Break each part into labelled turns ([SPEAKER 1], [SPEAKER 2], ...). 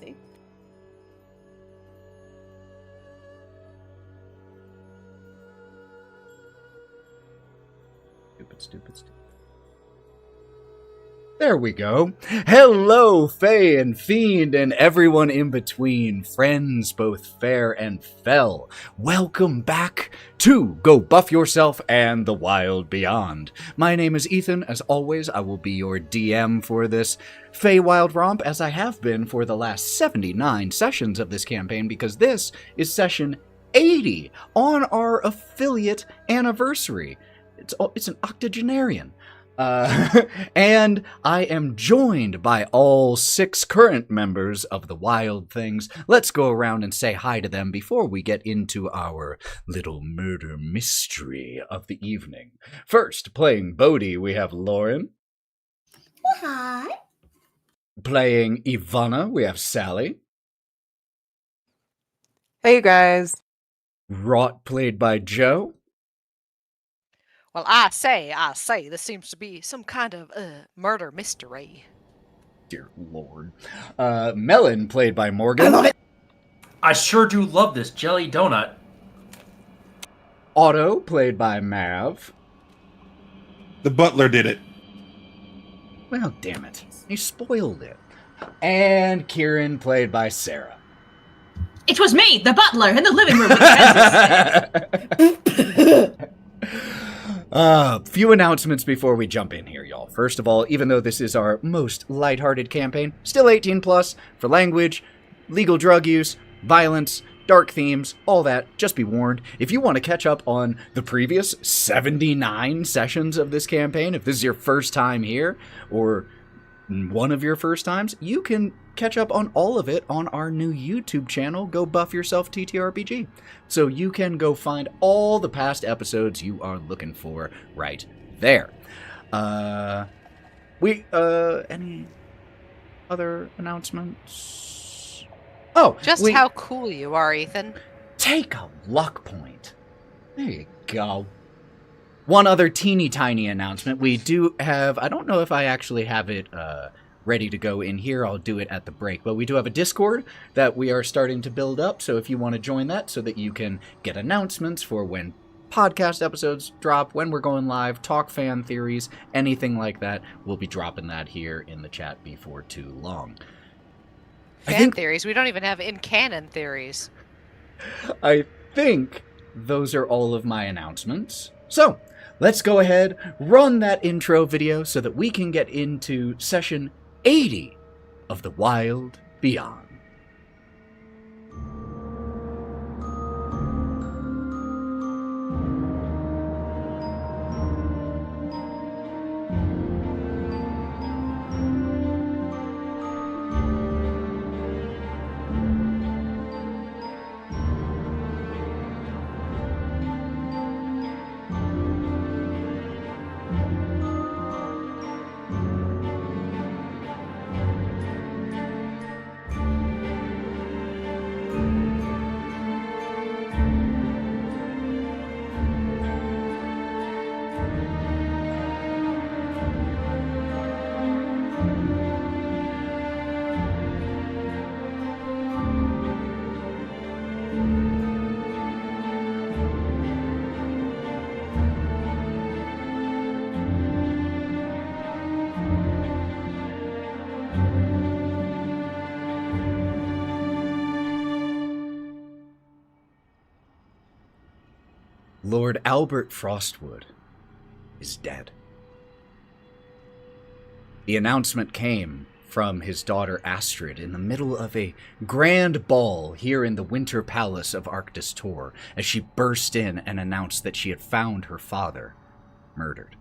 [SPEAKER 1] see.
[SPEAKER 2] Stupid. There we go. Hello, Fae and Fiend and everyone in between, friends both fair and fell. Welcome back to Go Buff Yourself and the Wild Beyond. My name is Ethan. As always, I will be your DM for this Feywild romp, as I have been for the last 79 sessions of this campaign, because this is session 80 on our affiliate anniversary. It's an octogenarian. And I am joined by all 6 current members of the Wild Things. Let's go around and say hi to them before we get into our little murder mystery of the evening. First, playing Bodie, we have Lauren.
[SPEAKER 1] Hi.
[SPEAKER 2] Playing Ivonna, we have Sally.
[SPEAKER 3] Hey, guys.
[SPEAKER 2] Wraught, played by Joe.
[SPEAKER 4] Well, I say, this seems to be some kind of murder mystery.
[SPEAKER 2] Dear Lord. Melon, played by Morgan.
[SPEAKER 1] I love it.
[SPEAKER 5] I sure do love this jelly donut.
[SPEAKER 2] Otto, played by Mav.
[SPEAKER 6] The butler did it.
[SPEAKER 2] Well, damn it. You spoiled it. And Kieren, played by Sarah.
[SPEAKER 7] It was me, the butler, in the living room with the
[SPEAKER 2] Few announcements before we jump in here, y'all. First of all, even though this is our most lighthearted campaign, still 18 plus for language, legal drug use, violence, dark themes, all that. Just be warned. If you want to catch up on the previous 79 sessions of this campaign, if this is your first time here, or one of your first times, you can catch up on all of it on our new YouTube channel, Go Buff Yourself TTRPG. So you can go find all the past episodes you are looking for right there. Any other announcements? Oh,
[SPEAKER 4] Just how cool you are, Ethan.
[SPEAKER 2] Take a luck point. There you go. One other teeny tiny announcement. We do have, I don't know if I actually have it ready to go in here. I'll do it at the break. But we do have a Discord that we are starting to build up. So if you want to join that so that you can get announcements for when podcast episodes drop, when we're going live, talk fan theories, anything like that, we'll be dropping that here in the chat before too long.
[SPEAKER 4] Fan theories? We don't even have in-canon theories.
[SPEAKER 2] I think those are all of my announcements. So, let's go ahead, run that intro video so that we can get into session 80 of the Wild Beyond. Lord Albert Frostwood is dead. The announcement came from his daughter Astrid in the middle of a grand ball here in the Winter Palace of Arctis Tor as she burst in and announced that she had found her father murdered.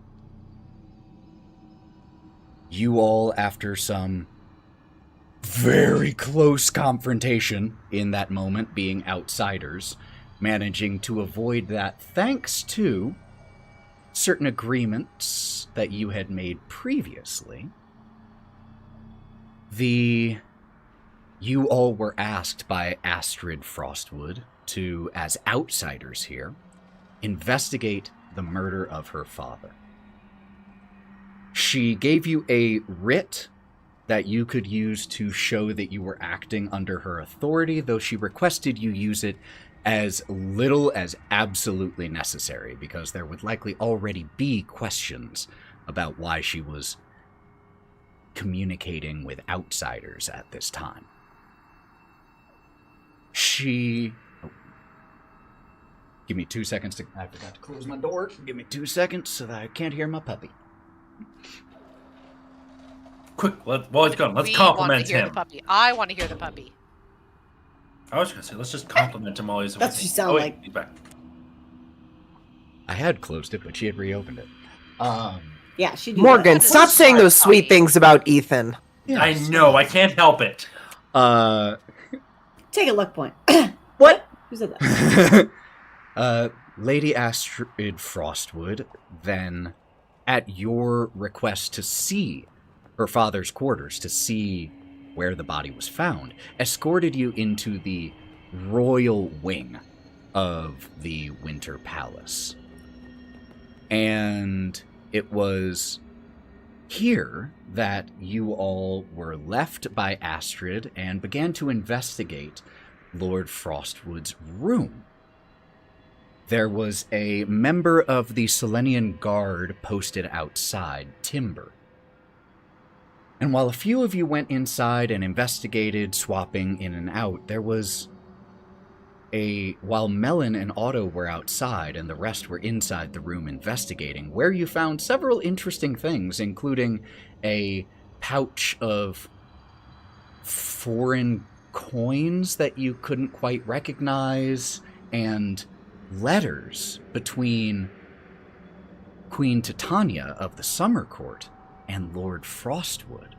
[SPEAKER 2] You all, after some very close confrontation in that moment, being outsiders, managing to avoid that thanks to certain agreements that you had made previously. You all were asked by Astrid Frostwood to, as outsiders here, investigate the murder of her father. She gave you a writ that you could use to show that you were acting under her authority, though she requested you use it as little as absolutely necessary, because there would likely already be questions about why she was communicating with outsiders at this time. Oh. Give me 2 seconds I forgot to close my door. Give me 2 seconds so that I can't hear my puppy.
[SPEAKER 5] Quick, while he's gone, let's
[SPEAKER 4] We
[SPEAKER 5] compliment
[SPEAKER 4] want to hear
[SPEAKER 5] him.
[SPEAKER 4] the puppy. I want to hear the puppy.
[SPEAKER 5] I was gonna say, let's just compliment him while he's
[SPEAKER 1] That's what you sound like.
[SPEAKER 5] He's back.
[SPEAKER 2] I had closed it, but she had reopened it.
[SPEAKER 1] Yeah, she.
[SPEAKER 3] Morgan,
[SPEAKER 4] That.
[SPEAKER 3] stop saying those sweet things about Ethan.
[SPEAKER 5] I know, I can't help it.
[SPEAKER 1] Take a look point.
[SPEAKER 2] What?
[SPEAKER 1] Who said that?
[SPEAKER 2] Lady Astrid Frostwood, then, at your request to see her father's quarters, to see where the body was found, escorted you into the royal wing of the Winter Palace. And it was here that you all were left by Astrid and began to investigate Lord Frostwood's room. There was a member of the Selenian Guard posted outside, Timber. And while a few of you went inside and investigated, swapping in and out, there was while Melon and Otto were outside and the rest were inside the room investigating, where you found several interesting things, including a pouch of foreign coins that you couldn't quite recognize, and letters between Queen Titania of the Summer Court and Lord Frostwood.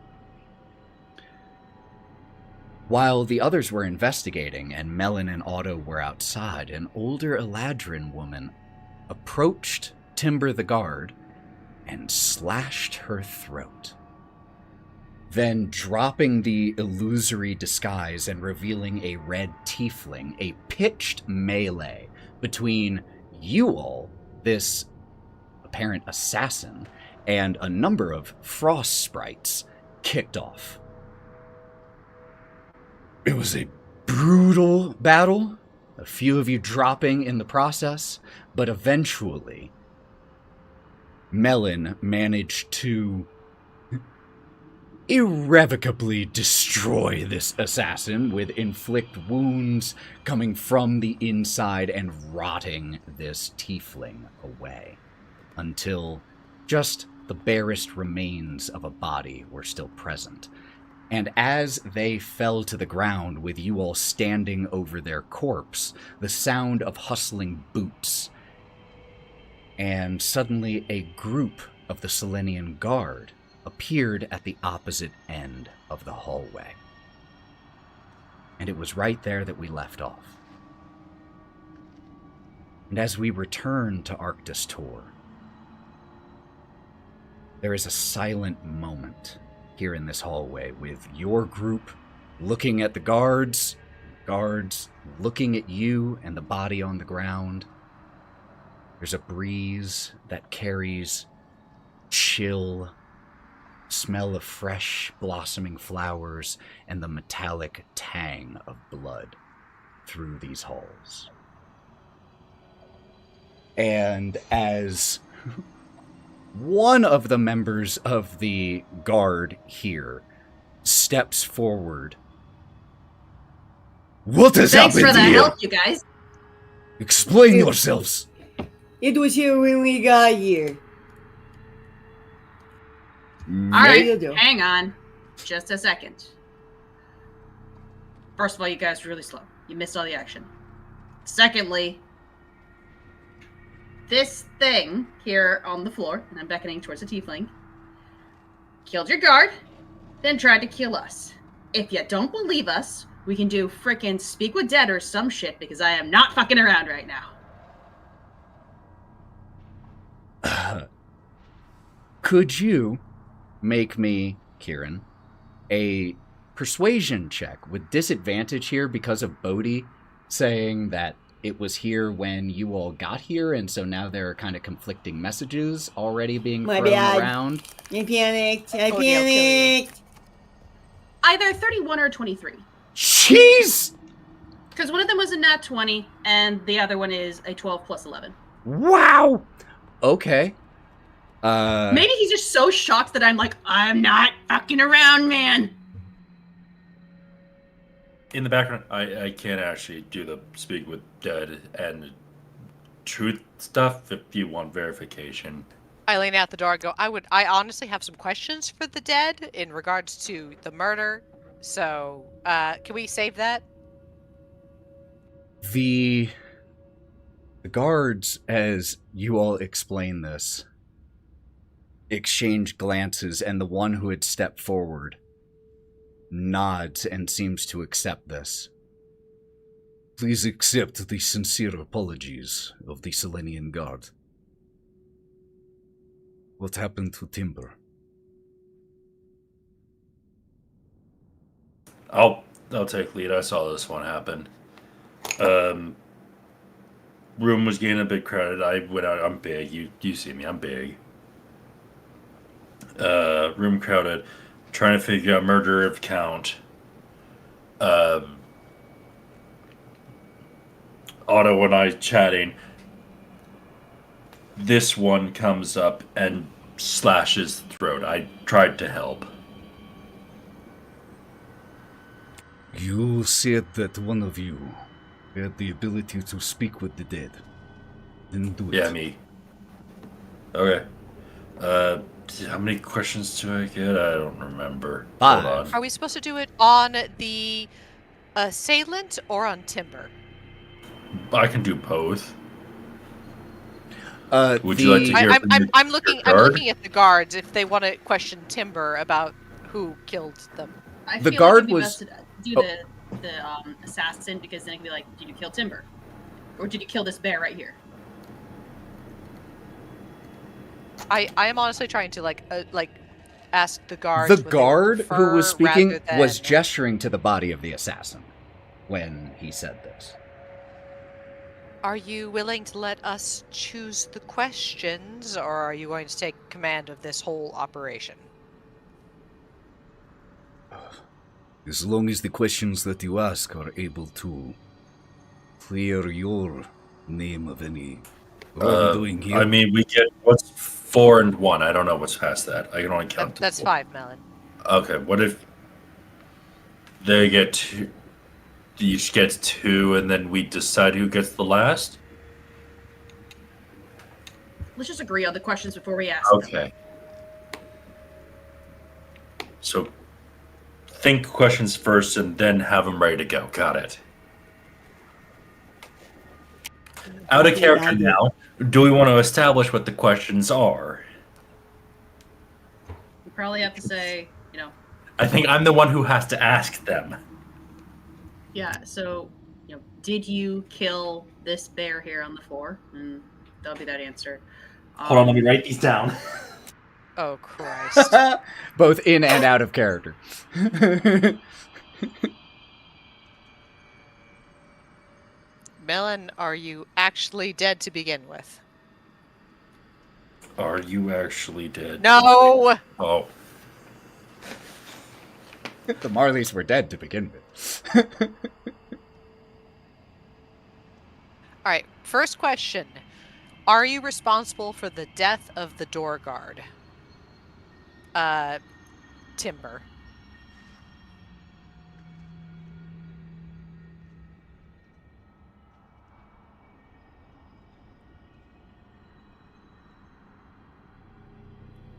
[SPEAKER 2] While the others were investigating and Melon and Otto were outside, an older Eladrin woman approached Timber the guard and slashed her throat. Then, dropping the illusory disguise and revealing a red tiefling, a pitched melee between you all, this apparent assassin, and a number of frost sprites kicked off. It was a brutal battle, a few of you dropping in the process, but eventually Melon managed to irrevocably destroy this assassin with inflict wounds coming from the inside and rotting this tiefling away, until just the barest remains of a body were still present. And as they fell to the ground with you all standing over their corpse, the sound of hustling boots, and suddenly a group of the Selenian Guard appeared at the opposite end of the hallway. And it was right there that we left off. And as we return to Arctis Tor, there is a silent moment here in this hallway, with your group looking at the guards looking at you and the body on the ground. There's a breeze that carries chill smell of fresh blossoming flowers and the metallic tang of blood through these halls. And as one of the members of the guard here steps forward. What has
[SPEAKER 7] Thanks
[SPEAKER 2] happened
[SPEAKER 7] for the
[SPEAKER 2] here?
[SPEAKER 7] help, you guys.
[SPEAKER 2] Explain yourselves.
[SPEAKER 1] It was here when we got here.
[SPEAKER 7] All right,
[SPEAKER 1] you do?
[SPEAKER 7] hang on. Just a second. First of all, you guys were really slow. You missed all the action. Secondly, this thing here on the floor, and I'm beckoning towards the tiefling, killed your guard, then tried to kill us. If you don't believe us, we can do frickin' speak with dead or some shit, because I am not fucking around right now.
[SPEAKER 2] Could you make me, Kieren, a persuasion check with disadvantage here because of Bodie saying that it was here when you all got here, and so now there are kind of conflicting messages already being
[SPEAKER 1] My
[SPEAKER 2] thrown
[SPEAKER 1] bad.
[SPEAKER 2] around.
[SPEAKER 1] I panicked. I
[SPEAKER 4] Bodie, I'll kill you.
[SPEAKER 1] panicked.
[SPEAKER 7] Either 31 or 23.
[SPEAKER 2] Jeez!
[SPEAKER 7] Because one of them was a nat 20, and the other one is a 12 plus 11.
[SPEAKER 2] Wow! Okay.
[SPEAKER 7] Maybe he's just so shocked that I'm like, I'm not fucking around, man.
[SPEAKER 5] In the background, I can't actually do the speak with dead and truth stuff if you want verification.
[SPEAKER 4] I lean out the door and go, I honestly have some questions for the dead in regards to the murder. So, can we save that?
[SPEAKER 2] The guards, as you all explain this, exchange glances, and the one who had stepped forward nods and seems to accept this. Please accept the sincere apologies of the Selenian Guard. What happened to Timber?
[SPEAKER 5] I'll take lead. I saw this one happen. Room was getting a bit crowded. I went out. I'm big. You see me. I'm big. Room crowded. Trying to figure out murder of count. Otto and I chatting. This one comes up and slashes the throat. I tried to help.
[SPEAKER 2] You said that one of you had the ability to speak with the dead. Didn't do it.
[SPEAKER 5] Yeah, me. Okay. How many questions do I get? I don't remember.
[SPEAKER 2] 5.
[SPEAKER 5] Hold on.
[SPEAKER 4] Are we supposed to do it on the assailant or on Timber?
[SPEAKER 5] I can do both. Would
[SPEAKER 2] the...
[SPEAKER 5] you like to hear from
[SPEAKER 4] I'm
[SPEAKER 5] your
[SPEAKER 4] looking
[SPEAKER 5] guard?
[SPEAKER 4] at the guards if they want to question Timber about who killed them.
[SPEAKER 7] I
[SPEAKER 2] The
[SPEAKER 7] feel
[SPEAKER 2] guard
[SPEAKER 7] like it'd be
[SPEAKER 2] was-
[SPEAKER 7] best to do the assassin, because then it can be like, did you kill Timber? Or did you kill this bear right here?
[SPEAKER 4] I am honestly trying to ask the guards.
[SPEAKER 2] The
[SPEAKER 4] what they
[SPEAKER 2] guard who
[SPEAKER 4] prefer
[SPEAKER 2] was speaking
[SPEAKER 4] rather
[SPEAKER 2] was
[SPEAKER 4] than-
[SPEAKER 2] gesturing to the body of the assassin when he said this.
[SPEAKER 4] Are you willing to let us choose the questions, or are you going to take command of this whole operation?
[SPEAKER 2] As long as the questions that you ask are able to clear your name of any... What are we doing here?
[SPEAKER 5] I mean, we get what's 4 and 1. I don't know what's past that. I can only count.
[SPEAKER 4] That's
[SPEAKER 5] to
[SPEAKER 4] 5, Melon.
[SPEAKER 5] Okay, what if they get 2? Each gets 2, and then we decide who gets the last?
[SPEAKER 7] Let's just agree on the questions before we ask them.
[SPEAKER 5] Okay. So, think questions first, and then have them ready to go. Got it. Out of character now. Do we want to establish what the questions are?
[SPEAKER 7] We probably have to say,
[SPEAKER 5] I think I'm the one who has to ask them.
[SPEAKER 7] yeah, so, did you kill this bear here on the floor? And that'll be that answer.
[SPEAKER 5] Hold on, let me write these down.
[SPEAKER 4] Oh, Christ.
[SPEAKER 2] Both in and out of character.
[SPEAKER 4] Melon, are you actually dead to begin with?
[SPEAKER 5] Are you actually dead?
[SPEAKER 4] No!
[SPEAKER 5] Oh.
[SPEAKER 2] The Marleys were dead to begin with.
[SPEAKER 4] Alright, first question. Are you responsible for the death of the door guard? Timber.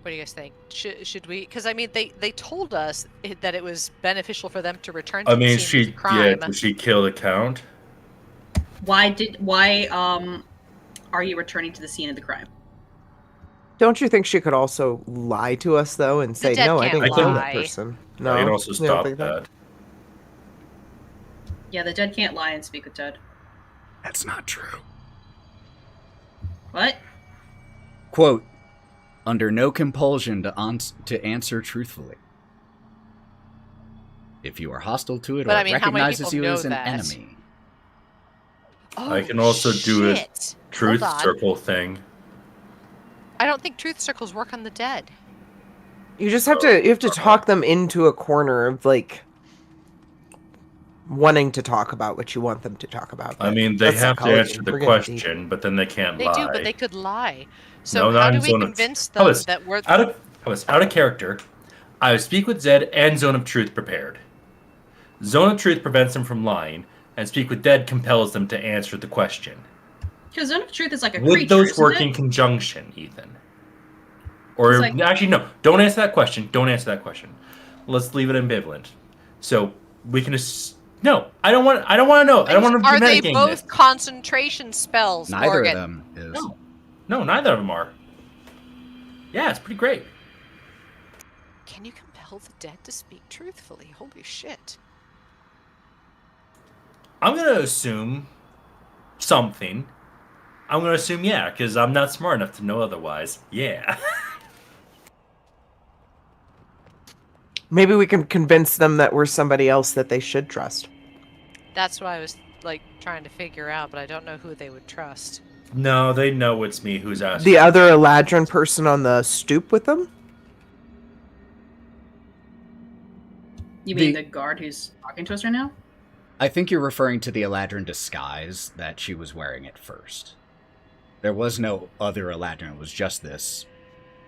[SPEAKER 4] What do you guys think? Should we? Because I mean, they told us that it was beneficial for them to return to the scene of the crime.
[SPEAKER 5] Did she kill the count?
[SPEAKER 7] Why are you returning to the scene of the crime?
[SPEAKER 3] Don't you think she could also lie to us, though, and say,
[SPEAKER 4] dead
[SPEAKER 3] no, I
[SPEAKER 4] can't
[SPEAKER 3] didn't kill that
[SPEAKER 4] lie.
[SPEAKER 3] person? No,
[SPEAKER 5] I can also
[SPEAKER 3] you don't
[SPEAKER 5] stop
[SPEAKER 3] think
[SPEAKER 5] that.
[SPEAKER 7] Yeah, the dead can't lie and speak with dead.
[SPEAKER 2] That's not true.
[SPEAKER 7] What?
[SPEAKER 2] Quote, under no compulsion to answer truthfully. If you are hostile to it
[SPEAKER 4] But
[SPEAKER 2] or
[SPEAKER 4] I mean, how many
[SPEAKER 2] recognizes
[SPEAKER 4] people
[SPEAKER 2] you
[SPEAKER 4] know
[SPEAKER 2] as an
[SPEAKER 4] that?
[SPEAKER 2] enemy.
[SPEAKER 4] Oh,
[SPEAKER 5] I can also do a
[SPEAKER 4] shit.
[SPEAKER 5] truth
[SPEAKER 4] Hold on.
[SPEAKER 5] circle thing.
[SPEAKER 4] I don't think truth circles work on the dead.
[SPEAKER 3] You just have to talk them into a corner of like wanting to talk about what you want them to talk about.
[SPEAKER 5] I mean, they
[SPEAKER 3] That's
[SPEAKER 5] have to
[SPEAKER 3] psychology.
[SPEAKER 5] answer the
[SPEAKER 3] We're getting deep.
[SPEAKER 5] question, but then they can't
[SPEAKER 4] They
[SPEAKER 5] lie.
[SPEAKER 4] do, but they could lie. So
[SPEAKER 5] No,
[SPEAKER 4] how
[SPEAKER 5] not
[SPEAKER 4] do
[SPEAKER 5] in
[SPEAKER 4] we
[SPEAKER 5] Zone of
[SPEAKER 4] convince
[SPEAKER 5] How
[SPEAKER 4] them
[SPEAKER 5] is-
[SPEAKER 4] that we're...
[SPEAKER 5] out of character? I speak with Zed and Zone of Truth prepared. Zone of Truth prevents them from lying, and Speak with Dead compels them to answer the question.
[SPEAKER 7] Because Zone of Truth is like a
[SPEAKER 5] Would
[SPEAKER 7] creature,
[SPEAKER 5] those
[SPEAKER 7] isn't
[SPEAKER 5] work
[SPEAKER 7] it?
[SPEAKER 5] in conjunction, Ethan? Or
[SPEAKER 7] It's like-
[SPEAKER 5] actually, no. Don't answer that question. Don't answer that question. Let's leave it ambivalent. So we can just no. I don't want to know. I don't want to
[SPEAKER 4] Are they
[SPEAKER 5] metagame
[SPEAKER 4] both
[SPEAKER 5] this.
[SPEAKER 4] concentration spells,
[SPEAKER 2] Neither
[SPEAKER 4] Morgan?
[SPEAKER 2] of them is.
[SPEAKER 5] No, neither of them are. Yeah, it's pretty great.
[SPEAKER 4] Can you compel the dead to speak truthfully? Holy shit.
[SPEAKER 5] I'm gonna assume something. I'm gonna assume yeah, because I'm not smart enough to know otherwise. Yeah.
[SPEAKER 3] Maybe we can convince them that we're somebody else that they should trust.
[SPEAKER 4] That's what I was like trying to figure out, but I don't know who they would trust.
[SPEAKER 5] No, they know it's me who's asking.
[SPEAKER 3] The other Eladrin person on the stoop with them?
[SPEAKER 7] You mean the guard who's talking to us right now?
[SPEAKER 2] I think you're referring to the Eladrin disguise that she was wearing at first. There was no other Eladrin, it was just this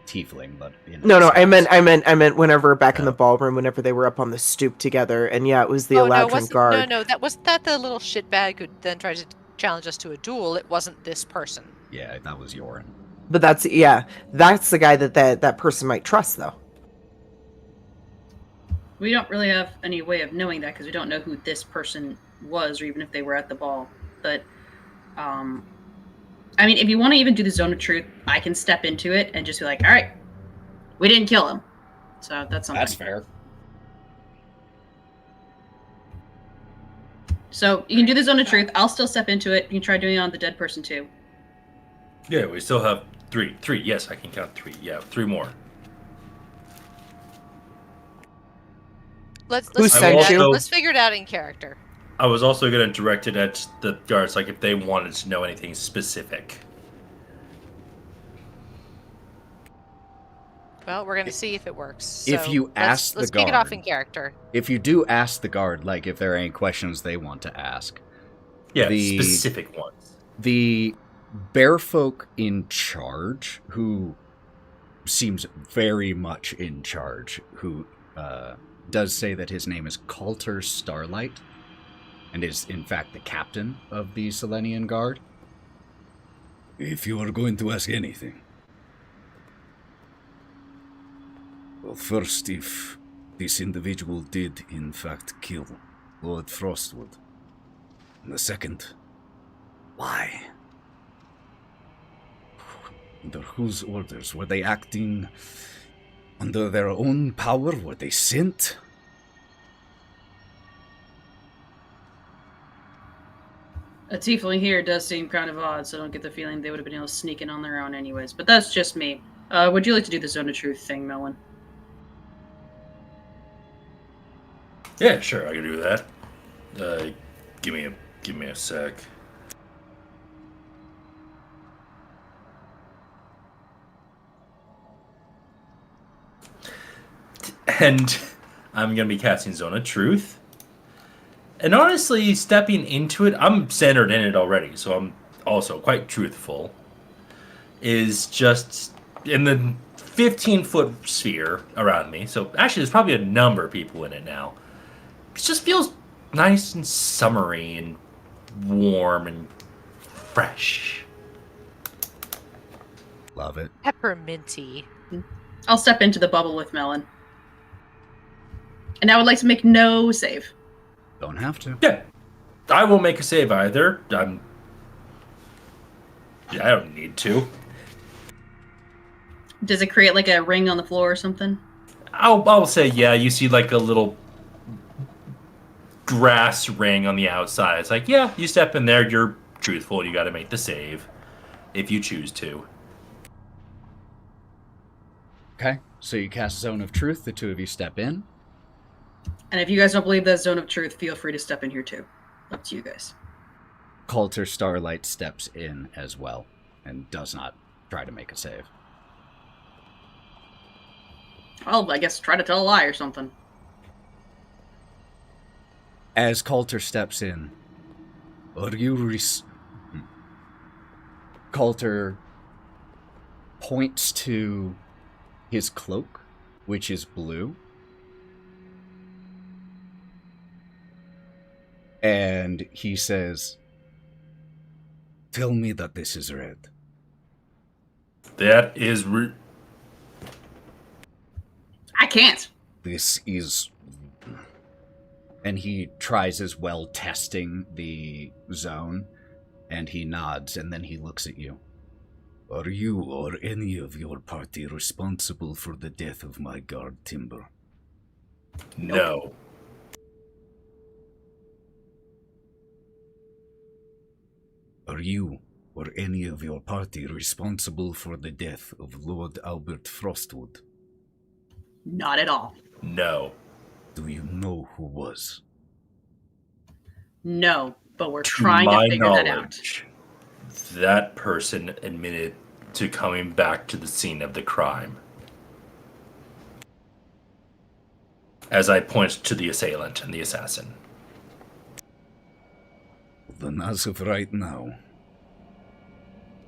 [SPEAKER 2] tiefling, but
[SPEAKER 3] No, I meant whenever back in
[SPEAKER 2] Oh.
[SPEAKER 3] the ballroom, whenever they were up on the stoop together, and yeah, it was the
[SPEAKER 4] no,
[SPEAKER 3] Eladrin guard.
[SPEAKER 4] No, wasn't that the little shitbag who then tried to challenge us to a duel. It wasn't this person.
[SPEAKER 2] Yeah, that was Yoren.
[SPEAKER 3] But that's the guy that person might trust, though.
[SPEAKER 7] We don't really have any way of knowing that because we don't know who this person was, or even if they were at the ball. But, I mean, if you want to even do the Zone of Truth, I can step into it and just be like, all right, we didn't kill him. So that's something.
[SPEAKER 2] That's fair.
[SPEAKER 7] So you can do the Zone of Truth. I'll still step into it. You can try doing it on the dead person too.
[SPEAKER 5] Yeah, we still have three. Yes, I can count three. Yeah, three more.
[SPEAKER 4] Let's
[SPEAKER 3] Who sent you?
[SPEAKER 4] Let's figure it out in character.
[SPEAKER 5] I was also going to direct it at the guards, like if they wanted to know anything specific.
[SPEAKER 4] Well, we're gonna see if it works.
[SPEAKER 2] If
[SPEAKER 4] So
[SPEAKER 2] you ask the
[SPEAKER 4] let's kick it off
[SPEAKER 2] guard-
[SPEAKER 4] in character.
[SPEAKER 2] If you do ask the guard, like if there are any questions they want to ask,
[SPEAKER 5] Yeah,
[SPEAKER 2] The-
[SPEAKER 5] specific ones.
[SPEAKER 2] the bear folk in charge, who seems very much in charge, who does say that his name is Coulter Starlight, and is in fact the captain of the Selenian Guard. If you are going to ask anything. Well, first, if this individual did in fact kill Lord Frostwood. And the second, why? Under whose orders? Were they acting under their own power? Were they sent?
[SPEAKER 7] A tiefling here does seem kind of odd, so I don't get the feeling they would have been able to sneak in on their own anyways. But that's just me. Would you like to do the Zone of Truth thing, Melon?
[SPEAKER 5] Yeah, sure, I can do that. Give me a sec. And I'm gonna be casting Zone of Truth. And honestly, stepping into it, I'm centered in it already, so I'm also quite truthful. Is just in the 15-foot sphere around me. So actually, there's probably a number of people in it now. It just feels nice and summery and warm and fresh.
[SPEAKER 2] Love it.
[SPEAKER 4] Pepperminty.
[SPEAKER 7] I'll step into the bubble with Melon. And I would like to make no save.
[SPEAKER 2] Don't have to.
[SPEAKER 5] Yeah, I won't make a save either. I don't need to.
[SPEAKER 7] Does it create like a ring on the floor or something?
[SPEAKER 5] I'll say yeah. You see like a little grass ring on the outside. It's like yeah, you step in there. You're truthful. You got to make the save if you choose to.
[SPEAKER 2] Okay, so you cast Zone of Truth, the two of you step in.
[SPEAKER 7] And if you guys don't believe that Zone of Truth, feel free to step in here too. Up to you guys.
[SPEAKER 2] Coulter Starlight steps in as well, and does not try to make a save.
[SPEAKER 7] Well, I guess try to tell a lie or something.
[SPEAKER 2] As Coulter steps in, are you Coulter points to his cloak, which is blue, and he says, "Tell me that this is red."
[SPEAKER 5] That is...
[SPEAKER 7] I can't.
[SPEAKER 2] This is... And he tries as well testing the zone, and he nods, and then he looks at you. Are you or any of your party responsible for the death of my guard, Timber?
[SPEAKER 5] No.
[SPEAKER 2] Are you or any of your party responsible for the death of Lord Albert Frostwood?
[SPEAKER 7] Not at all.
[SPEAKER 5] No.
[SPEAKER 2] Do you know who was?
[SPEAKER 7] No, but we're trying to figure that out.
[SPEAKER 5] That person admitted to coming back to the scene of the crime. As I point to the assailant and the assassin.
[SPEAKER 2] Then as of right now,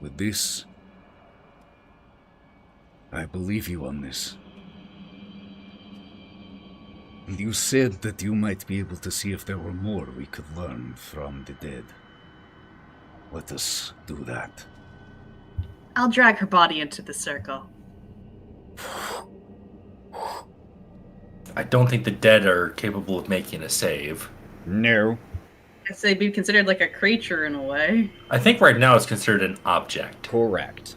[SPEAKER 2] with this, I believe you on this. You said that you might be able to see if there were more we could learn from the dead. Let us do that.
[SPEAKER 7] I'll drag her body into the circle.
[SPEAKER 5] I don't think the dead are capable of making a save.
[SPEAKER 2] No.
[SPEAKER 7] I guess they'd be considered like a creature in a way.
[SPEAKER 5] I think right now it's considered an object.
[SPEAKER 2] Correct.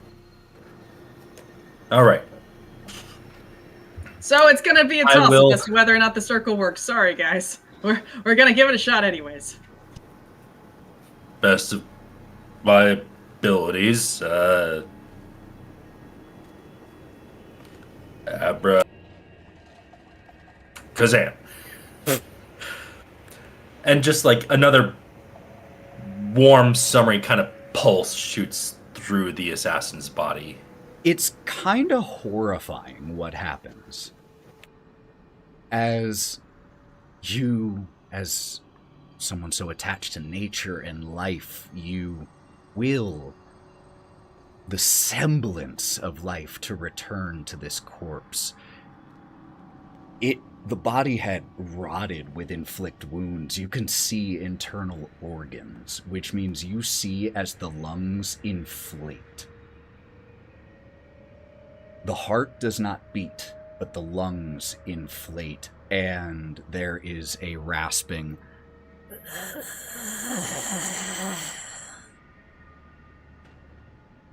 [SPEAKER 5] All right.
[SPEAKER 7] So it's gonna be a toss
[SPEAKER 5] will-
[SPEAKER 7] as to whether or not the circle works. Sorry, guys. We're gonna give it a shot anyways.
[SPEAKER 5] Best of my abilities. Abra. Kazam. And just like another warm, summery kind of pulse shoots through the assassin's body.
[SPEAKER 2] It's kind of horrifying what happens. As you, as someone so attached to nature and life, you will the semblance of life to return to this corpse. The body had rotted with inflict wounds. You can see internal organs, which means you see as the lungs inflate. The heart does not beat, but the lungs inflate, and there is a rasping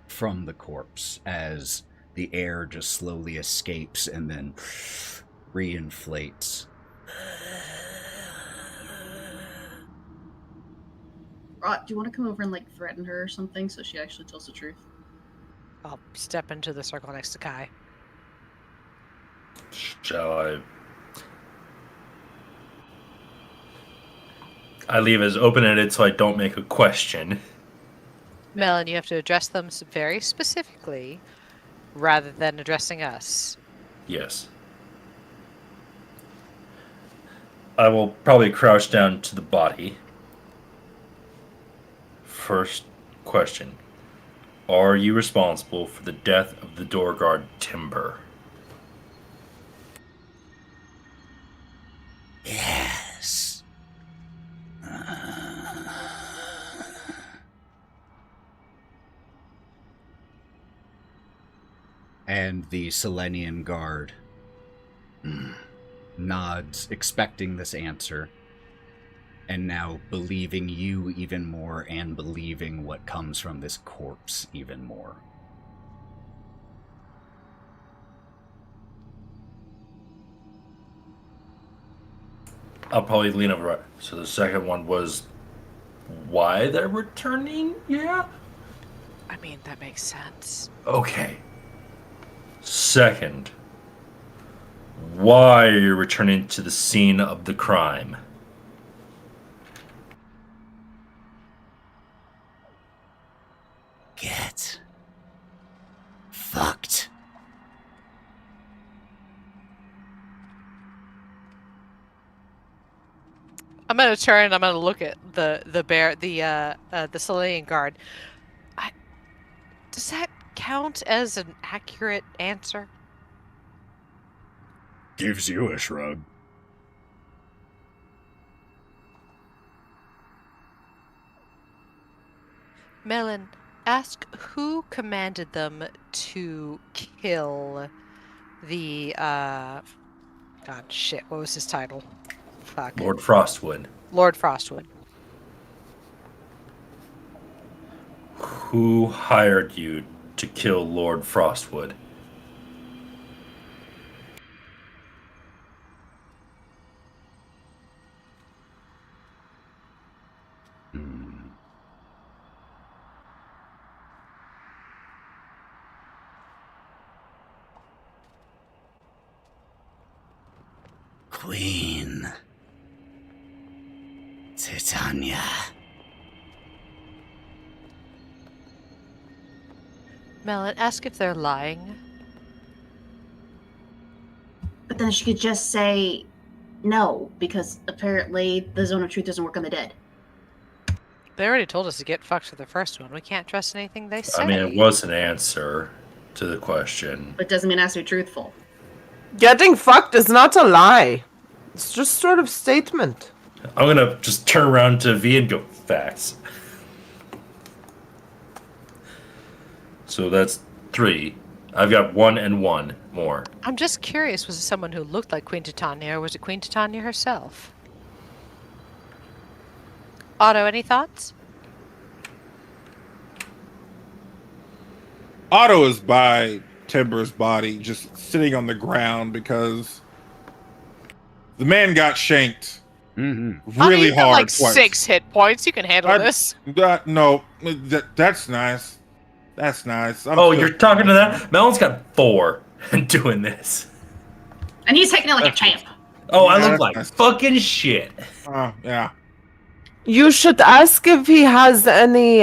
[SPEAKER 2] from the corpse as the air just slowly escapes and then reinflates.
[SPEAKER 7] Wraught, do you want to come over and like threaten her or something so she actually tells the truth?
[SPEAKER 4] I'll step into the circle next to Kai.
[SPEAKER 5] Shall I leave as open-ended so I don't make a question.
[SPEAKER 4] Melon, you have to address them very specifically rather than addressing us.
[SPEAKER 5] Yes. I will probably crouch down to the body. First question. Are you responsible for the death of the door guard Timber?
[SPEAKER 2] Yes. And the Selenian guard nods, expecting this answer, and now believing you even more and believing what comes from this corpse even more.
[SPEAKER 5] I'll probably lean over. So the second one was why they're returning? Yeah?
[SPEAKER 4] I mean, that makes sense.
[SPEAKER 5] Okay. Second, why are you returning to the scene of the crime?
[SPEAKER 2] Get fucked.
[SPEAKER 4] I'm gonna turn. I'm gonna look at the Selenian guard. Does that count as an accurate answer?
[SPEAKER 2] Gives you a shrug.
[SPEAKER 4] Melon, ask who commanded them to kill the God shit, what was his title? Fuck.
[SPEAKER 5] Lord Frostwood.
[SPEAKER 4] Lord Frostwood.
[SPEAKER 5] Who hired you to kill Lord Frostwood?
[SPEAKER 2] Queen Titania.
[SPEAKER 4] Melon, ask if they're lying.
[SPEAKER 7] But then she could just say no, because apparently the zone of truth doesn't work on the dead.
[SPEAKER 4] They already told us to get fucked for the first one. We can't trust anything they say.
[SPEAKER 5] I mean, it was an answer to the question.
[SPEAKER 7] But doesn't mean it has to be truthful.
[SPEAKER 3] Getting fucked is not a lie. It's just sort of statement.
[SPEAKER 5] I'm gonna just turn around to V and go, facts. So that's 3. I've got 1 and 1 more.
[SPEAKER 4] I'm just curious, was it someone who looked like Queen Titania, or was it Queen Titania herself? Otto, any thoughts?
[SPEAKER 6] Otto is by Timber's body, just sitting on the ground because the man got shanked really
[SPEAKER 4] you got
[SPEAKER 6] hard
[SPEAKER 4] like
[SPEAKER 6] twice.
[SPEAKER 4] 6 hit points. You can handle this.
[SPEAKER 6] No, that's nice. That's nice.
[SPEAKER 5] Oh, you're talking to that? Melon's got 4 doing this.
[SPEAKER 7] And he's taking it like a champ.
[SPEAKER 5] Oh, I
[SPEAKER 6] Yeah,
[SPEAKER 5] look like
[SPEAKER 6] that's-
[SPEAKER 5] fucking shit.
[SPEAKER 6] Yeah.
[SPEAKER 3] You should ask if he has any,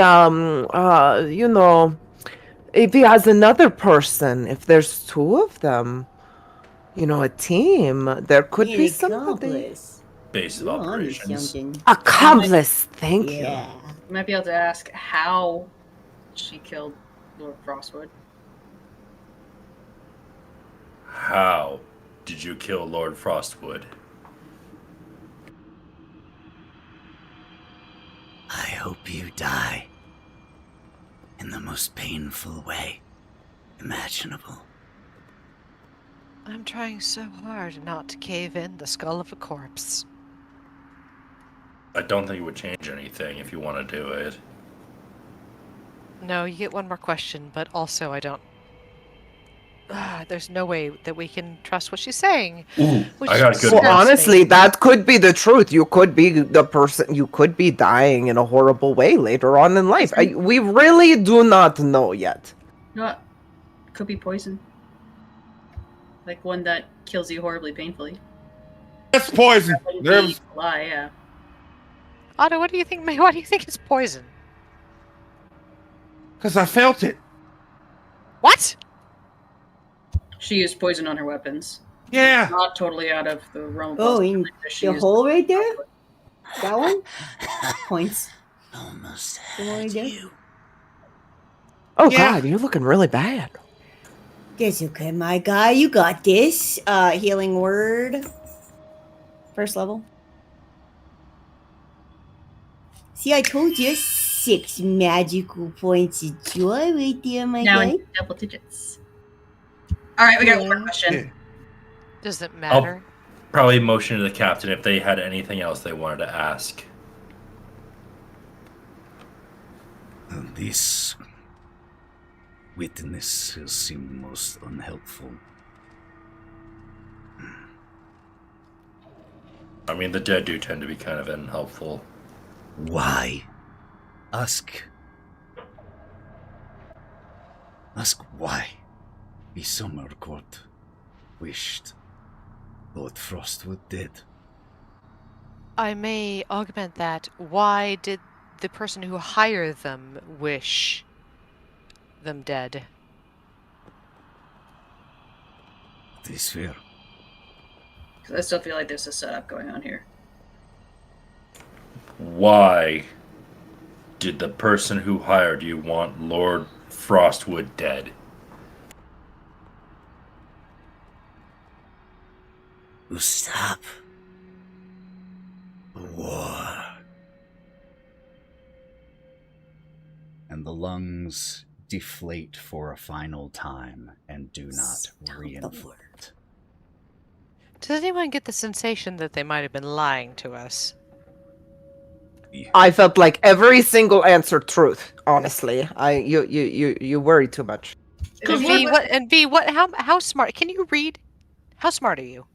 [SPEAKER 3] if he has another person, if there's 2 of them. A team. There could be somebody.
[SPEAKER 5] Base of operations.
[SPEAKER 3] Accomplice, thank you.
[SPEAKER 1] Yeah.
[SPEAKER 7] You might be able to ask how she killed Lord Frostwood.
[SPEAKER 5] How did you kill Lord Frostwood?
[SPEAKER 2] I hope you die in the most painful way imaginable.
[SPEAKER 4] I'm trying so hard not to cave in the skull of a corpse.
[SPEAKER 5] I don't think it would change anything if you want to do it.
[SPEAKER 4] No, you get one more question, but also I don't... there's no way that we can trust what she's saying.
[SPEAKER 5] Ooh,
[SPEAKER 4] Which
[SPEAKER 5] I got a good
[SPEAKER 3] Well,
[SPEAKER 4] scares
[SPEAKER 5] one.
[SPEAKER 3] honestly,
[SPEAKER 4] me.
[SPEAKER 3] that could be the truth. You could be the person. You could be dying in a horrible way later on in life. We really do not know yet.
[SPEAKER 7] You know what? Could be poison. Like one that kills you horribly painfully.
[SPEAKER 6] That's poison.
[SPEAKER 7] Wouldn't
[SPEAKER 6] There's
[SPEAKER 7] be a lie, yeah.
[SPEAKER 4] Otto, what do you think? Why do you think it's poison?
[SPEAKER 6] because I felt it.
[SPEAKER 4] What?
[SPEAKER 7] She used poison on her weapons.
[SPEAKER 6] Yeah.
[SPEAKER 7] Not totally out of the realm of
[SPEAKER 1] Oh,
[SPEAKER 7] possibility
[SPEAKER 1] in
[SPEAKER 7] that she
[SPEAKER 1] the
[SPEAKER 7] used-
[SPEAKER 1] hole right there? That one? Points.
[SPEAKER 2] Almost
[SPEAKER 1] The one right
[SPEAKER 2] had
[SPEAKER 1] there?
[SPEAKER 2] you.
[SPEAKER 3] Oh
[SPEAKER 6] Yeah.
[SPEAKER 3] God, you're looking really bad.
[SPEAKER 1] That's okay, my guy. You got this. Healing word. First level. See, I told you 6 magical points of joy right there, my
[SPEAKER 7] Now
[SPEAKER 1] guy.
[SPEAKER 7] in double digits. Alright, we got one more
[SPEAKER 1] Yeah.
[SPEAKER 7] question.
[SPEAKER 6] Yeah.
[SPEAKER 4] Does it matter?
[SPEAKER 5] Probably motion to the captain if they had anything else they wanted to ask.
[SPEAKER 2] This witness has seemed most unhelpful.
[SPEAKER 5] I mean, the dead do tend to be kind of unhelpful.
[SPEAKER 2] Why? Ask why the Summer Court wished Lord Frostwood dead.
[SPEAKER 4] I may augment that. Why did the person who hired them wish them dead?
[SPEAKER 2] It is fair.
[SPEAKER 7] Because I still feel like there's a setup going on here.
[SPEAKER 5] Why did the person who hired you want Lord Frostwood dead?
[SPEAKER 2] Stop the war. And the lungs deflate for a final time and do not reinflate.
[SPEAKER 4] Does anyone get the sensation that they might have been lying to us?
[SPEAKER 3] I felt like every single answer truth. Honestly, you worry too much.
[SPEAKER 4] And B, what? How smart? Can you read? How smart are you?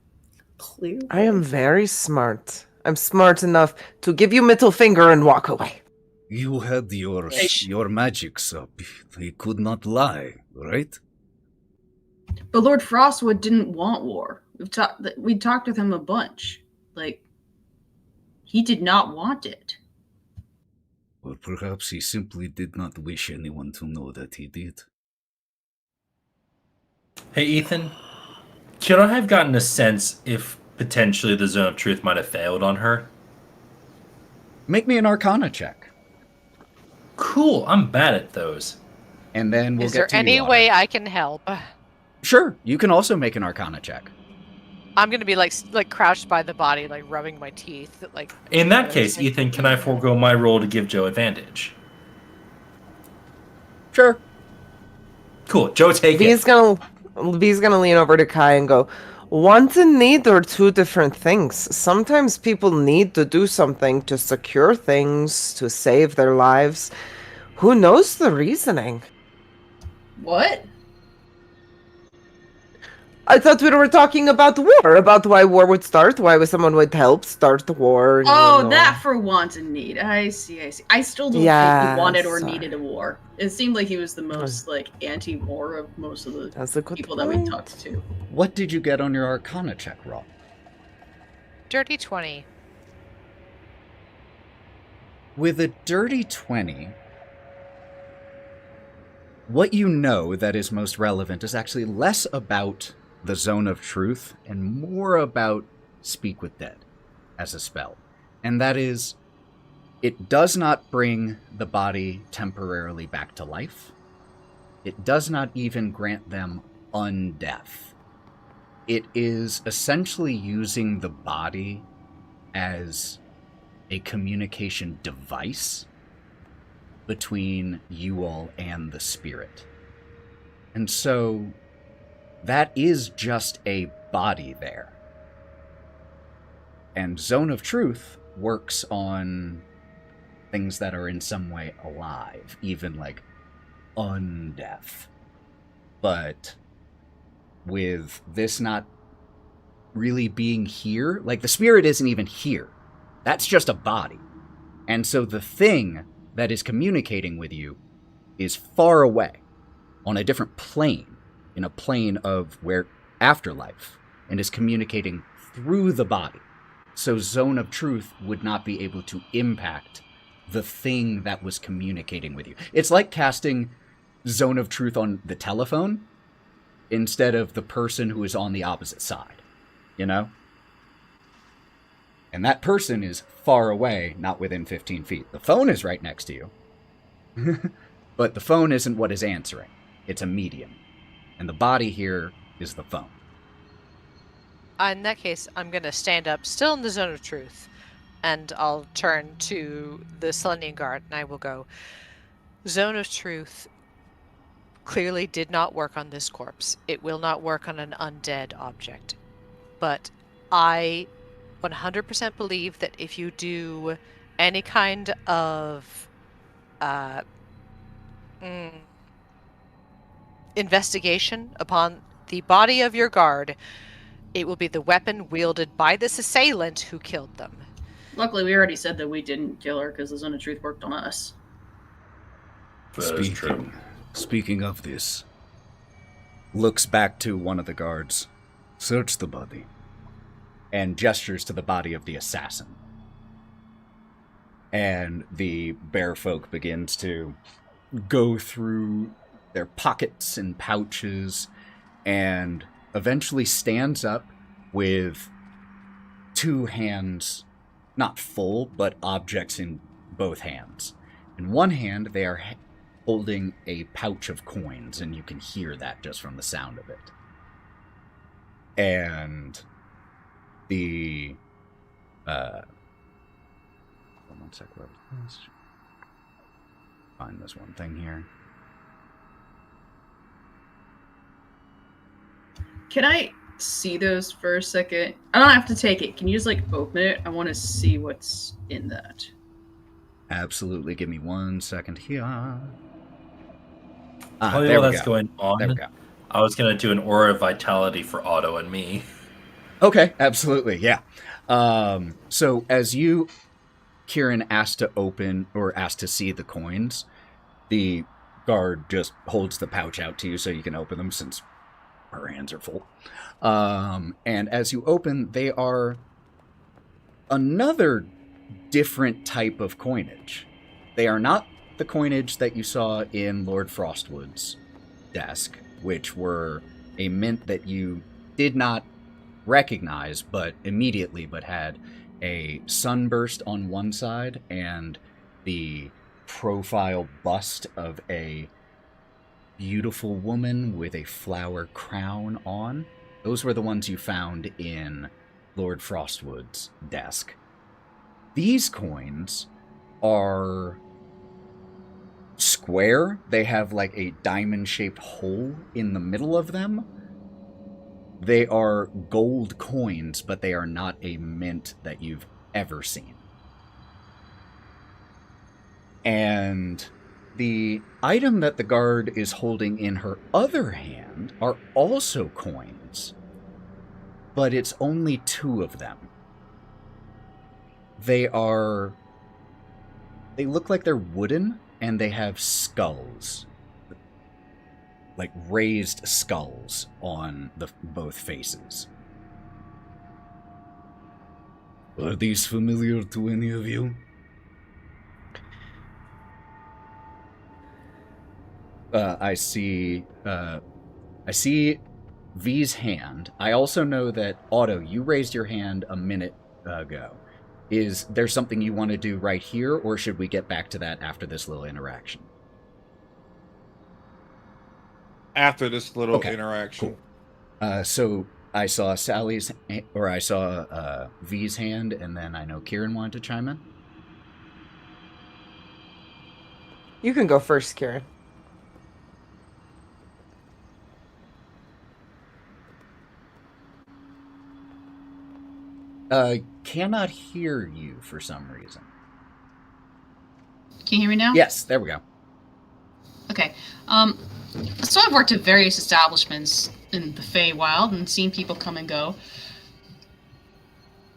[SPEAKER 1] Clear.
[SPEAKER 3] I am very smart. I'm smart enough to give you middle finger and walk away.
[SPEAKER 2] You had your magics up. They could not lie, right?
[SPEAKER 7] But Lord Frostwood didn't want war. We talked with him a bunch. Like, he did not want it.
[SPEAKER 2] Or perhaps he simply did not wish anyone to know that he did.
[SPEAKER 5] Hey, Ethan. Could I have gotten a sense if potentially the Zone of Truth might have failed on her?
[SPEAKER 2] Make me an Arcana check.
[SPEAKER 5] Cool, I'm bad at those.
[SPEAKER 2] And then we'll
[SPEAKER 4] Is
[SPEAKER 2] get
[SPEAKER 4] there
[SPEAKER 2] to
[SPEAKER 4] any
[SPEAKER 2] you,
[SPEAKER 4] way
[SPEAKER 2] Otto.
[SPEAKER 4] I can help?
[SPEAKER 2] Sure, you can also make an Arcana check.
[SPEAKER 4] I'm gonna be like crouched by the body, like rubbing my teeth, like.
[SPEAKER 5] In that case, Ethan, can I forego my role to give Joe advantage?
[SPEAKER 2] Sure.
[SPEAKER 5] Cool, Joe, take
[SPEAKER 3] B's gonna lean over to Kai and go, want and need are two different things. Sometimes people need to do something to secure things, to save their lives. Who knows the reasoning?
[SPEAKER 7] What?
[SPEAKER 3] I thought we were talking about war, about why war would start, why someone would help start the war.
[SPEAKER 7] Oh, that for want and need. I see. I still don't think he wanted or needed a war. It seemed like he was the most anti-war of most of the people that we talked to.
[SPEAKER 2] What did you get on your Arcana check, Wraught?
[SPEAKER 4] Dirty 20.
[SPEAKER 2] With a dirty 20, what you know that is most relevant is actually less about the Zone of Truth and more about Speak with Dead as a spell. And that is, it does not bring the body temporarily back to life. It does not even grant them undeath. It is essentially using the body as a communication device between you all and the spirit. And so that is just a body there. And Zone of Truth works on things that are in some way alive, even like undeath. But with this not really being here, like the spirit isn't even here. That's just a body. And so the thing that is communicating with you is far away, on a different plane, in a plane of where afterlife, and is communicating through the body. So Zone of Truth would not be able to impact the thing that was communicating with you. It's like casting Zone of Truth on the telephone instead of the person who is on the opposite side, you know? And that person is far away, not within 15 feet. The phone is right next to you. But the phone isn't what is answering. It's a medium. And the body here is the phone.
[SPEAKER 4] In that case, I'm going to stand up, still in the Zone of Truth, and I'll turn to the Selenian Guard, and I will go, Zone of Truth clearly did not work on this corpse. It will not work on an undead object. But I 100% believe that if you do any kind of investigation upon the body of your guard, it will be the weapon wielded by this assailant who killed them.
[SPEAKER 7] Luckily, we already said that we didn't kill her because the Zone of Truth worked on us.
[SPEAKER 5] That is true.
[SPEAKER 2] Speaking of this, looks back to one of the guards, search the body, and gestures to the body of the assassin. And the bear folk begins to go through their pockets and pouches, and eventually stands up with two hands not full, but objects in both hands. In one hand, they are holding a pouch of coins, and you can hear that just from the sound of it. And the... one sec, where was this? Find this one thing here.
[SPEAKER 7] Can I see those for a second? I don't have to take it. Can you just like open it? I want to see what's in that.
[SPEAKER 2] Absolutely. Give me 1 second here.
[SPEAKER 5] While that's going on,
[SPEAKER 2] there we go.
[SPEAKER 5] I was going to do an aura of vitality for Otto and me.
[SPEAKER 2] Okay, absolutely, yeah. So as you, Kieren, asked to open or asked to see the coins, the guard just holds the pouch out to you so you can open them since her hands are full. And as you open, they are another different type of coinage. They are not the coinage that you saw in Lord Frostwood's desk, which were a mint that you did not recognize but had a sunburst on one side and the profile bust of a beautiful woman with a flower crown on. Those were the ones you found in Lord Frostwood's desk. These coins are square. They have like a diamond-shaped hole in the middle of them. They are gold coins, but they are not a mint that you've ever seen. And the item that the guard is holding in her other hand are also coins, but it's only 2 of them. They look like they're wooden, and they have skulls. Like raised skulls on both faces. Are these familiar to any of you? I see V's hand. I also know that, Otto, you raised your hand a minute ago. Is there something you want to do right here, or should we get back to that after this little interaction?
[SPEAKER 6] After this little interaction.
[SPEAKER 2] Cool. So I saw V's hand, and then I know Kieren wanted to chime in.
[SPEAKER 3] You can go first, Kieren.
[SPEAKER 2] Cannot hear you for some reason.
[SPEAKER 7] Can you hear me now?
[SPEAKER 2] Yes, there we go.
[SPEAKER 7] Okay. So I've worked at various establishments in the Feywild and seen people come and go.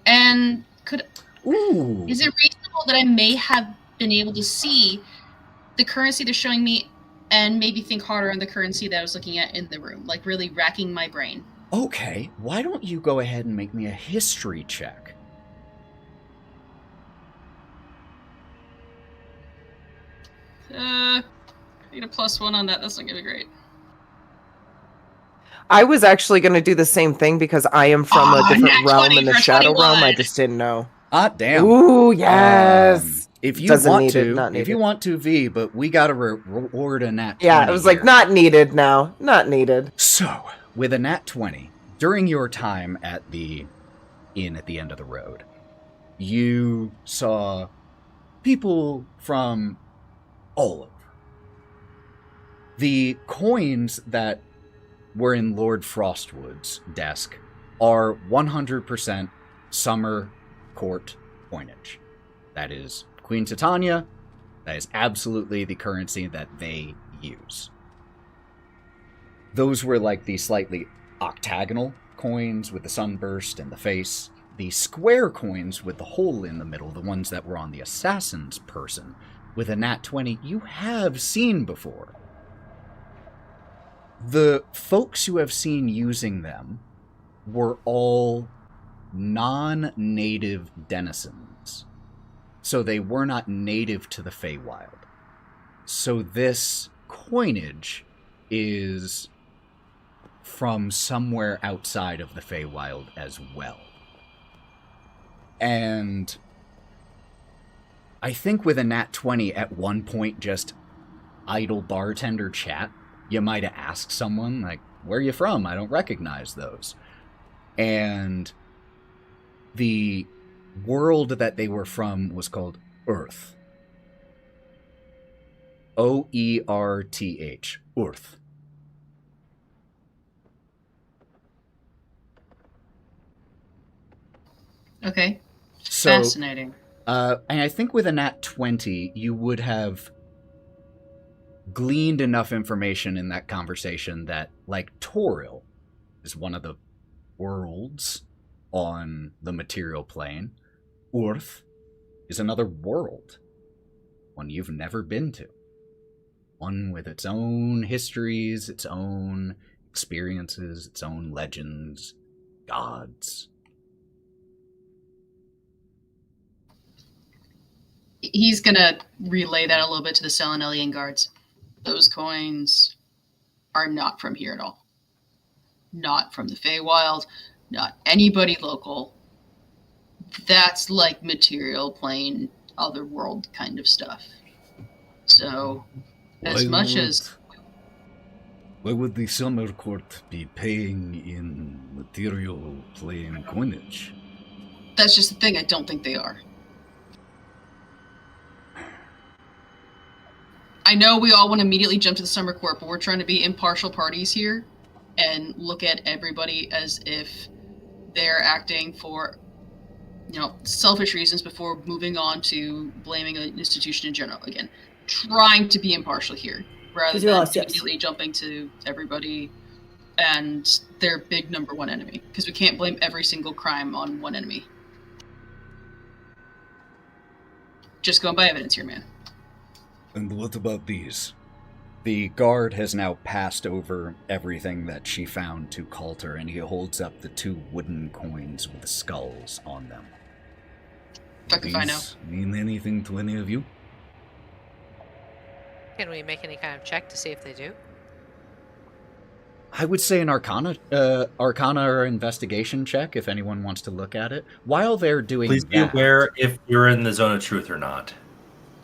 [SPEAKER 7] And is it reasonable that I may have been able to see the currency they're showing me and maybe think harder on the currency that I was looking at in the room, like really racking my brain?
[SPEAKER 2] Okay, why don't you go ahead and make me a history check?
[SPEAKER 7] I get a +1 on that. That's not gonna be great.
[SPEAKER 3] I was actually going to do the same thing because I am from a different realm in the Shadow
[SPEAKER 7] 21.
[SPEAKER 3] Realm. I just didn't know.
[SPEAKER 2] Damn.
[SPEAKER 3] Ooh, yes.
[SPEAKER 2] If you
[SPEAKER 3] Doesn't
[SPEAKER 2] want
[SPEAKER 3] need
[SPEAKER 2] to,
[SPEAKER 3] it, not
[SPEAKER 2] if you
[SPEAKER 3] needed.
[SPEAKER 2] want to, V, but we got to reward a nat 20
[SPEAKER 3] Yeah, it was like,
[SPEAKER 2] here.
[SPEAKER 3] not needed now. Not needed.
[SPEAKER 2] So, with a nat 20, during your time at the inn at the end of the road, you saw people from all over. The coins that were in Lord Frostwood's desk are 100% Summer Court coinage. That is Queen Titania. That is absolutely the currency that they use. Those were like the slightly octagonal coins with the sunburst and the face. The square coins with the hole in the middle, the ones that were on the assassin's person, with a nat 20, you have seen before. The folks you have seen using them were all non-native denizens. So they were not native to the Feywild. So this coinage is from somewhere outside of the Feywild as well. And I think with a nat 20 at one point, just idle bartender chat, you might have asked someone, like, where are you from? I don't recognize those. And the world that they were from was called Earth. Oerth. Earth.
[SPEAKER 7] Okay.
[SPEAKER 2] So,
[SPEAKER 7] Fascinating.
[SPEAKER 2] and I think with a nat 20, you would have gleaned enough information in that conversation that, like, Toril is one of the worlds on the material plane. Earth is another world, one you've never been to. One with its own histories, its own experiences, its own legends, gods.
[SPEAKER 7] He's gonna relay that a little bit to the Selenelian guards. Those coins are not from here at all. Not from the Feywild, not anybody local. That's like material plane, otherworld kind of stuff. So, as much as...
[SPEAKER 8] Why would the Summer Court be paying in material plane coinage?
[SPEAKER 7] That's just the thing, I don't think they are. I know we all want to immediately jump to the Summer Court, but we're trying to be impartial parties here and look at everybody as if they're acting for, selfish reasons before moving on to blaming an institution in general. Again, trying to be impartial here rather than immediately jumping to everybody and their big number one enemy, because we can't blame every single crime on one enemy. Just going by evidence here, man.
[SPEAKER 8] And what about these?
[SPEAKER 2] The guard has now passed over everything that she found to Coulter, and he holds up the 2 wooden coins with the skulls on them.
[SPEAKER 7] Fuck if I know.
[SPEAKER 8] Mean anything to any of you?
[SPEAKER 4] Can we make any kind of check to see if they do?
[SPEAKER 2] I would say an Arcana or investigation check if anyone wants to look at it. While they're doing
[SPEAKER 5] Please be aware if you're in the zone of truth or not.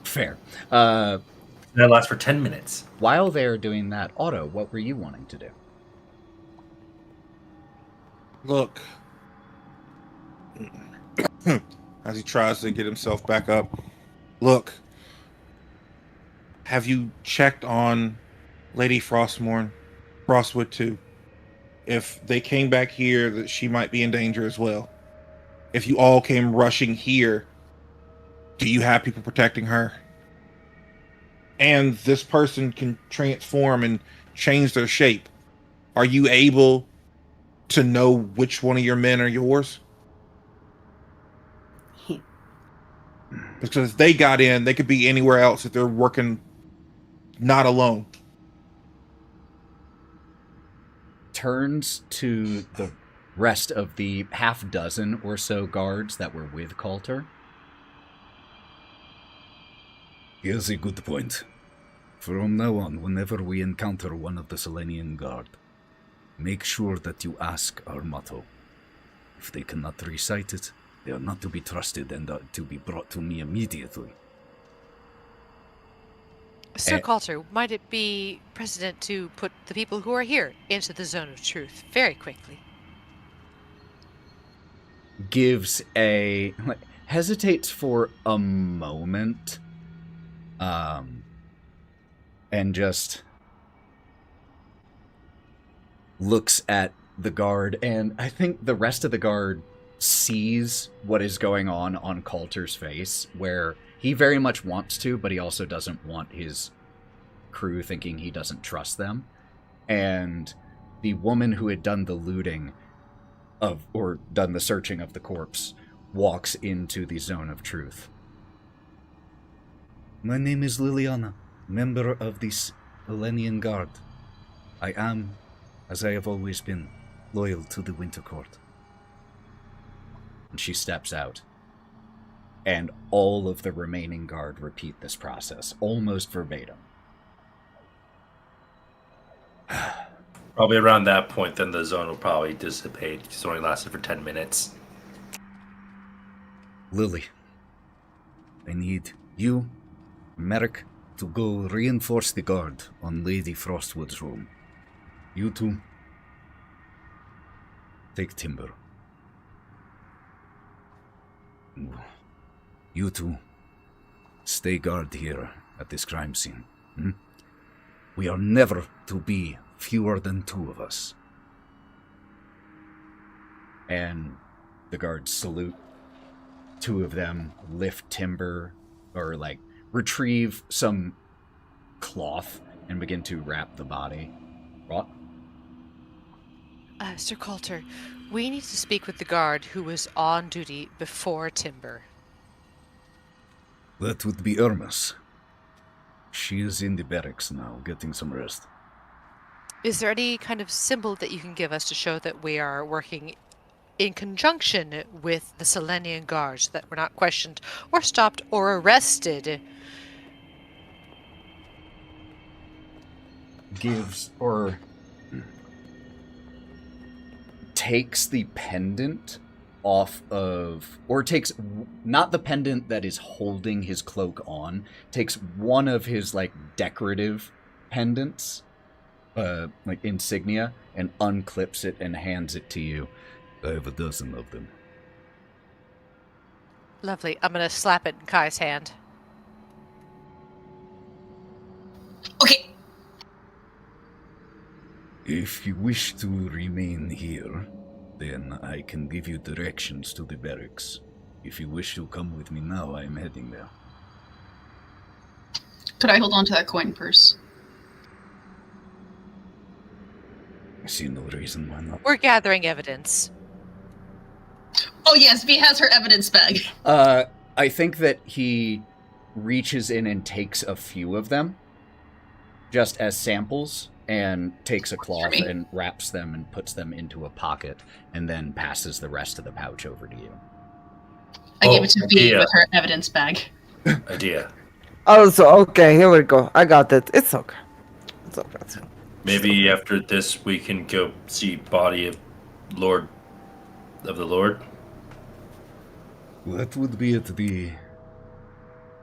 [SPEAKER 2] Fair.
[SPEAKER 5] That lasts for 10 minutes.
[SPEAKER 2] While they're doing that, Otto, what were you wanting to do?
[SPEAKER 6] Look. As he tries to get himself back up. Look. Have you checked on Lady Frostwood too? If they came back here, that she might be in danger as well. If you all came rushing here, do you have people protecting her? And this person can transform and change their shape. Are you able to know which one of your men are yours? Because if they got in, they could be anywhere else if they're working not alone.
[SPEAKER 2] Turns to the rest of the half dozen or so guards that were with Coulter.
[SPEAKER 8] Here's a good point. From now on, whenever we encounter one of the Selenian Guard, make sure that you ask our motto. If they cannot recite it, they are not to be trusted and are to be brought to me immediately.
[SPEAKER 4] Sir Coulter, might it be precedent to put the people who are here into the zone of truth very quickly?
[SPEAKER 2] Gives a... hesitates for a moment... and just looks at the guard, and I think the rest of the guard sees what is going on Coulter's face, where he very much wants to, but he also doesn't want his crew thinking he doesn't trust them. And the woman who had done the looting or done the searching of the corpse walks into the zone of truth.
[SPEAKER 8] My name is Liliana, member of the Selenian Guard. I am, as I have always been, loyal to the Winter Court.
[SPEAKER 2] And she steps out. And all of the remaining guard repeat this process, almost verbatim.
[SPEAKER 5] Probably around that point, then the zone will probably dissipate. It's only lasted for 10 minutes.
[SPEAKER 8] Lily, I need You, Merrick, to go reinforce the guard on Lady Frostwood's room. You two, take Timber. You two, stay guard here at this crime scene. We are never to be fewer than 2 of us.
[SPEAKER 2] And the guards salute. 2 of them lift Timber, or like retrieve some cloth and begin to wrap the body. Wraught?
[SPEAKER 4] Sir Coulter, we need to speak with the guard who was on duty before Timber.
[SPEAKER 8] That would be Irma's. She is in the barracks now, getting some rest.
[SPEAKER 4] Is there any kind of symbol that you can give us to show that we are working in conjunction with the Selenian guards, that we're not questioned or stopped or arrested?
[SPEAKER 2] Gives or takes the pendant off of, or takes not the pendant that is holding his cloak on, takes one of his like decorative pendants, like insignia, and unclips it and hands it to you.
[SPEAKER 8] I have a dozen of them.
[SPEAKER 4] Lovely. I'm gonna slap it in Kai's hand.
[SPEAKER 7] Okay.
[SPEAKER 8] If you wish to remain here, then I can give you directions to the barracks. If you wish to come with me now, I am heading there.
[SPEAKER 9] Could I hold on to that coin purse?
[SPEAKER 8] I see no reason why not.
[SPEAKER 4] We're gathering evidence.
[SPEAKER 9] Oh yes, V has her evidence bag.
[SPEAKER 2] I think that he reaches in and takes a few of them, just as samples, and takes a cloth and wraps them and puts them into a pocket, and then passes the rest of the pouch over to you.
[SPEAKER 9] I gave it to V with her evidence bag.
[SPEAKER 5] Idea.
[SPEAKER 3] Oh, so okay, here we go. I got it. It's okay. It's okay. It's okay.
[SPEAKER 5] Maybe after this we can go see body of Lord of the Lord.
[SPEAKER 8] That would be at the...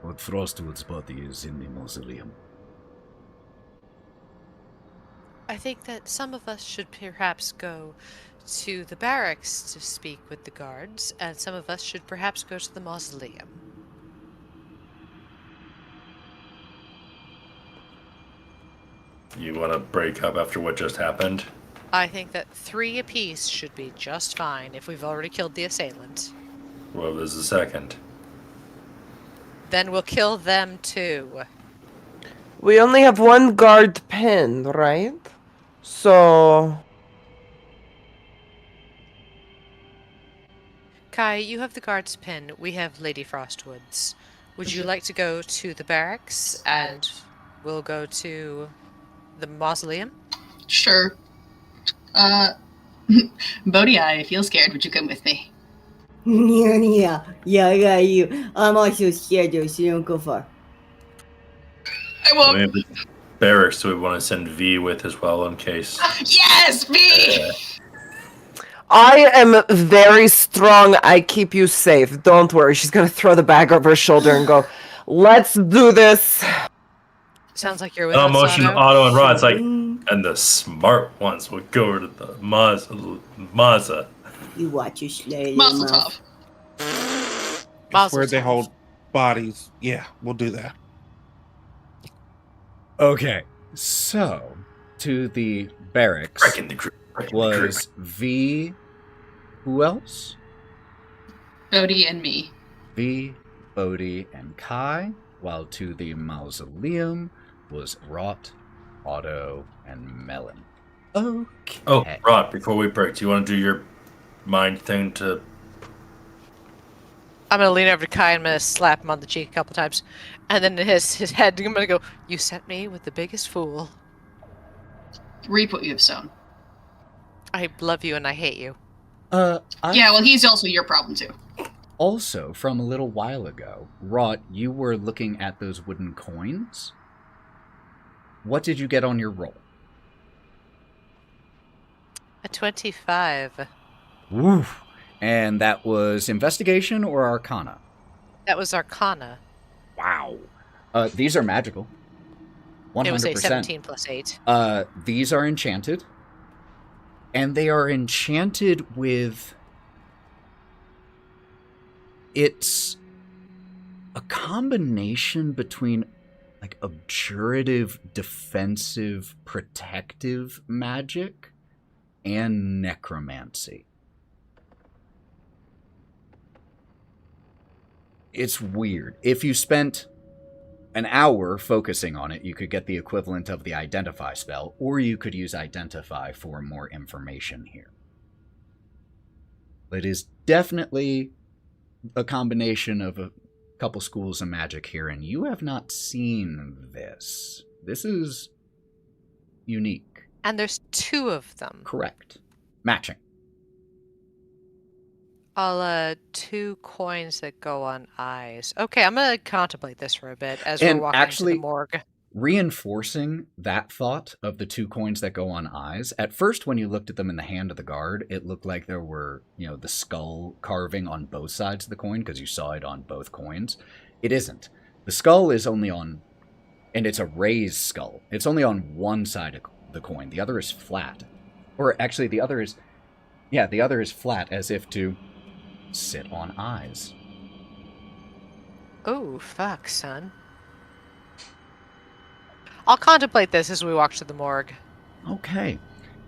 [SPEAKER 8] What Frostwood's body is in the mausoleum.
[SPEAKER 4] I think that some of us should perhaps go to the barracks to speak with the guards, and some of us should perhaps go to the mausoleum.
[SPEAKER 5] You want to break up after what just happened?
[SPEAKER 4] I think that 3 apiece should be just fine if we've already killed the assailant.
[SPEAKER 5] Well, there's a second.
[SPEAKER 4] Then we'll kill them too.
[SPEAKER 3] We only have 1 guard pinned, right? So...
[SPEAKER 4] Kai, you have the guard's pin. We have Lady Frostwood's. Would you like to go to the barracks and we'll go to the mausoleum?
[SPEAKER 9] Sure. Bodie, I feel scared. Would you come with me?
[SPEAKER 1] Yeah, I got you. I'm also scared though, so don't go far.
[SPEAKER 9] I won't.
[SPEAKER 5] We have the barracks, so we want to send V with as well in case.
[SPEAKER 9] Yes, V!
[SPEAKER 3] I am very strong. I keep you safe. Don't worry. She's gonna throw the bag over her shoulder and go, let's do this.
[SPEAKER 4] Sounds like you're with
[SPEAKER 5] No
[SPEAKER 4] us,
[SPEAKER 5] motion,
[SPEAKER 4] Otto.
[SPEAKER 5] Otto and Wraught. It's like, and the smart ones will go to the Maza.
[SPEAKER 1] You watch your slay.
[SPEAKER 9] Mazel tov.
[SPEAKER 6] It's where they hold bodies. Yeah, we'll do that.
[SPEAKER 2] Okay, so to the barracks
[SPEAKER 5] Breaking the crew.
[SPEAKER 2] was V. Who else?
[SPEAKER 9] Bodie and me.
[SPEAKER 2] V, Bodie, and Kai. While to the mausoleum was Wraught, Otto, and Melon. Okay.
[SPEAKER 5] Oh, Wraught, before we break, do you want to do your mind thing to...
[SPEAKER 4] I'm gonna lean over to Kai and I'm gonna slap him on the cheek a couple times. And then his head, I'm gonna go, you sent me with the biggest fool.
[SPEAKER 9] Reap what you have sown.
[SPEAKER 4] I love you and I hate you.
[SPEAKER 9] Yeah, well, he's also your problem, too.
[SPEAKER 2] Also, from a little while ago, Wraught, you were looking at those wooden coins. What did you get on your roll?
[SPEAKER 4] A 25.
[SPEAKER 2] Woof. And that was investigation or arcana?
[SPEAKER 4] That was Arcana.
[SPEAKER 2] Wow. These are magical. 100%.
[SPEAKER 4] It was a 17 plus 8.
[SPEAKER 2] These are enchanted. And they are enchanted with... It's a combination between like abjurative, defensive, protective magic and necromancy. It's weird. If you spent an hour focusing on it, you could get the equivalent of the Identify spell, or you could use Identify for more information here. It is definitely a combination of a couple schools of magic here, and you have not seen this. This is unique.
[SPEAKER 4] And there's 2 of them.
[SPEAKER 2] Correct. Matching.
[SPEAKER 4] I'll 2 coins that go on eyes. Okay, I'm gonna contemplate this for a bit as
[SPEAKER 2] And
[SPEAKER 4] we're walking
[SPEAKER 2] actually,
[SPEAKER 4] to the morgue.
[SPEAKER 2] Reinforcing that thought of the 2 coins that go on eyes, at first when you looked at them in the hand of the guard, it looked like there were, the skull carving on both sides of the coin because you saw it on both coins. It isn't. The skull is only on, and it's a raised skull. It's only on one side of the coin. The other is flat. Or actually the other is flat as if to sit on eyes.
[SPEAKER 4] Oh, fuck, son. I'll contemplate this as we walk to the morgue.
[SPEAKER 2] Okay.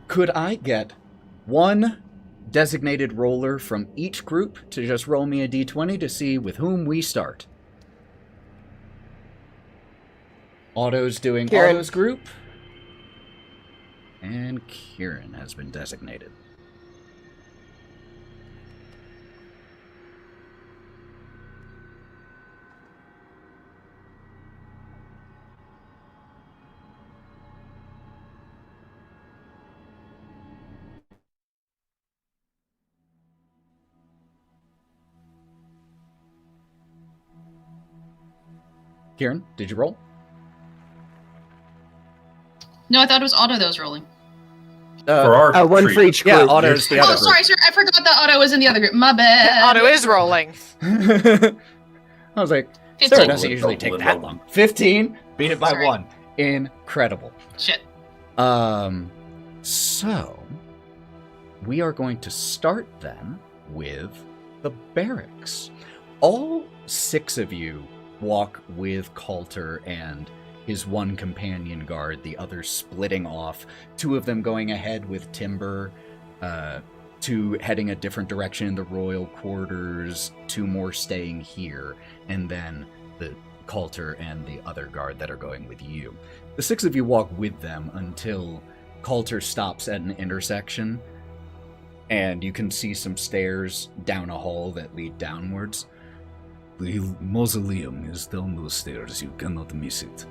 [SPEAKER 2] Could I get one designated roller from each group to just roll me a d20 to see with whom we start? Otto's doing
[SPEAKER 3] Kieren.
[SPEAKER 2] Otto's group. And Kieren has been designated. Kieren, did you roll?
[SPEAKER 9] No, I thought it was Otto that was rolling.
[SPEAKER 5] For our
[SPEAKER 3] one
[SPEAKER 5] treat.
[SPEAKER 3] for each group.
[SPEAKER 2] Yeah, Otto's the other
[SPEAKER 9] Oh, sorry, sir. I forgot that Otto was in the other group. My bad.
[SPEAKER 4] Otto is rolling.
[SPEAKER 2] I was like,
[SPEAKER 9] 15.
[SPEAKER 2] Sarah doesn't usually take that long. 15? Beat it by
[SPEAKER 9] Sorry.
[SPEAKER 2] 1. Incredible.
[SPEAKER 9] Shit.
[SPEAKER 2] So, we are going to start then with the barracks. All 6 of you walk with Coulter and his one companion guard, the others splitting off, 2 of them going ahead with Timber, 2 heading a different direction in the royal quarters, 2 more staying here, and then the Coulter and the other guard that are going with you. The 6 of you walk with them until Coulter stops at an intersection, and you can see some stairs down a hall that lead downwards.
[SPEAKER 8] The mausoleum is down those stairs. You cannot miss it.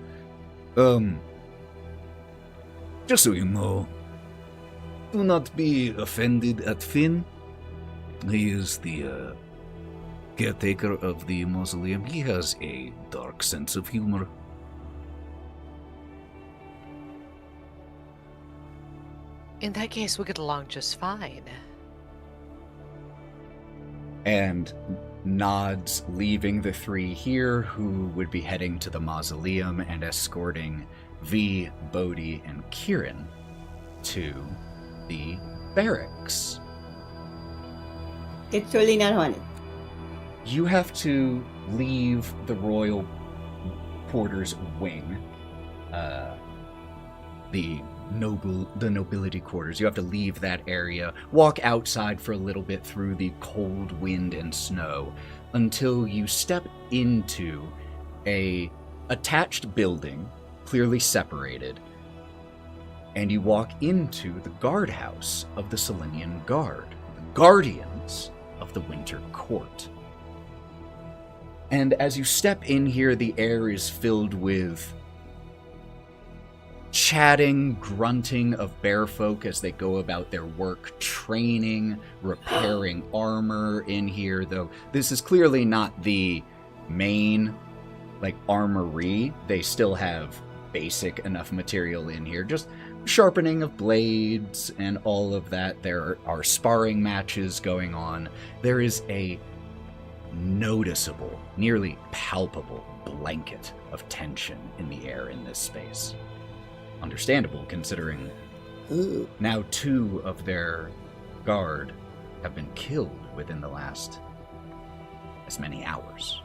[SPEAKER 8] Just so you know, do not be offended at Finn. He is the caretaker of the mausoleum. He has a dark sense of humor.
[SPEAKER 4] In that case, we'll get along just fine.
[SPEAKER 2] And nods, leaving the 3 here who would be heading to the mausoleum and escorting V, Bodie, and Kieren to the barracks.
[SPEAKER 1] It's totally not haunted.
[SPEAKER 2] You have to leave the royal porter's wing, the nobility quarters. You have to leave that area, walk outside for a little bit through the cold wind and snow until you step into a attached building, clearly separated, and you walk into the guardhouse of the Selenian Guard, the guardians of the Winter Court. And as you step in here, the air is filled with chatting, grunting of bear folk as they go about their work, training, repairing armor in here, though this is clearly not the main, armory. They still have basic enough material in here, just sharpening of blades and all of that. There are sparring matches going on. There is a noticeable, nearly palpable blanket of tension in the air in this space. Understandable, considering
[SPEAKER 1] Ooh.
[SPEAKER 2] now 2 of their guard have been killed within the last as many hours.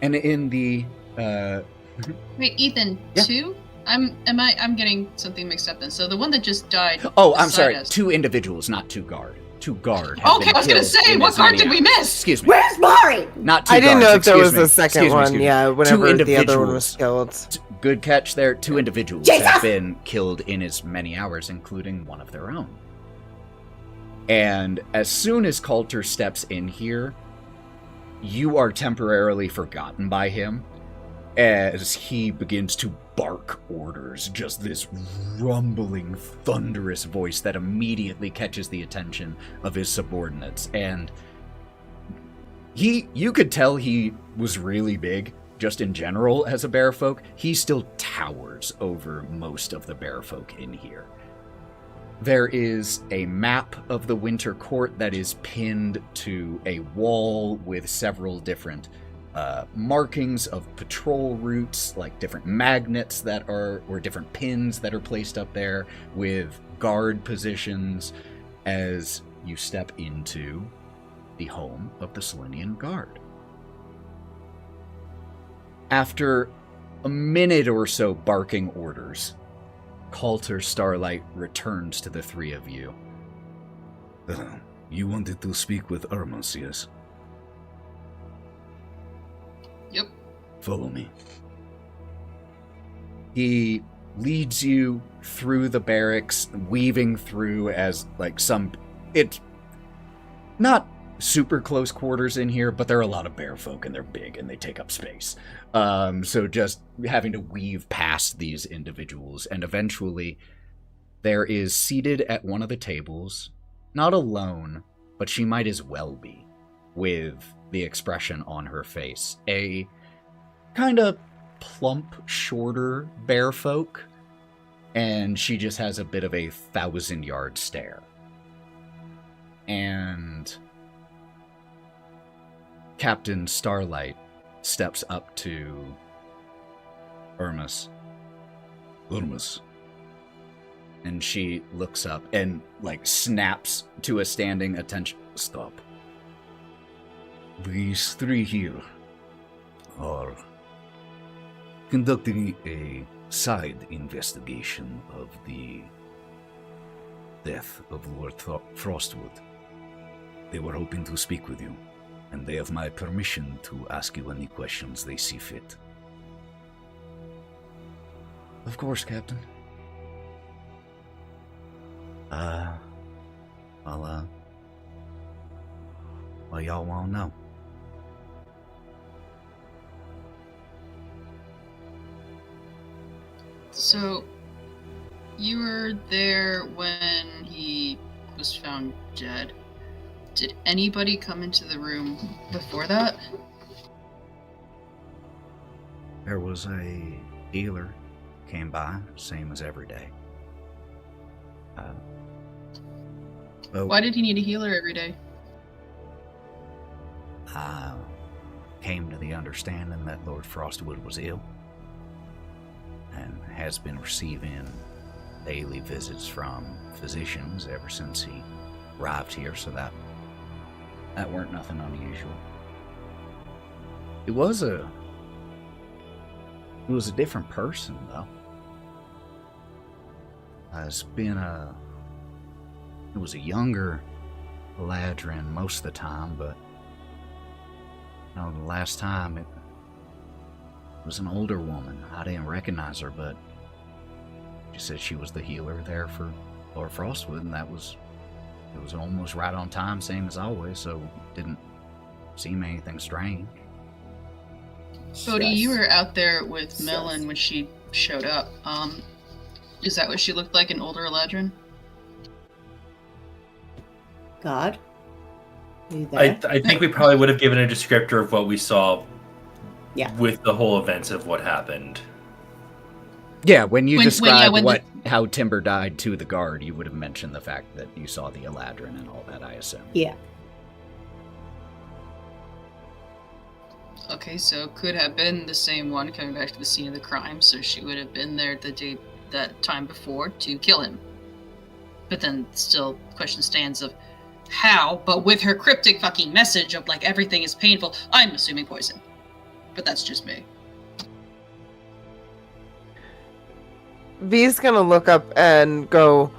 [SPEAKER 2] And in the
[SPEAKER 9] Wait, Ethan,
[SPEAKER 2] Yeah.
[SPEAKER 9] 2? I'm getting something mixed up then. So the one that just died.
[SPEAKER 2] Oh, I'm
[SPEAKER 9] beside
[SPEAKER 2] sorry.
[SPEAKER 9] us-
[SPEAKER 2] 2 individuals, not 2 guard. 2 guard. have
[SPEAKER 9] Okay,
[SPEAKER 2] been
[SPEAKER 9] I was gonna
[SPEAKER 2] killed
[SPEAKER 9] say,
[SPEAKER 2] in
[SPEAKER 9] what
[SPEAKER 2] as
[SPEAKER 9] guard
[SPEAKER 2] many
[SPEAKER 9] did we
[SPEAKER 2] hours.
[SPEAKER 9] miss?
[SPEAKER 2] Excuse me.
[SPEAKER 1] Where's Mari?
[SPEAKER 2] Not 2
[SPEAKER 3] I didn't
[SPEAKER 2] guards,
[SPEAKER 3] know if there
[SPEAKER 2] excuse
[SPEAKER 3] was
[SPEAKER 2] me.
[SPEAKER 3] a second
[SPEAKER 2] Excuse me,
[SPEAKER 3] one.
[SPEAKER 2] excuse me.
[SPEAKER 3] Yeah,
[SPEAKER 2] 2
[SPEAKER 3] whenever the other one was
[SPEAKER 2] individuals.
[SPEAKER 3] killed.
[SPEAKER 2] Good catch there. 2 individuals
[SPEAKER 1] Jesus!
[SPEAKER 2] have been killed in as many hours, including one of their own. And as soon as Coulter steps in here, you are temporarily forgotten by him as he begins to bark orders, just this rumbling, thunderous voice that immediately catches the attention of his subordinates. And you could tell he was really big, just in general as a bearfolk. He still towers over most of the bearfolk in here. There is a map of the Winter Court that is pinned to a wall with several different markings of patrol routes, like different magnets that are, or different pins that are placed up there with guard positions as you step into the home of the Selenian Guard. After a minute or so barking orders, Coulter Starlight returns to the 3 of you.
[SPEAKER 8] You wanted to speak with Hermes, yes?
[SPEAKER 9] Yep.
[SPEAKER 8] Follow me.
[SPEAKER 2] He leads you through the barracks, weaving through as it's not super close quarters in here, but there are a lot of bear folk and they're big and they take up space. So just having to weave past these individuals, and eventually there is seated at one of the tables, not alone, but she might as well be, with the expression on her face, a kind of plump, shorter bear folk, and she just has a bit of a 1,000-yard stare. And Captain Starlight steps up to Hermes.
[SPEAKER 8] Hermes.
[SPEAKER 2] And she looks up and, snaps to a standing attention.
[SPEAKER 8] Stop. These 3 here are conducting a side investigation of the death of Lord Frostwood. They were hoping to speak with you, and they have my permission to ask you any questions they see fit.
[SPEAKER 2] Of course, Captain. Well, y'all want to know.
[SPEAKER 9] So, you were there when he was found dead. Did anybody come into the room before that?
[SPEAKER 2] There was a healer came by, same as every day.
[SPEAKER 9] Why did he need a healer every day?
[SPEAKER 2] I came to the understanding that Lord Frostwood was ill and has been receiving daily visits from physicians ever since he arrived here, so that weren't nothing unusual. It was a different person, though. It was a younger Eladrin most of the time, but the last time it was an older woman. I didn't recognize her, but she said she was the healer there for Lord Frostwood, and it was almost right on time, same as always, so it didn't seem anything strange.
[SPEAKER 9] Bodie, you were out there with Melon when she showed up. Is that what she looked like, an older Eladrin?
[SPEAKER 1] God? Are you there?
[SPEAKER 5] I think we probably would have given a descriptor of what we saw
[SPEAKER 1] Yeah.
[SPEAKER 5] with the whole events of what happened.
[SPEAKER 2] Yeah, when you described
[SPEAKER 9] when
[SPEAKER 2] how Timber died to the guard, you would have mentioned the fact that you saw the Eladrin and all that, I assume.
[SPEAKER 1] Yeah.
[SPEAKER 9] Okay, so could have been the same one coming back to the scene of the crime, so she would have been there that time before to kill him. But then still the question stands of how, but with her cryptic fucking message of like everything is painful, I'm assuming poison. But that's just me.
[SPEAKER 3] V's gonna look up and go,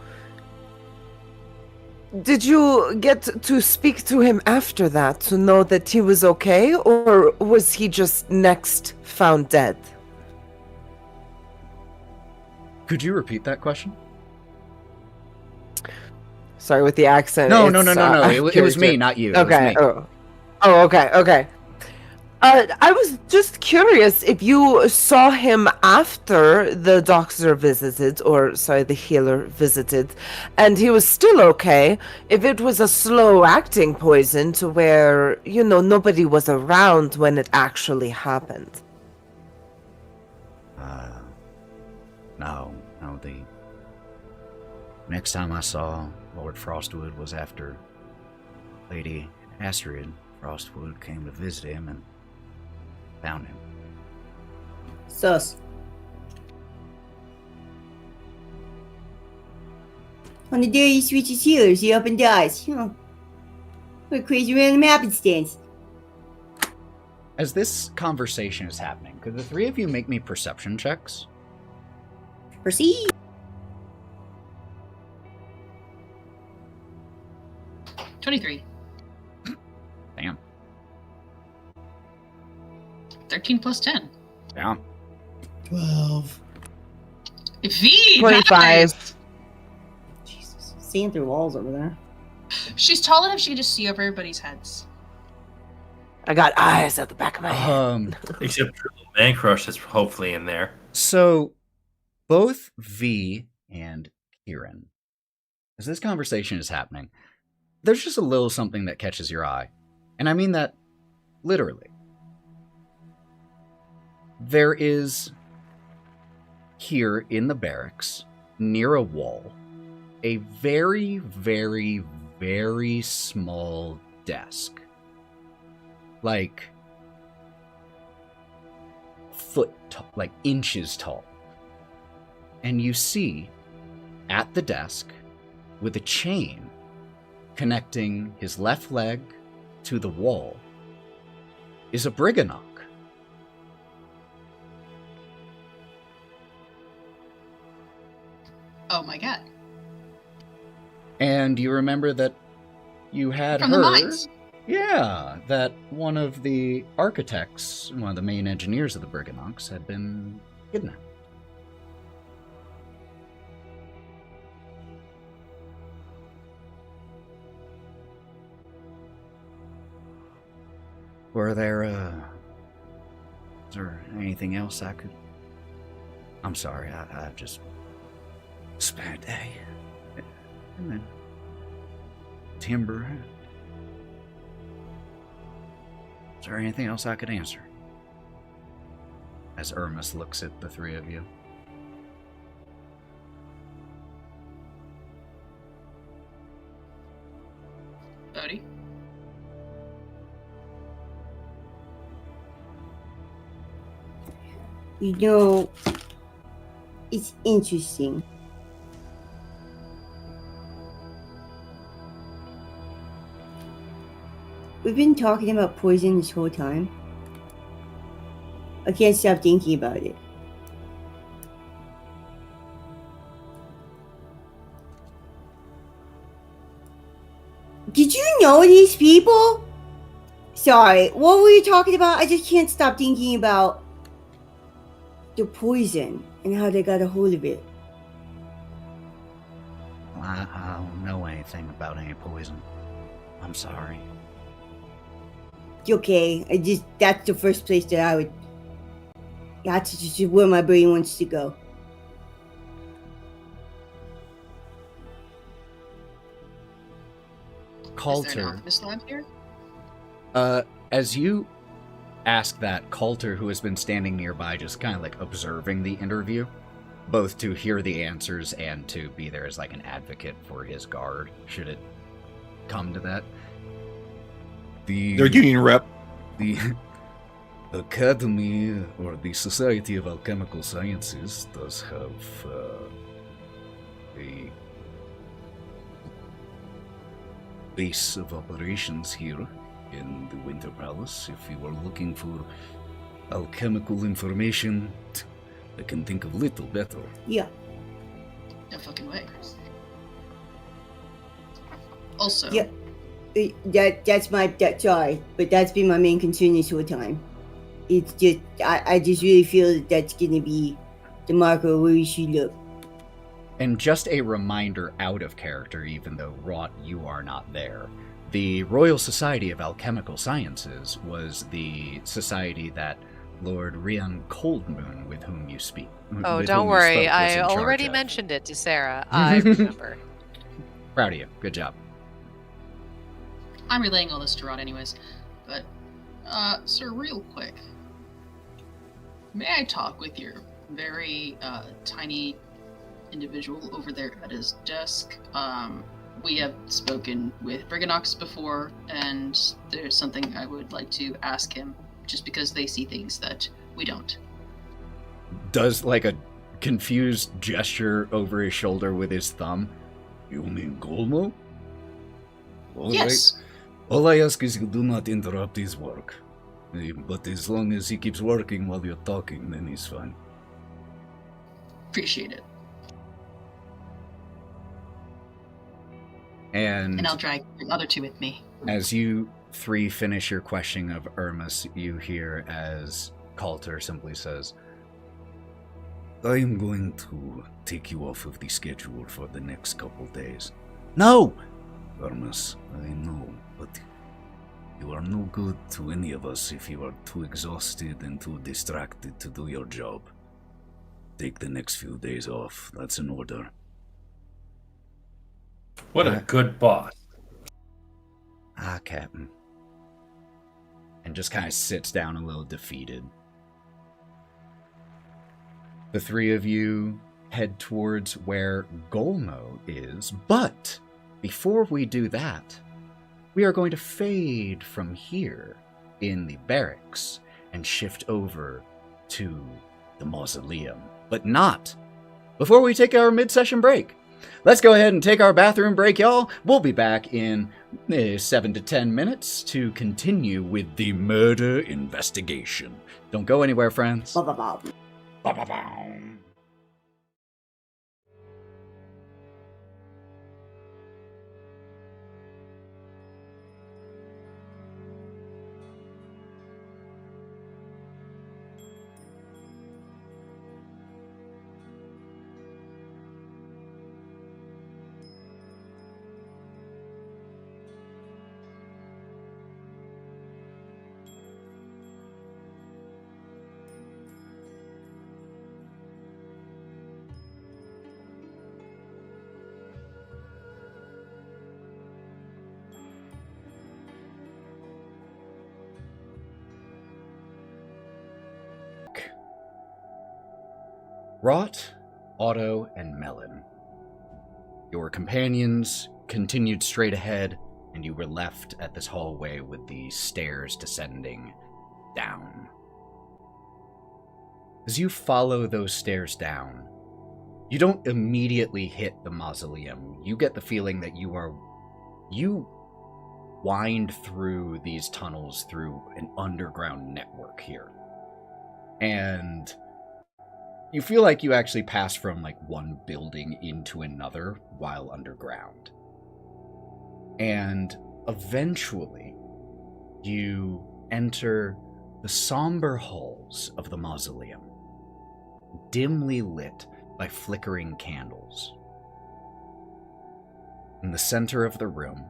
[SPEAKER 3] did you get to speak to him after that to know that he was okay, or was he just next found dead?
[SPEAKER 2] Could you repeat that question?
[SPEAKER 3] Sorry, with the accent.
[SPEAKER 2] No. It was me, not you.
[SPEAKER 3] Okay. Okay. I was just curious if you saw him after the doctor visited, the healer visited, and he was still okay. If it was a slow-acting poison to where, nobody was around when it actually happened.
[SPEAKER 8] No. The next time I saw Lord Frostwood was after Lady Astrid Frostwood came to visit him and found him.
[SPEAKER 1] Sus. On the day he switches healers, he up and dies. What a crazy random happenstance.
[SPEAKER 2] As this conversation is happening, could the three of you make me perception checks?
[SPEAKER 1] Proceed.
[SPEAKER 9] $23.
[SPEAKER 2] Damn.
[SPEAKER 9] 13 plus 10.
[SPEAKER 2] Yeah.
[SPEAKER 1] 12.
[SPEAKER 9] V!
[SPEAKER 3] 25.
[SPEAKER 9] Nice!
[SPEAKER 1] Jesus. Seeing through walls over there.
[SPEAKER 9] She's tall enough she can just see over everybody's heads.
[SPEAKER 3] I got eyes at the back of my head.
[SPEAKER 5] Except for the man crush that's hopefully in there.
[SPEAKER 2] So, both V and Kieren, as this conversation is happening, there's just a little something that catches your eye. And I mean that literally. There is, here in the barracks, near a wall, a very, very, very small desk. Like, foot tall, like inches tall. And you see, at the desk, with a chain connecting his left leg to the wall, is a Briganock.
[SPEAKER 9] Oh my god.
[SPEAKER 2] And you remember that you had
[SPEAKER 9] From
[SPEAKER 2] heard...
[SPEAKER 9] the mines.
[SPEAKER 2] Yeah, that one of the architects, one of the main engineers of the Briganocks, had been kidnapped. Is there anything else I could... I'm sorry, I've just... It's a bad day. And then... Timber... Is there anything else I could answer? As Ermus looks at the three of you.
[SPEAKER 9] Bodie?
[SPEAKER 1] It's interesting. We've been talking about poison this whole time. I can't stop thinking about it. Did you know these people? Sorry, what were you talking about? I just can't stop thinking about the poison and how they got a hold of it.
[SPEAKER 8] I don't know anything about any poison. I'm sorry.
[SPEAKER 1] It's okay. That's the first place that I would... That's just where my brain wants to go.
[SPEAKER 9] Is there an
[SPEAKER 2] Coulter.
[SPEAKER 9] alchemist lab here?
[SPEAKER 2] As you ask that, Coulter, who has been standing nearby, just kind of like observing the interview, both to hear the answers and to be there as like an advocate for his guard, should it come to that.
[SPEAKER 6] Their union rep.
[SPEAKER 8] Academy, or the Society of Alchemical Sciences, does have a base of operations here in the Winter Palace. If you are looking for alchemical information, I can think of little better.
[SPEAKER 1] Yeah.
[SPEAKER 9] No fucking way. Also,
[SPEAKER 1] Yeah. Sorry, but that's been my main concern this whole time. It's just, I just really feel that that's gonna be the marker where we should look.
[SPEAKER 2] And just a reminder out of character, even though Wraught, you are not there. The Royal Society of Alchemical Sciences was the society that Lord Rian Coldmoon, with whom you speak.
[SPEAKER 4] Oh,
[SPEAKER 2] with
[SPEAKER 4] don't
[SPEAKER 2] whom you
[SPEAKER 4] worry.
[SPEAKER 2] spoke, was
[SPEAKER 4] I
[SPEAKER 2] in charge
[SPEAKER 4] already
[SPEAKER 2] of.
[SPEAKER 4] mentioned it to Sarah. I remember.
[SPEAKER 2] Proud of you. Good job.
[SPEAKER 9] I'm relaying all this to Rod anyways. But, sir, real quick. May I talk with your very, tiny individual over there at his desk? We have spoken with Briganox before, and there's something I would like to ask him, just because they see things that we don't.
[SPEAKER 2] Does like a confused gesture over his shoulder with his thumb.
[SPEAKER 8] You mean Golmo? All
[SPEAKER 9] Yes.
[SPEAKER 8] right. All I ask is you do not interrupt his work. But as long as he keeps working while you're talking, then he's fine.
[SPEAKER 9] Appreciate it.
[SPEAKER 2] And
[SPEAKER 9] I'll drag the other two with me.
[SPEAKER 2] as you three finish your questioning of Irmus, you hear as Coulter simply says,
[SPEAKER 8] I am going to take you off of the schedule for the next couple days.
[SPEAKER 2] "No!"
[SPEAKER 8] Hermes, I know, but you are no good to any of us if you are too exhausted and too distracted to do your job. Take the next few days off. That's an order.
[SPEAKER 5] What a good boss.
[SPEAKER 2] "Ah, Captain." And just kind of sits down a little defeated. The three of you head towards where Golmo is, but before we do that, we are going to fade from here in the barracks and shift over to the mausoleum. But not before we take our mid-session break. Let's go ahead and take our bathroom break, y'all. We'll be back in 7 to 10 minutes to continue with the murder investigation. Don't go anywhere, friends.
[SPEAKER 1] Ba ba ba.
[SPEAKER 2] Ba-ba-bow. Wraught, Otto, and Melon. Your companions continued straight ahead, and you were left at this hallway with the stairs descending down. As you follow those stairs down, you don't immediately hit the mausoleum. You get the feeling that you wind through these tunnels through an underground network here. And you feel like you actually pass from like one building into another while underground. And eventually, you enter the somber halls of the mausoleum, dimly lit by flickering candles. In the center of the room,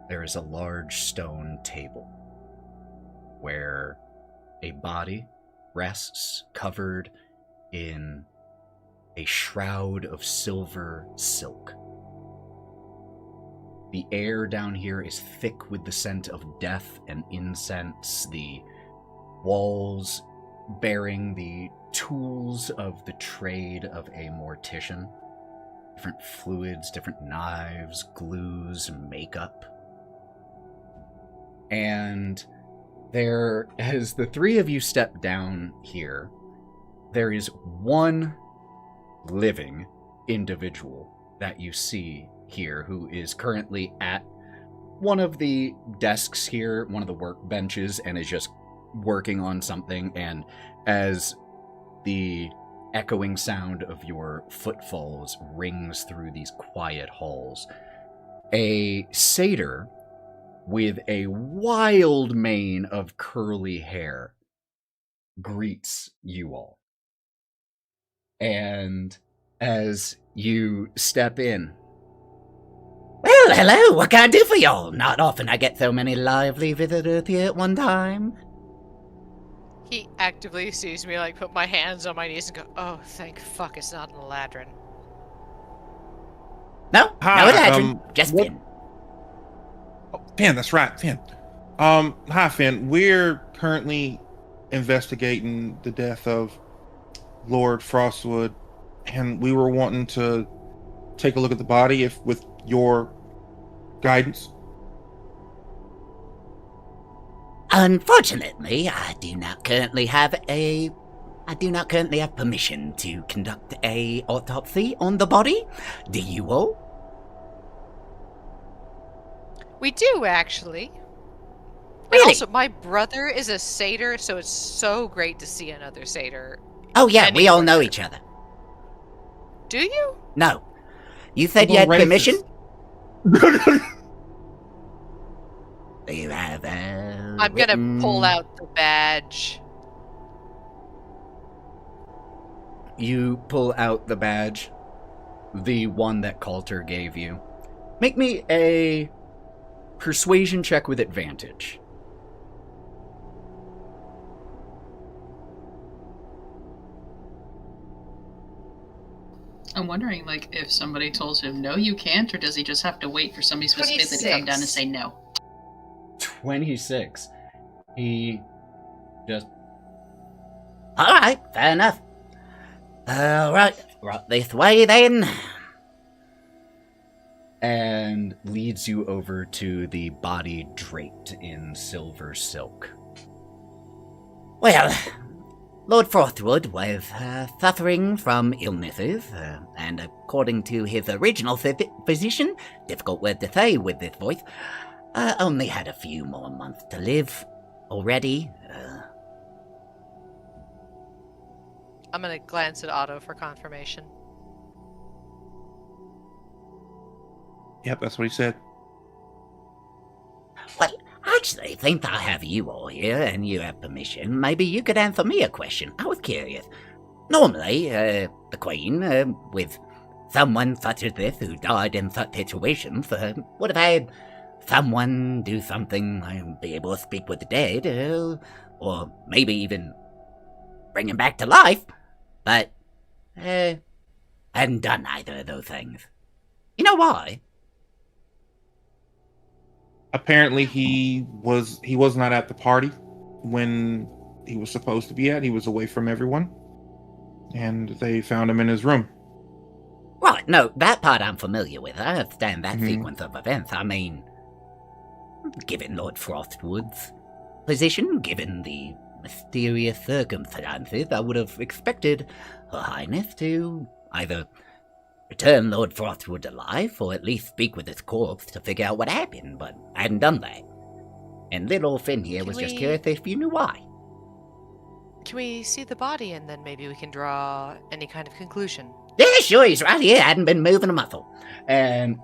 [SPEAKER 2] there is a large stone table where a body rests covered in a shroud of silver silk. The air down here is thick with the scent of death and incense, the walls bearing the tools of the trade of a mortician. Different fluids, different knives, glues, makeup. And as the three of you step down here, there is one living individual that you see here who is currently at one of the desks here, one of the workbenches, and is just working on something. And as the echoing sound of your footfalls rings through these quiet halls, a satyr with a wild mane of curly hair greets you all. And as you step in, "Well, hello, what can I do for y'all? Not often I get so many lively visitors here at one time."
[SPEAKER 4] He actively sees me, like, put my hands on my knees and go, "Oh, thank fuck it's not an Eladrin."
[SPEAKER 2] No,
[SPEAKER 6] Hi,
[SPEAKER 2] no Eladrin, just
[SPEAKER 6] what-
[SPEAKER 2] Finn.
[SPEAKER 6] Oh, Finn, that's right, Finn. Hi, Finn. We're currently investigating the death of Lord Frostwood, and we were wanting to take a look at the body, if with your guidance.
[SPEAKER 2] Unfortunately, I do not currently have permission to conduct a autopsy on the body. Do you all?
[SPEAKER 4] We do, actually. And
[SPEAKER 2] Really?
[SPEAKER 4] also, my brother is a satyr, so it's so great to see another satyr.
[SPEAKER 2] Oh yeah, we all know
[SPEAKER 4] Anywhere.
[SPEAKER 2] each other.
[SPEAKER 4] Do you?
[SPEAKER 2] No. You said
[SPEAKER 6] Well,
[SPEAKER 2] you had
[SPEAKER 6] racist.
[SPEAKER 2] permission? You have,
[SPEAKER 4] I'm gonna pull out the badge.
[SPEAKER 2] You pull out the badge, the one that Coulter gave you. Make me a persuasion check with advantage.
[SPEAKER 9] I'm wondering, like, if somebody told him, no, you can't, or does he just have to wait for somebody specifically to come down and
[SPEAKER 7] 26.
[SPEAKER 9] say no?
[SPEAKER 2] 26. He just... Alright, fair enough. Right this way then. And leads you over to the body draped in silver silk. Well, Lord Frostwood was suffering from illnesses, and according to his original physician, difficult word to say with this voice, only had a few more months to live already.
[SPEAKER 4] I'm gonna glance at Otto for confirmation.
[SPEAKER 6] Yep, that's what he said.
[SPEAKER 2] Well, actually, since I have you all here and you have permission, maybe you could answer me a question. I was curious. Normally, the Queen, with someone such as this who died in such situations, would have had someone do something, be able to speak with the dead, or maybe even bring him back to life. But, hadn't done either of those things. You know why?
[SPEAKER 6] Apparently, he was not at the party when he was supposed to be at. He was away from everyone, and they found him in his room.
[SPEAKER 2] Right, no, that part I'm familiar with. I understand that
[SPEAKER 6] Mhm.
[SPEAKER 2] sequence of events. I mean, given Lord Frostwood's position, given the mysterious circumstances, I would have expected Her Highness to either return Lord Frostwood alive, or at least speak with his corpse to figure out what happened, but I hadn't done that. And little Finn here
[SPEAKER 4] Can
[SPEAKER 2] was just
[SPEAKER 4] we-
[SPEAKER 2] curious if you knew why.
[SPEAKER 4] Can we see the body and then maybe we can draw any kind of conclusion?
[SPEAKER 2] Yeah, sure, he's right here. Hadn't been moving a muscle. And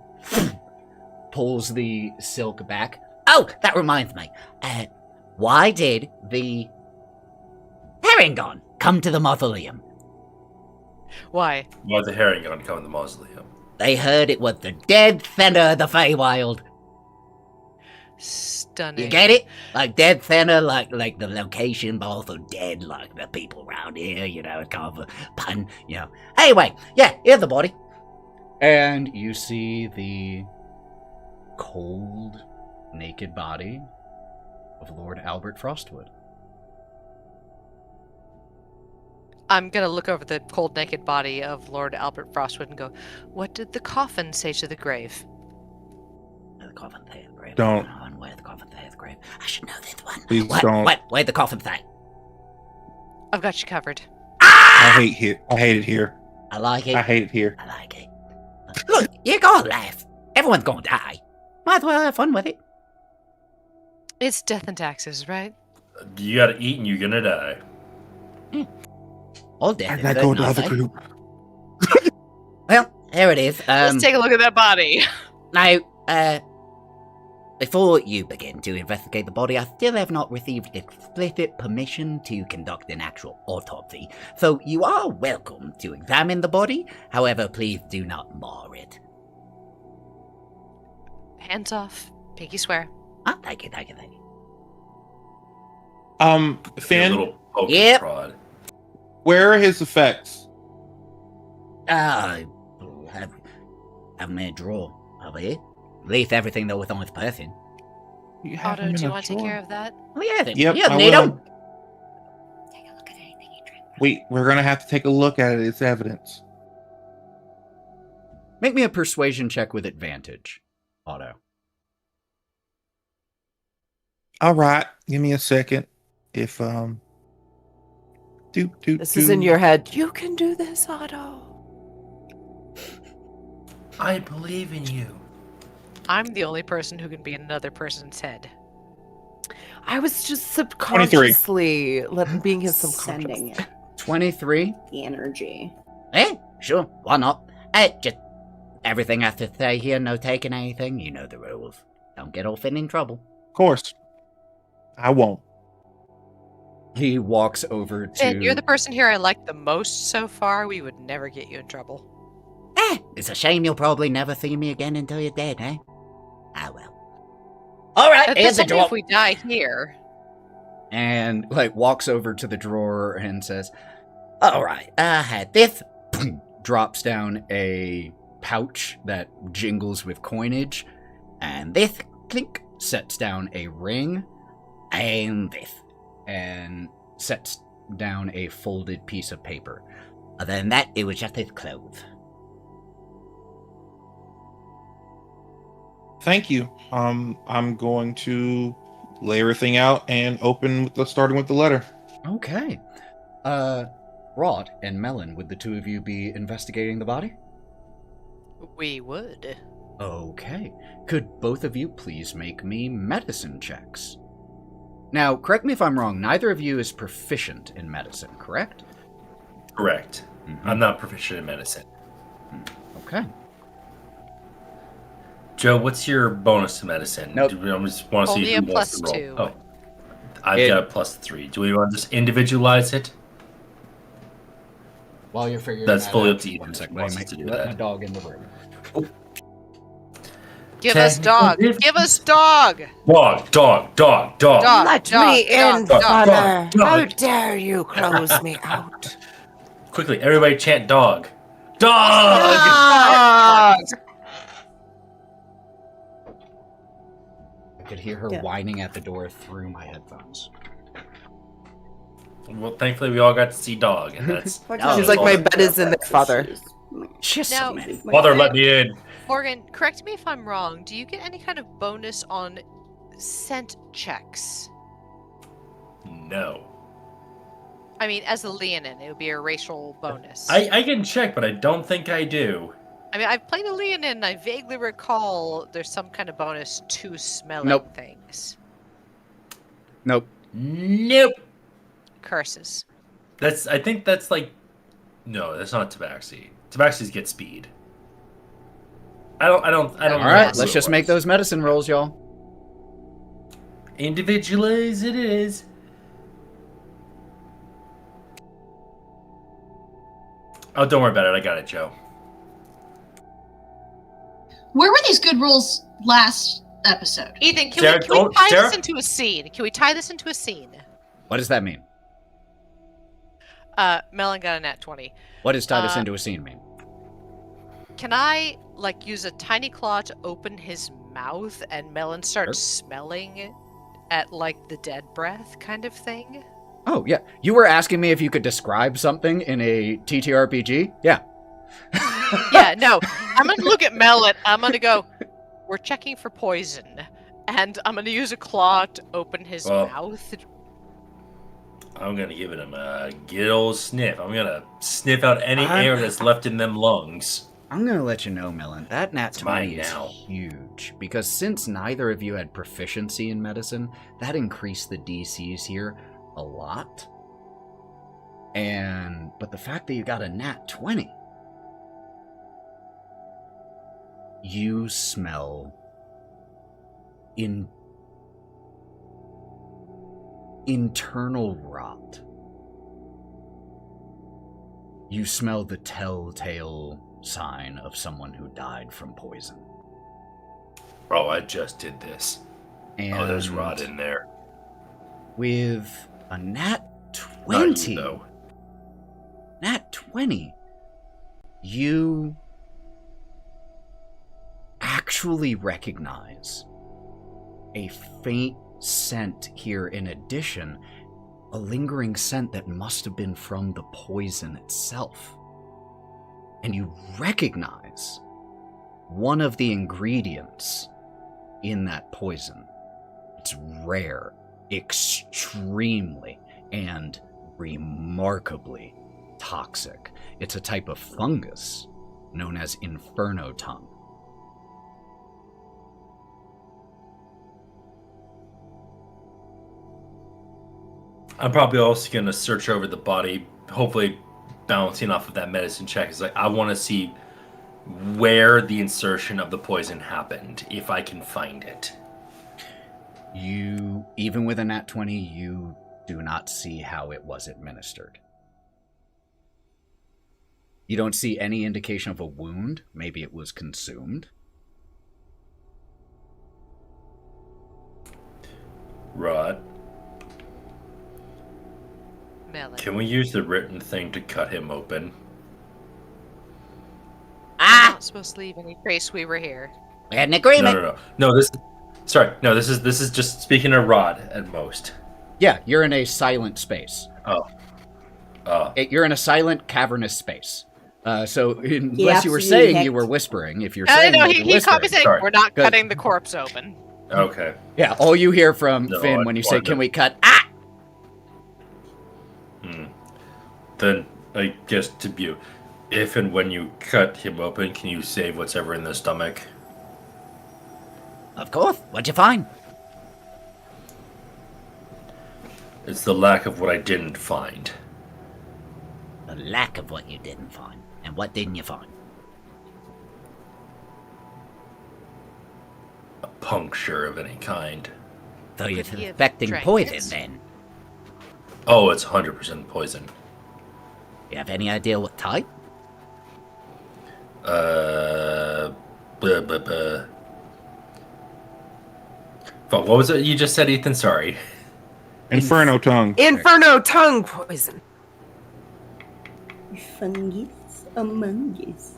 [SPEAKER 2] pulls the silk back. Oh, that reminds me. Why did the Herringon come to the mausoleum?
[SPEAKER 4] Why?
[SPEAKER 5] Why'd the herring gonna come in the mausoleum?
[SPEAKER 2] They heard it was the dead center of the Feywild.
[SPEAKER 4] Stunning.
[SPEAKER 2] You get it? Like dead center, like the location, but also dead, like the people around here, you know, it's kind of a pun, you know. Anyway, yeah, here's the body. And you see the cold, naked body of Lord Albert Frostwood.
[SPEAKER 4] I'm gonna look over the cold, naked body of Lord Albert Frostwood and go, what did the coffin say to the grave?
[SPEAKER 2] The coffin there, grave.
[SPEAKER 6] Don't.
[SPEAKER 2] On
[SPEAKER 10] where the coffin say is grave. I should know this one.
[SPEAKER 6] Please don't.
[SPEAKER 10] Where'd the coffin say?
[SPEAKER 4] I've got you covered.
[SPEAKER 6] I hate it here.
[SPEAKER 10] I like it.
[SPEAKER 6] I hate it here.
[SPEAKER 10] I like it. Look, you gotta laugh. Everyone's gonna die. Might as well have fun with it.
[SPEAKER 4] It's death and taxes, right?
[SPEAKER 5] You gotta eat and you're gonna die.
[SPEAKER 10] All death.
[SPEAKER 6] I'm not going to the group.
[SPEAKER 10] Well, here it is.
[SPEAKER 4] Let's take a look at that body.
[SPEAKER 10] Now, before you begin to investigate the body, I still have not received explicit permission to conduct an actual autopsy, so you are welcome to examine the body. However, please do not mar it.
[SPEAKER 4] Hands off. Pinky swear.
[SPEAKER 10] Ah, thank you.
[SPEAKER 5] Your
[SPEAKER 6] Finn,
[SPEAKER 5] little poke and
[SPEAKER 10] Yep.
[SPEAKER 5] prod.
[SPEAKER 6] where are his effects?
[SPEAKER 10] Have them in a drawer over here. At least everything that was on his person.
[SPEAKER 6] You have
[SPEAKER 4] Otto,
[SPEAKER 6] him in
[SPEAKER 4] do you
[SPEAKER 6] a
[SPEAKER 4] want to take
[SPEAKER 6] drawer.
[SPEAKER 4] care of that?
[SPEAKER 10] Oh, yeah, then.
[SPEAKER 6] Yep,
[SPEAKER 10] You
[SPEAKER 6] I
[SPEAKER 10] need
[SPEAKER 6] will.
[SPEAKER 10] them.
[SPEAKER 1] Take a look at anything you drink.
[SPEAKER 6] We're gonna have to take a look at it. It's evidence.
[SPEAKER 2] Make me a persuasion check with advantage, Otto.
[SPEAKER 6] All right, give me a second. If
[SPEAKER 3] This is in your head. You can do this, Otto.
[SPEAKER 5] I believe in you.
[SPEAKER 4] I'm the only person who can be in another person's head.
[SPEAKER 3] I was just subconsciously being his subconscious.
[SPEAKER 1] Sending it.
[SPEAKER 2] 23.
[SPEAKER 1] The energy.
[SPEAKER 10] Sure, why not? Just everything has to stay here, no taking anything. You know the rules. Don't get all fit in trouble.
[SPEAKER 6] Of course, I won't.
[SPEAKER 2] He walks over to...
[SPEAKER 4] And you're the person here I like the most so far. We would never get you in trouble.
[SPEAKER 10] It's a shame you'll probably never see me again until you're dead, eh? Ah, well. Alright, here's
[SPEAKER 4] That's
[SPEAKER 10] the
[SPEAKER 4] only
[SPEAKER 10] drawer.
[SPEAKER 4] if we die here.
[SPEAKER 2] And, walks over to the drawer and says,
[SPEAKER 10] Alright, I had this.
[SPEAKER 2] drops down a pouch that jingles with coinage,
[SPEAKER 10] And this.
[SPEAKER 2] clink, sets down a ring,
[SPEAKER 10] And this.
[SPEAKER 2] and sets down a folded piece of paper.
[SPEAKER 10] Other than that, it was just his clothes.
[SPEAKER 6] Thank you. I'm going to lay everything out and open starting with the letter.
[SPEAKER 2] Okay. Wraught and Melon, would the two of you be investigating the body?
[SPEAKER 4] We would.
[SPEAKER 2] Okay. Could both of you please make me medicine checks? Now, correct me if I'm wrong, neither of you is proficient in medicine, correct?
[SPEAKER 5] Correct.
[SPEAKER 2] Mhm.
[SPEAKER 5] I'm not proficient in medicine.
[SPEAKER 2] Okay.
[SPEAKER 5] Joe, what's your bonus to medicine?
[SPEAKER 2] Nope.
[SPEAKER 5] Do we just want to see
[SPEAKER 4] Only
[SPEAKER 5] who
[SPEAKER 4] a
[SPEAKER 5] wants to
[SPEAKER 4] plus
[SPEAKER 5] roll?
[SPEAKER 4] 2.
[SPEAKER 5] Oh, I've got a +3. Do we want to just individualize it?
[SPEAKER 2] While you're figuring
[SPEAKER 5] That's
[SPEAKER 2] that
[SPEAKER 5] fully
[SPEAKER 2] out,
[SPEAKER 5] up to you.
[SPEAKER 2] one second,
[SPEAKER 5] Who wants
[SPEAKER 2] let
[SPEAKER 5] to do
[SPEAKER 2] my
[SPEAKER 5] that?
[SPEAKER 2] dog in the room.
[SPEAKER 4] Give us
[SPEAKER 5] Technical
[SPEAKER 4] dog.
[SPEAKER 5] difference.
[SPEAKER 4] Give us dog.
[SPEAKER 5] Dog.
[SPEAKER 4] Dog.
[SPEAKER 3] Let
[SPEAKER 4] dog,
[SPEAKER 3] me in,
[SPEAKER 4] dog,
[SPEAKER 3] father.
[SPEAKER 5] dog.
[SPEAKER 3] How dare you close me out?
[SPEAKER 5] Quickly, everybody chant dog. Dog!
[SPEAKER 3] Ah!
[SPEAKER 2] I could hear her
[SPEAKER 1] Yeah.
[SPEAKER 2] whining at the door through my headphones.
[SPEAKER 5] Well, thankfully, we all got to see dog, and that's.
[SPEAKER 3] She's like, my bed is in there, father.
[SPEAKER 2] Just
[SPEAKER 4] Now-
[SPEAKER 5] Mother, let me in.
[SPEAKER 4] Morgan, correct me if I'm wrong. Do you get any kind of bonus on scent checks?
[SPEAKER 5] No.
[SPEAKER 4] I mean, as a Leonin, it would be a racial bonus.
[SPEAKER 5] I can check, but I don't think I do.
[SPEAKER 4] I mean, I've played a Leonin, and I vaguely recall there's some kind of bonus to smelling
[SPEAKER 2] Nope.
[SPEAKER 4] things.
[SPEAKER 2] Nope.
[SPEAKER 5] Nope.
[SPEAKER 4] Curses.
[SPEAKER 5] I think that's like. No, that's not Tabaxi. Tabaxis get speed. I don't.
[SPEAKER 2] All
[SPEAKER 5] know
[SPEAKER 2] right,
[SPEAKER 5] what
[SPEAKER 2] let's
[SPEAKER 5] it
[SPEAKER 2] just make
[SPEAKER 5] was.
[SPEAKER 2] those medicine rolls, y'all.
[SPEAKER 5] Individualize it is. Oh, don't worry about it. I got it, Joe.
[SPEAKER 9] Where were these good rules last episode?
[SPEAKER 4] Ethan, can
[SPEAKER 5] Sarah,
[SPEAKER 4] we
[SPEAKER 5] don't-
[SPEAKER 4] tie
[SPEAKER 5] Sarah?
[SPEAKER 4] this into a scene? Can we tie this into a scene?
[SPEAKER 2] What does that mean?
[SPEAKER 4] Melon got a nat 20.
[SPEAKER 2] What does tie this
[SPEAKER 4] Uh,
[SPEAKER 2] into a scene mean?
[SPEAKER 4] Can I, like, use a tiny claw to open his mouth and Melon starts smelling at, like, the dead breath kind of thing?
[SPEAKER 2] Oh, yeah. You were asking me if you could describe something in a TTRPG? Yeah.
[SPEAKER 4] Yeah, no. I'm going to look at Melon. I'm going to go, we're checking for poison. And I'm gonna use a claw to open his mouth.
[SPEAKER 5] I'm gonna give him a good old sniff. I'm gonna sniff out any air that's left in them lungs.
[SPEAKER 2] I'm gonna let you know, Melon, that nat 20 is
[SPEAKER 5] now.
[SPEAKER 2] huge, because since neither of you had proficiency in medicine, that increased the DCs here a lot. But the fact that you got a nat 20, you smell internal rot. You smell the telltale sign of someone who died from poison.
[SPEAKER 5] Oh, I just did this.
[SPEAKER 2] And
[SPEAKER 5] there's rot in there.
[SPEAKER 2] With a nat 20,
[SPEAKER 5] though.
[SPEAKER 2] nat 20, you actually recognize a faint scent here, in addition, a lingering scent that must have been from the poison itself. And you recognize one of the ingredients in that poison. It's rare, extremely, and remarkably toxic. It's a type of fungus known as inferno tongue.
[SPEAKER 5] I'm probably also going to search over the body, hopefully bouncing off of that medicine check. It's like, I want to see where the insertion of the poison happened, if I can find it.
[SPEAKER 2] You, even with a nat 20, you do not see how it was administered. You don't see any indication of a wound. Maybe it was consumed.
[SPEAKER 5] Wraught.
[SPEAKER 4] Melon.
[SPEAKER 5] Can we use the written thing to cut him open?
[SPEAKER 4] I'm not supposed to leave any trace we were here.
[SPEAKER 10] We had an agreement.
[SPEAKER 5] No, this is just speaking of Rod at most.
[SPEAKER 2] Yeah, you're in a silent space.
[SPEAKER 5] Oh.
[SPEAKER 2] You're in a silent, cavernous space. So unless you were saying you were whispering, if you're saying
[SPEAKER 4] No,
[SPEAKER 2] you were
[SPEAKER 4] he caught me saying,
[SPEAKER 5] Sorry.
[SPEAKER 4] we're not
[SPEAKER 2] Good.
[SPEAKER 4] cutting the corpse open.
[SPEAKER 5] Okay.
[SPEAKER 2] Yeah, all you hear from
[SPEAKER 5] No,
[SPEAKER 2] Finn
[SPEAKER 5] I
[SPEAKER 2] when you say,
[SPEAKER 5] wanted
[SPEAKER 2] can
[SPEAKER 5] to-
[SPEAKER 2] we cut?
[SPEAKER 5] Then I guess to you, if and when you cut him open, can you save whatever in the stomach?
[SPEAKER 10] Of course. What'd you find?
[SPEAKER 5] It's the lack of what I didn't find.
[SPEAKER 10] The lack of what you didn't find. And what didn't you find?
[SPEAKER 5] A puncture of any kind.
[SPEAKER 10] So you're
[SPEAKER 4] Could he have
[SPEAKER 10] suspecting
[SPEAKER 4] drank
[SPEAKER 10] poison
[SPEAKER 4] it?
[SPEAKER 10] then.
[SPEAKER 5] Oh, it's 100% poison.
[SPEAKER 10] You have any idea what type?
[SPEAKER 5] Blah, blah, blah. But what was it you just said, Ethan? Sorry.
[SPEAKER 6] Inferno tongue.
[SPEAKER 3] Inferno tongue poison.
[SPEAKER 1] Fungus among us.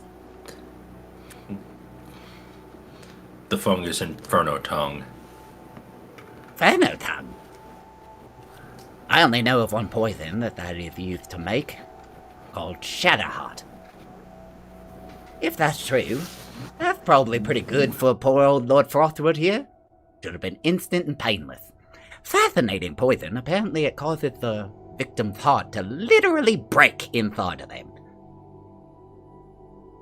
[SPEAKER 5] The fungus inferno tongue.
[SPEAKER 10] Inferno tongue. I only know of one poison that is used to make, called Shadowheart. If that's true, that's probably pretty good for poor old Lord Frostwood here. Should have been instant and painless. Fascinating poison. Apparently it causes the victim's heart to literally break inside of them.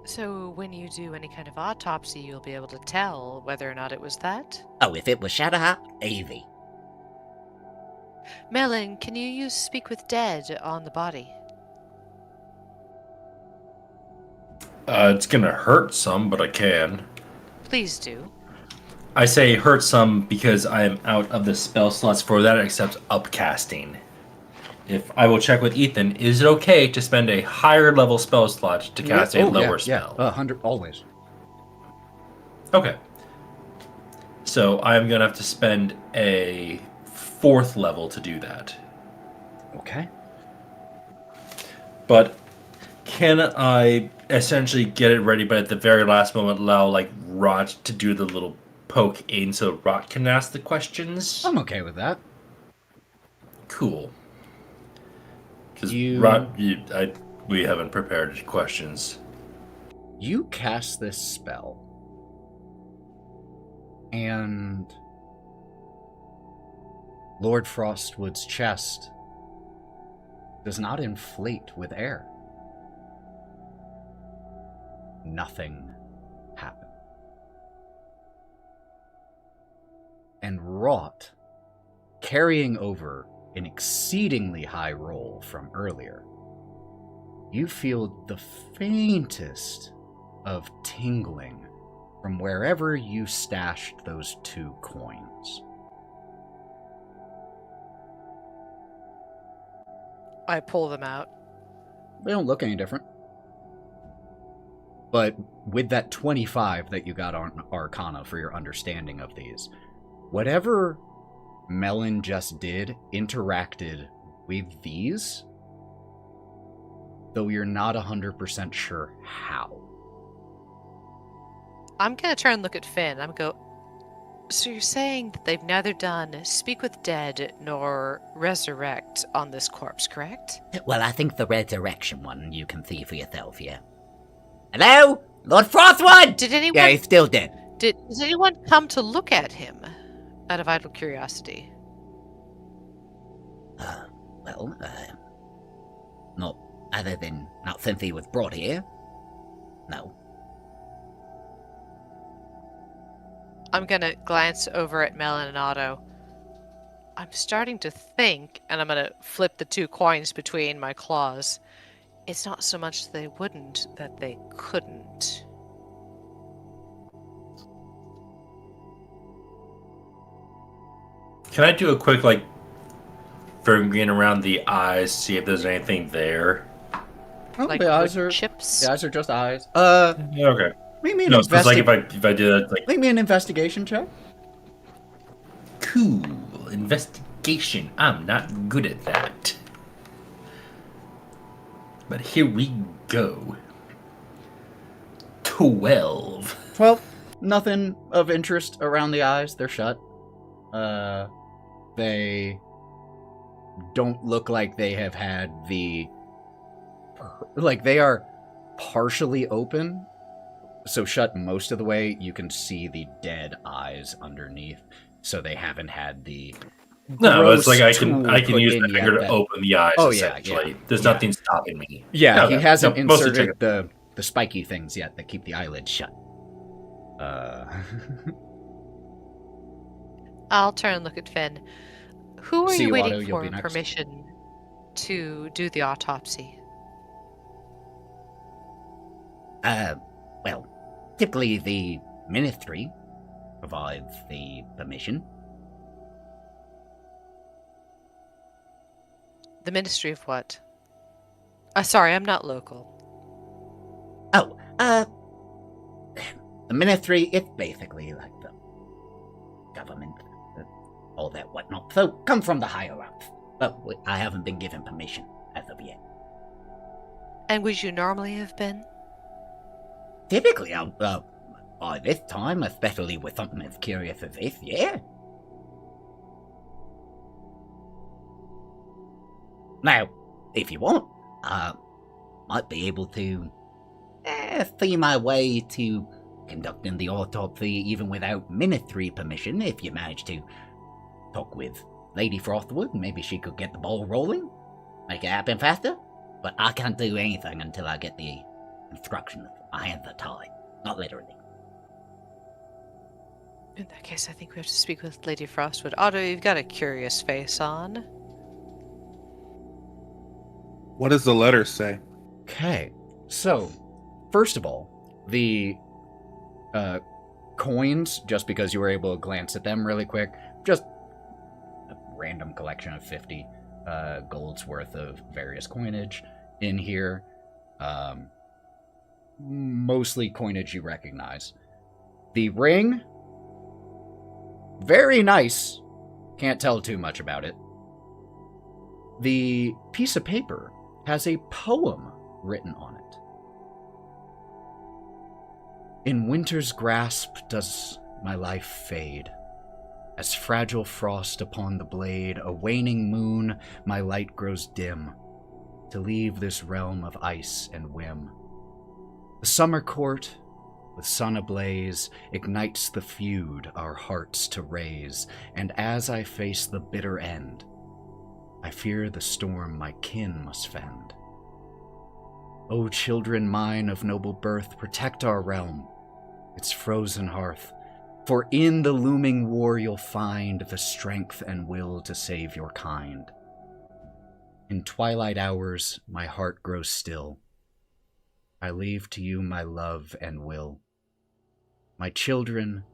[SPEAKER 4] So when you do any kind of autopsy, you'll be able to tell whether or not it was that?
[SPEAKER 10] Oh, if it was Shadowheart, easy.
[SPEAKER 4] Melon, can you use Speak with Dead on the body?
[SPEAKER 5] It's gonna hurt some, but I can.
[SPEAKER 4] Please do.
[SPEAKER 5] I say hurt some because I am out of the spell slots for that, except upcasting. If I will check with Ethan, is it okay to spend a higher level spell slot to cast a lower spell?
[SPEAKER 2] 100, always.
[SPEAKER 5] Okay. So I'm gonna have to spend a 4th level to do that.
[SPEAKER 2] Okay.
[SPEAKER 5] But can I essentially get it ready, but at the very last moment allow like Wraught to do the little poke in so Wraught can ask the questions?
[SPEAKER 2] I'm okay with that.
[SPEAKER 5] Cool. Because
[SPEAKER 2] You-
[SPEAKER 5] we haven't prepared questions.
[SPEAKER 2] You cast this spell, and Lord Frostwood's chest does not inflate with air. Nothing happened. And Wraught, carrying over an exceedingly high roll from earlier, you feel the faintest of tingling from wherever you stashed those 2 coins.
[SPEAKER 4] I pull them out.
[SPEAKER 2] They don't look any different. But with that 25 that you got on Arcana for your understanding of these, whatever Melon just did interacted with these, though you're not 100% sure how.
[SPEAKER 4] I'm gonna turn and look at Finn. I'm gonna go, so you're saying that they've neither done speak with dead nor resurrect on this corpse, correct?
[SPEAKER 10] Well, I think the resurrection one you can see for yourself here. Hello? Lord Frostwood!
[SPEAKER 4] Did anyone...
[SPEAKER 10] Yeah, he's still dead.
[SPEAKER 4] Does anyone come to look at him out of idle curiosity?
[SPEAKER 10] Not other than not since he was brought here. No.
[SPEAKER 4] I'm gonna glance over at Melon and Otto. I'm starting to think, and I'm gonna flip the 2 coins between my claws. It's not so much they wouldn't, that they couldn't.
[SPEAKER 5] Can I do a quick, fingering around the eyes, see if there's anything there?
[SPEAKER 2] Oh,
[SPEAKER 4] Like
[SPEAKER 2] the eyes
[SPEAKER 4] wood
[SPEAKER 2] are
[SPEAKER 4] chips?
[SPEAKER 2] The eyes are just eyes.
[SPEAKER 5] Okay.
[SPEAKER 2] Make me an
[SPEAKER 5] No, it's like if I do that,
[SPEAKER 2] Make me an investigation check.
[SPEAKER 5] Cool. Investigation. I'm not good at that. But here we go. 12.
[SPEAKER 2] 12. Nothing of interest around the eyes. They're shut. They don't look like they have had the... Like, they are partially open, so shut most of the way. You can see the dead eyes underneath, so they haven't had the...
[SPEAKER 5] No, it's like I
[SPEAKER 2] tool
[SPEAKER 5] can
[SPEAKER 2] put
[SPEAKER 5] use
[SPEAKER 2] in
[SPEAKER 5] the finger
[SPEAKER 2] yet
[SPEAKER 5] to
[SPEAKER 2] that-
[SPEAKER 5] open the eyes,
[SPEAKER 2] Oh, yeah,
[SPEAKER 5] essentially.
[SPEAKER 2] yeah.
[SPEAKER 5] There's
[SPEAKER 2] Yeah.
[SPEAKER 5] nothing stopping me.
[SPEAKER 2] Yeah,
[SPEAKER 5] Okay.
[SPEAKER 2] he hasn't
[SPEAKER 5] No, mostly
[SPEAKER 2] inserted
[SPEAKER 5] chicken.
[SPEAKER 2] the spiky things yet that keep the eyelids shut.
[SPEAKER 4] I'll turn and look at Finn. Who are
[SPEAKER 2] See
[SPEAKER 4] you
[SPEAKER 2] you,
[SPEAKER 4] waiting
[SPEAKER 2] Otto, you'll
[SPEAKER 4] for
[SPEAKER 2] be next.
[SPEAKER 4] permission to do the autopsy?
[SPEAKER 10] Well, typically the ministry provides the permission.
[SPEAKER 4] The Ministry of what? Sorry, I'm not local.
[SPEAKER 10] Oh, the ministry is basically like the government, all that whatnot. So, come from the higher ups. But I haven't been given permission as of yet.
[SPEAKER 4] And would you normally have been?
[SPEAKER 10] Typically, by this time, especially with something as curious as this, yeah. Now, if you want, I might be able to see my way to conducting the autopsy even without ministry permission if you manage to talk with Lady Frostwood. Maybe she could get the ball rolling, make it happen faster. But I can't do anything until I get the instructions. My hands are tied, not literally.
[SPEAKER 4] In that case, I think we have to speak with Lady Frostwood. Otto, you've got a curious face on.
[SPEAKER 6] What does the letter say?
[SPEAKER 2] Okay, so first of all, the coins, just because you were able to glance at them really quick, just a random collection of 50 gold's worth of various coinage in here. Mostly coinage you recognize. The ring, very nice. Can't tell too much about it. The piece of paper has a poem written on it. In winter's grasp does my life fade. As fragile frost upon the blade, a waning moon, my light grows dim, to leave this realm of ice and whim. The summer court with sun ablaze, ignites the feud our hearts to raise, and as I face the bitter end, I fear the storm my kin must fend. O children mine of noble birth, protect our realm, its frozen hearth, for in the looming war you'll find the strength and will to save your kind. In twilight hours my heart grows still. I leave to you my love and will. My children,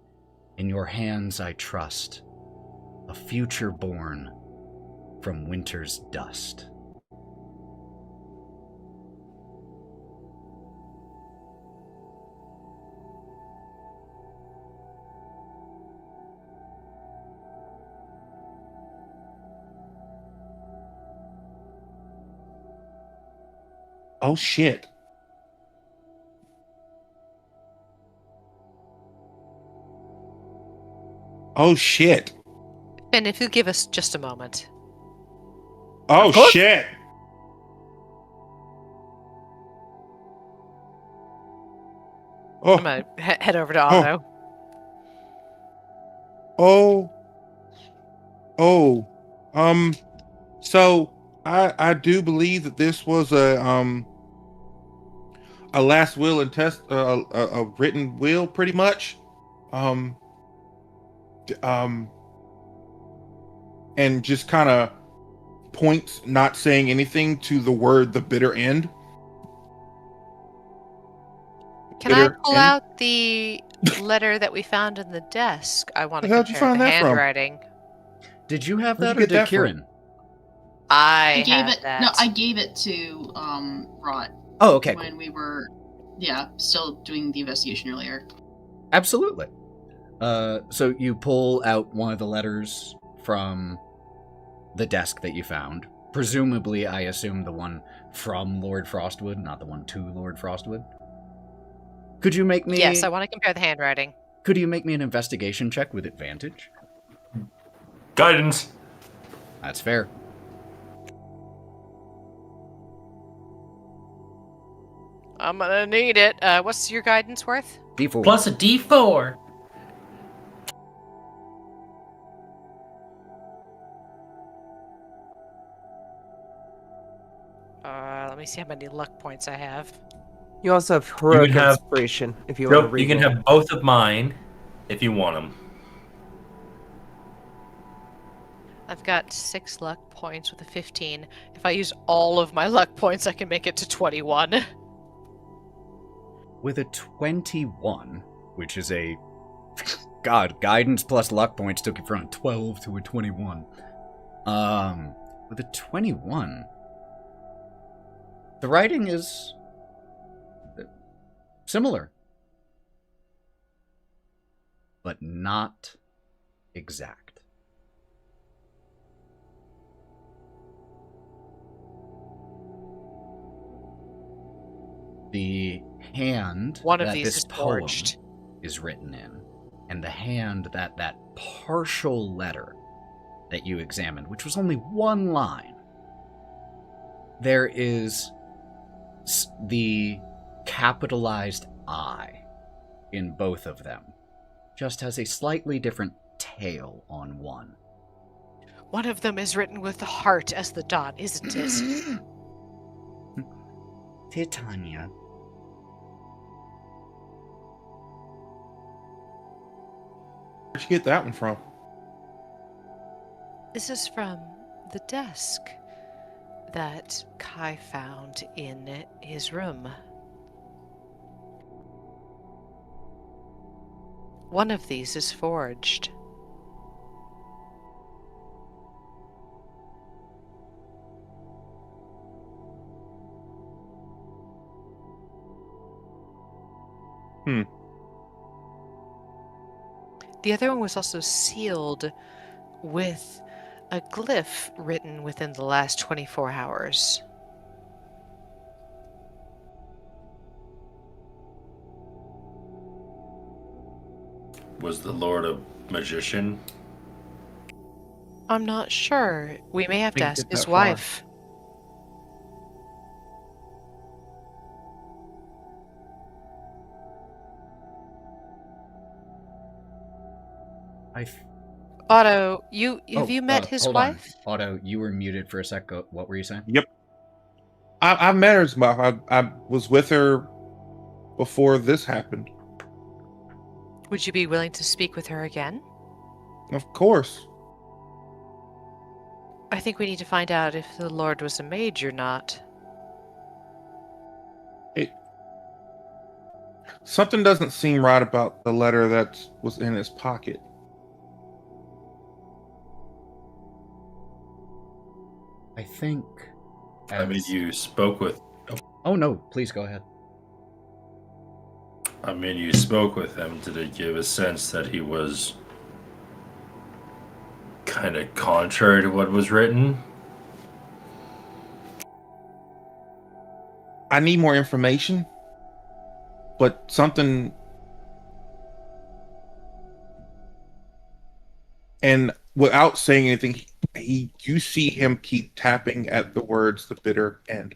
[SPEAKER 2] in your hands I trust, a future born from winter's dust.
[SPEAKER 6] Oh shit. Oh shit.
[SPEAKER 4] And if you give us just a moment.
[SPEAKER 6] Oh shit. Oh.
[SPEAKER 4] I'm gonna head over to Otto.
[SPEAKER 6] So I do believe that this was a last will and test, a written will, pretty much, and just kind of points, not saying anything, to the word "the bitter end."
[SPEAKER 4] Can I pull out the letter that we found in the desk? I want to
[SPEAKER 6] How'd you
[SPEAKER 4] compare
[SPEAKER 6] find
[SPEAKER 4] the
[SPEAKER 6] that from?
[SPEAKER 4] handwriting.
[SPEAKER 2] Did you have
[SPEAKER 6] Where'd
[SPEAKER 2] that,
[SPEAKER 6] you
[SPEAKER 2] or
[SPEAKER 6] get
[SPEAKER 2] did
[SPEAKER 6] that from?
[SPEAKER 2] Kieren?
[SPEAKER 9] I gave
[SPEAKER 4] had
[SPEAKER 9] it.
[SPEAKER 4] that.
[SPEAKER 9] No, I gave it to Wraught
[SPEAKER 2] Oh, okay,
[SPEAKER 9] when
[SPEAKER 2] cool.
[SPEAKER 9] we were, still doing the investigation earlier.
[SPEAKER 2] Absolutely. So you pull out one of the letters from the desk that you found. Presumably, I assume the one from Lord Frostwood, not the one to Lord Frostwood. Could you make me...
[SPEAKER 4] Yes, I want to compare the handwriting.
[SPEAKER 2] Could you make me an investigation check with advantage?
[SPEAKER 5] Guidance.
[SPEAKER 2] That's fair.
[SPEAKER 4] I'm gonna need it. What's your guidance worth?
[SPEAKER 2] D4.
[SPEAKER 5] Plus a D4.
[SPEAKER 4] Let me see how many luck points I have.
[SPEAKER 3] You also have heroic
[SPEAKER 5] have-
[SPEAKER 3] inspiration if you want to
[SPEAKER 5] Nope,
[SPEAKER 3] read.
[SPEAKER 5] you can have both of mine if you want them.
[SPEAKER 4] I've got 6 luck points with a 15. If I use all of my luck points, I can make it to 21.
[SPEAKER 2] With a 21, which is a... God, guidance plus luck points took you from a 12 to a 21. With a 21... The writing is... similar. But not exact. The hand
[SPEAKER 4] One of
[SPEAKER 2] that
[SPEAKER 4] these
[SPEAKER 2] this
[SPEAKER 4] is
[SPEAKER 2] poem
[SPEAKER 4] forged.
[SPEAKER 2] is written in, and the hand that partial letter that you examined, which was only one line, there is the capitalized I in both of them, just has a slightly different tail on one.
[SPEAKER 4] One of them is written with the heart as the dot, isn't it?
[SPEAKER 10] Titania.
[SPEAKER 6] Where'd you get that one from?
[SPEAKER 4] This is from the desk that Kai found in his room. One of these is forged. The other one was also sealed with a glyph written within the last 24 hours.
[SPEAKER 5] Was the Lord a magician?
[SPEAKER 4] I'm not sure. We may have to
[SPEAKER 6] Didn't
[SPEAKER 4] ask
[SPEAKER 6] get
[SPEAKER 4] his
[SPEAKER 6] that far.
[SPEAKER 4] wife. Otto, have you met his
[SPEAKER 2] hold
[SPEAKER 4] wife?
[SPEAKER 2] on. Otto, you were muted for a sec. What were you saying?
[SPEAKER 6] Yep. I met her. I was with her before this happened.
[SPEAKER 4] Would you be willing to speak with her again?
[SPEAKER 6] Of course.
[SPEAKER 4] I think we need to find out if the Lord was a mage or not.
[SPEAKER 6] Something doesn't seem right about the letter that was in his pocket.
[SPEAKER 2] I think.
[SPEAKER 5] I mean, you spoke with.
[SPEAKER 2] Oh no! Please go ahead.
[SPEAKER 5] I mean, you spoke with him. Did it give a sense that he was kind of contrary to what was written?
[SPEAKER 6] I need more information, but something. And without saying anything, you see him keep tapping at the words "the bitter end."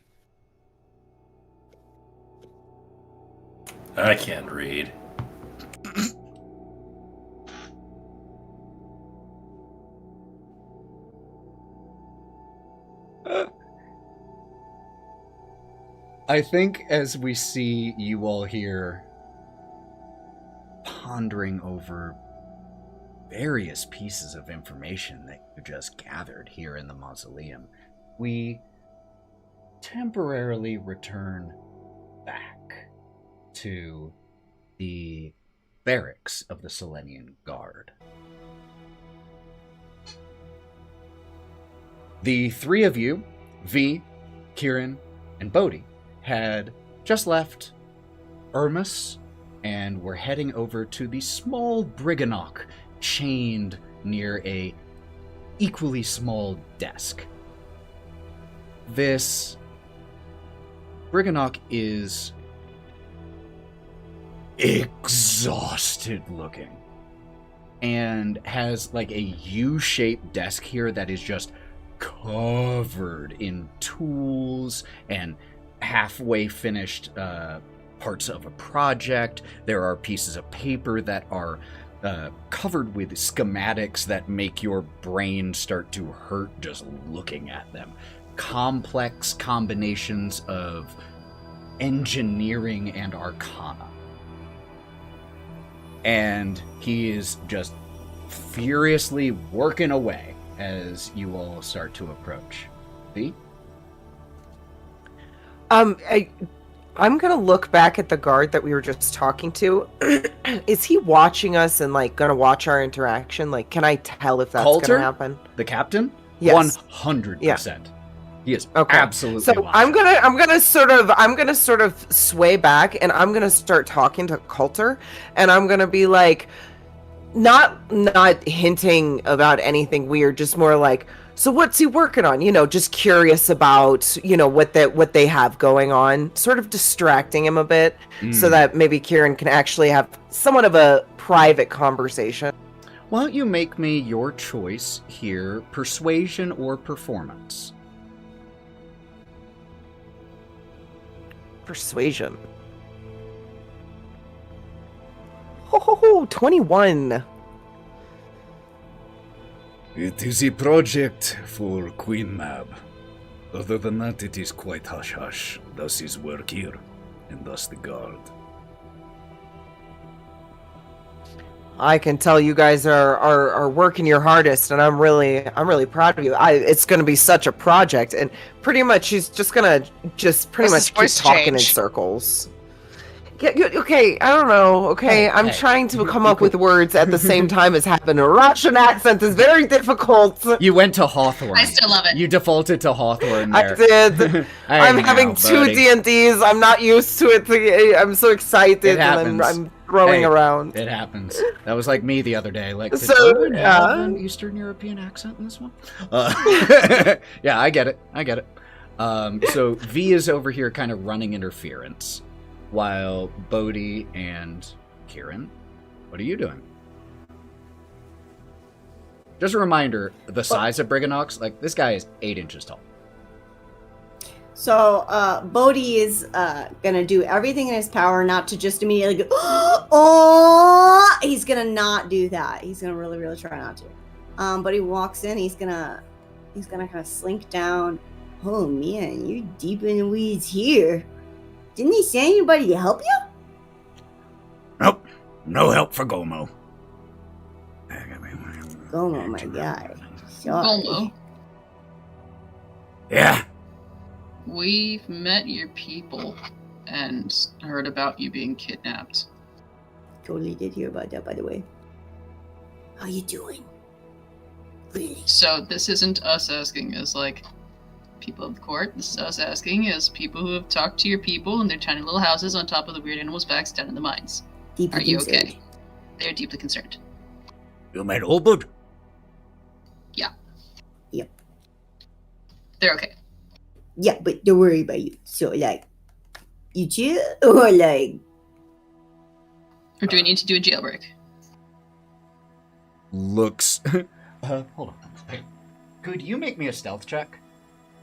[SPEAKER 5] I can't read.
[SPEAKER 2] I think as we see you all here pondering over various pieces of information that you just gathered here in the mausoleum, we temporarily return back to the barracks of the Selenian Guard. The three of you, V, Kieren, and Bodie, had just left Ermus and were heading over to the small Briganock chained near a equally small desk. This Briganock is exhausted looking and has like a U-shaped desk here that is just covered in tools and halfway finished parts of a project. There are pieces of paper that are covered with schematics that make your brain start to hurt just looking at them. Complex combinations of engineering and arcana. And he is just furiously working away as you all start to approach. V?
[SPEAKER 3] I'm gonna look back at the guard that we were just talking to. Is he watching us and like gonna watch our interaction? Like, can I tell if that's
[SPEAKER 2] Coulter?
[SPEAKER 3] gonna happen?
[SPEAKER 2] The captain?
[SPEAKER 3] Yes.
[SPEAKER 2] 100%.
[SPEAKER 3] Yeah.
[SPEAKER 2] He is
[SPEAKER 3] Okay.
[SPEAKER 2] absolutely
[SPEAKER 3] So
[SPEAKER 2] watching.
[SPEAKER 3] I'm gonna sort of sway back, and I'm gonna start talking to Coulter, and I'm gonna be like, not hinting about anything weird, just more like, so what's he working on? You know, just curious about, you know, what they have going on, sort of distracting him a bit, so that maybe Kieren can actually have somewhat of a private conversation.
[SPEAKER 2] Why don't you make me your choice here, persuasion or performance?
[SPEAKER 3] Persuasion. Ho, 21.
[SPEAKER 8] It is a project for Queen Mab. Other than that, it is quite hush-hush. Thus his work here, and thus the guard.
[SPEAKER 3] I can tell you guys are working your hardest, and I'm really proud of you. It's going to be such a project, and pretty much she's just gonna pretty
[SPEAKER 4] What's
[SPEAKER 3] much
[SPEAKER 4] his
[SPEAKER 3] keep
[SPEAKER 4] voice
[SPEAKER 3] talking in
[SPEAKER 4] change?
[SPEAKER 3] circles. Yeah, okay, I don't know. Okay, I'm trying to come up with words at the same time as happen. A Russian accent is very difficult.
[SPEAKER 2] You went to Hawthorne.
[SPEAKER 9] I still love it.
[SPEAKER 2] You defaulted to Hawthorne
[SPEAKER 3] I
[SPEAKER 2] there.
[SPEAKER 3] did.
[SPEAKER 2] Hey,
[SPEAKER 3] I'm
[SPEAKER 2] now,
[SPEAKER 3] having two
[SPEAKER 2] buddy.
[SPEAKER 3] D&Ds. I'm not used to it. I'm so excited,
[SPEAKER 2] It
[SPEAKER 3] and
[SPEAKER 2] happens.
[SPEAKER 3] I'm throwing
[SPEAKER 2] Hey,
[SPEAKER 3] around.
[SPEAKER 2] It happens. That was like me the other day. Like, did
[SPEAKER 3] So,
[SPEAKER 2] Owen have
[SPEAKER 3] yeah.
[SPEAKER 2] an Eastern European accent in this one? Yeah, I get it. So V is over here kind of running interference, while Bodie and Kieren, what are you doing? Just a reminder, the size of Briganox, like, this guy is 8 inches tall.
[SPEAKER 1] So, Bodie is gonna do everything in his power not to just immediately go, Oh, he's gonna not do that. He's gonna really, really try not to. But he walks in. He's gonna kind of slink down. Oh man, you're deep in the weeds here. Didn't he send anybody to help you?
[SPEAKER 8] Nope. No help for Gomo.
[SPEAKER 1] Oh my god. Sorry.
[SPEAKER 9] Gomo,
[SPEAKER 8] Yeah.
[SPEAKER 9] we've met your people and heard about you being kidnapped.
[SPEAKER 1] Totally did hear about that, by the way. How you doing? Really?
[SPEAKER 9] So this isn't us asking as like people of the court. This is us asking as people who have talked to your people in their tiny little houses on top of the weird animals' backs down in the mines.
[SPEAKER 1] Deeply
[SPEAKER 9] Are you
[SPEAKER 1] concerned.
[SPEAKER 9] okay? They are deeply concerned.
[SPEAKER 8] You met Obud?
[SPEAKER 9] Yeah.
[SPEAKER 1] Yep.
[SPEAKER 9] They're okay.
[SPEAKER 1] Yeah, but don't worry about you. So, like, you chill or like?
[SPEAKER 9] Or do we need to do a jailbreak?
[SPEAKER 2] Looks. Hold on. Hey, could you make me a stealth check,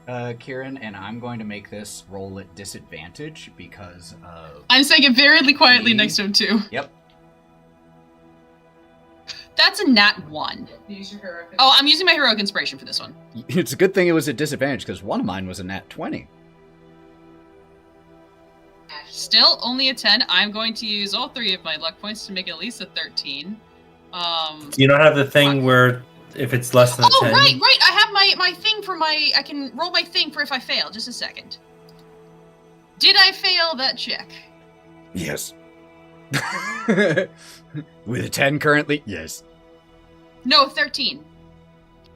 [SPEAKER 2] Kieren? And I'm going to make this roll at disadvantage because of.
[SPEAKER 9] I'm saying it very quietly
[SPEAKER 2] Me?
[SPEAKER 9] next to him too.
[SPEAKER 2] Yep.
[SPEAKER 9] That's a nat 1. Oh, I'm using my heroic inspiration for this one.
[SPEAKER 2] It's a good thing it was at disadvantage because one of mine was a nat 20.
[SPEAKER 9] Still only a 10. I'm going to use all 3 of my luck points to make it at least a 13.
[SPEAKER 5] You don't have the thing where if it's less than a 10.
[SPEAKER 9] Right. I have my thing for my. I can roll my thing for if I fail. Just a second. Did I fail that check?
[SPEAKER 8] Yes.
[SPEAKER 2] With a 10 currently? Yes.
[SPEAKER 9] No, 13.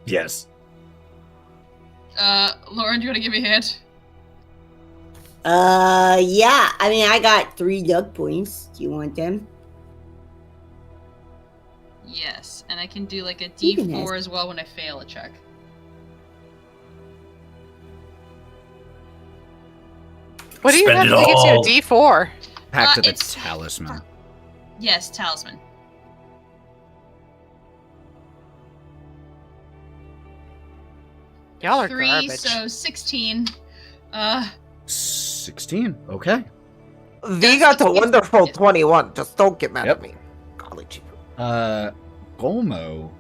[SPEAKER 2] Yes.
[SPEAKER 9] Lauren, do you want to give me a hint?
[SPEAKER 1] Yeah. I mean, I got 3 luck points. Do you want them?
[SPEAKER 9] Yes, and I can do like a
[SPEAKER 1] You can
[SPEAKER 9] D4
[SPEAKER 1] ask.
[SPEAKER 9] as well when I fail a check.
[SPEAKER 4] What do you
[SPEAKER 5] Spend
[SPEAKER 4] have
[SPEAKER 5] it
[SPEAKER 4] to get
[SPEAKER 5] all.
[SPEAKER 4] you a D4?
[SPEAKER 2] Back to the
[SPEAKER 9] It's-
[SPEAKER 2] talisman.
[SPEAKER 9] Yes, talisman.
[SPEAKER 4] Y'all are
[SPEAKER 9] 3,
[SPEAKER 4] garbage.
[SPEAKER 9] so 16.
[SPEAKER 2] 16. Okay.
[SPEAKER 3] V got a wonderful 21. Just don't get mad
[SPEAKER 2] Yep.
[SPEAKER 3] at me. Golly gee.
[SPEAKER 2] Golmo,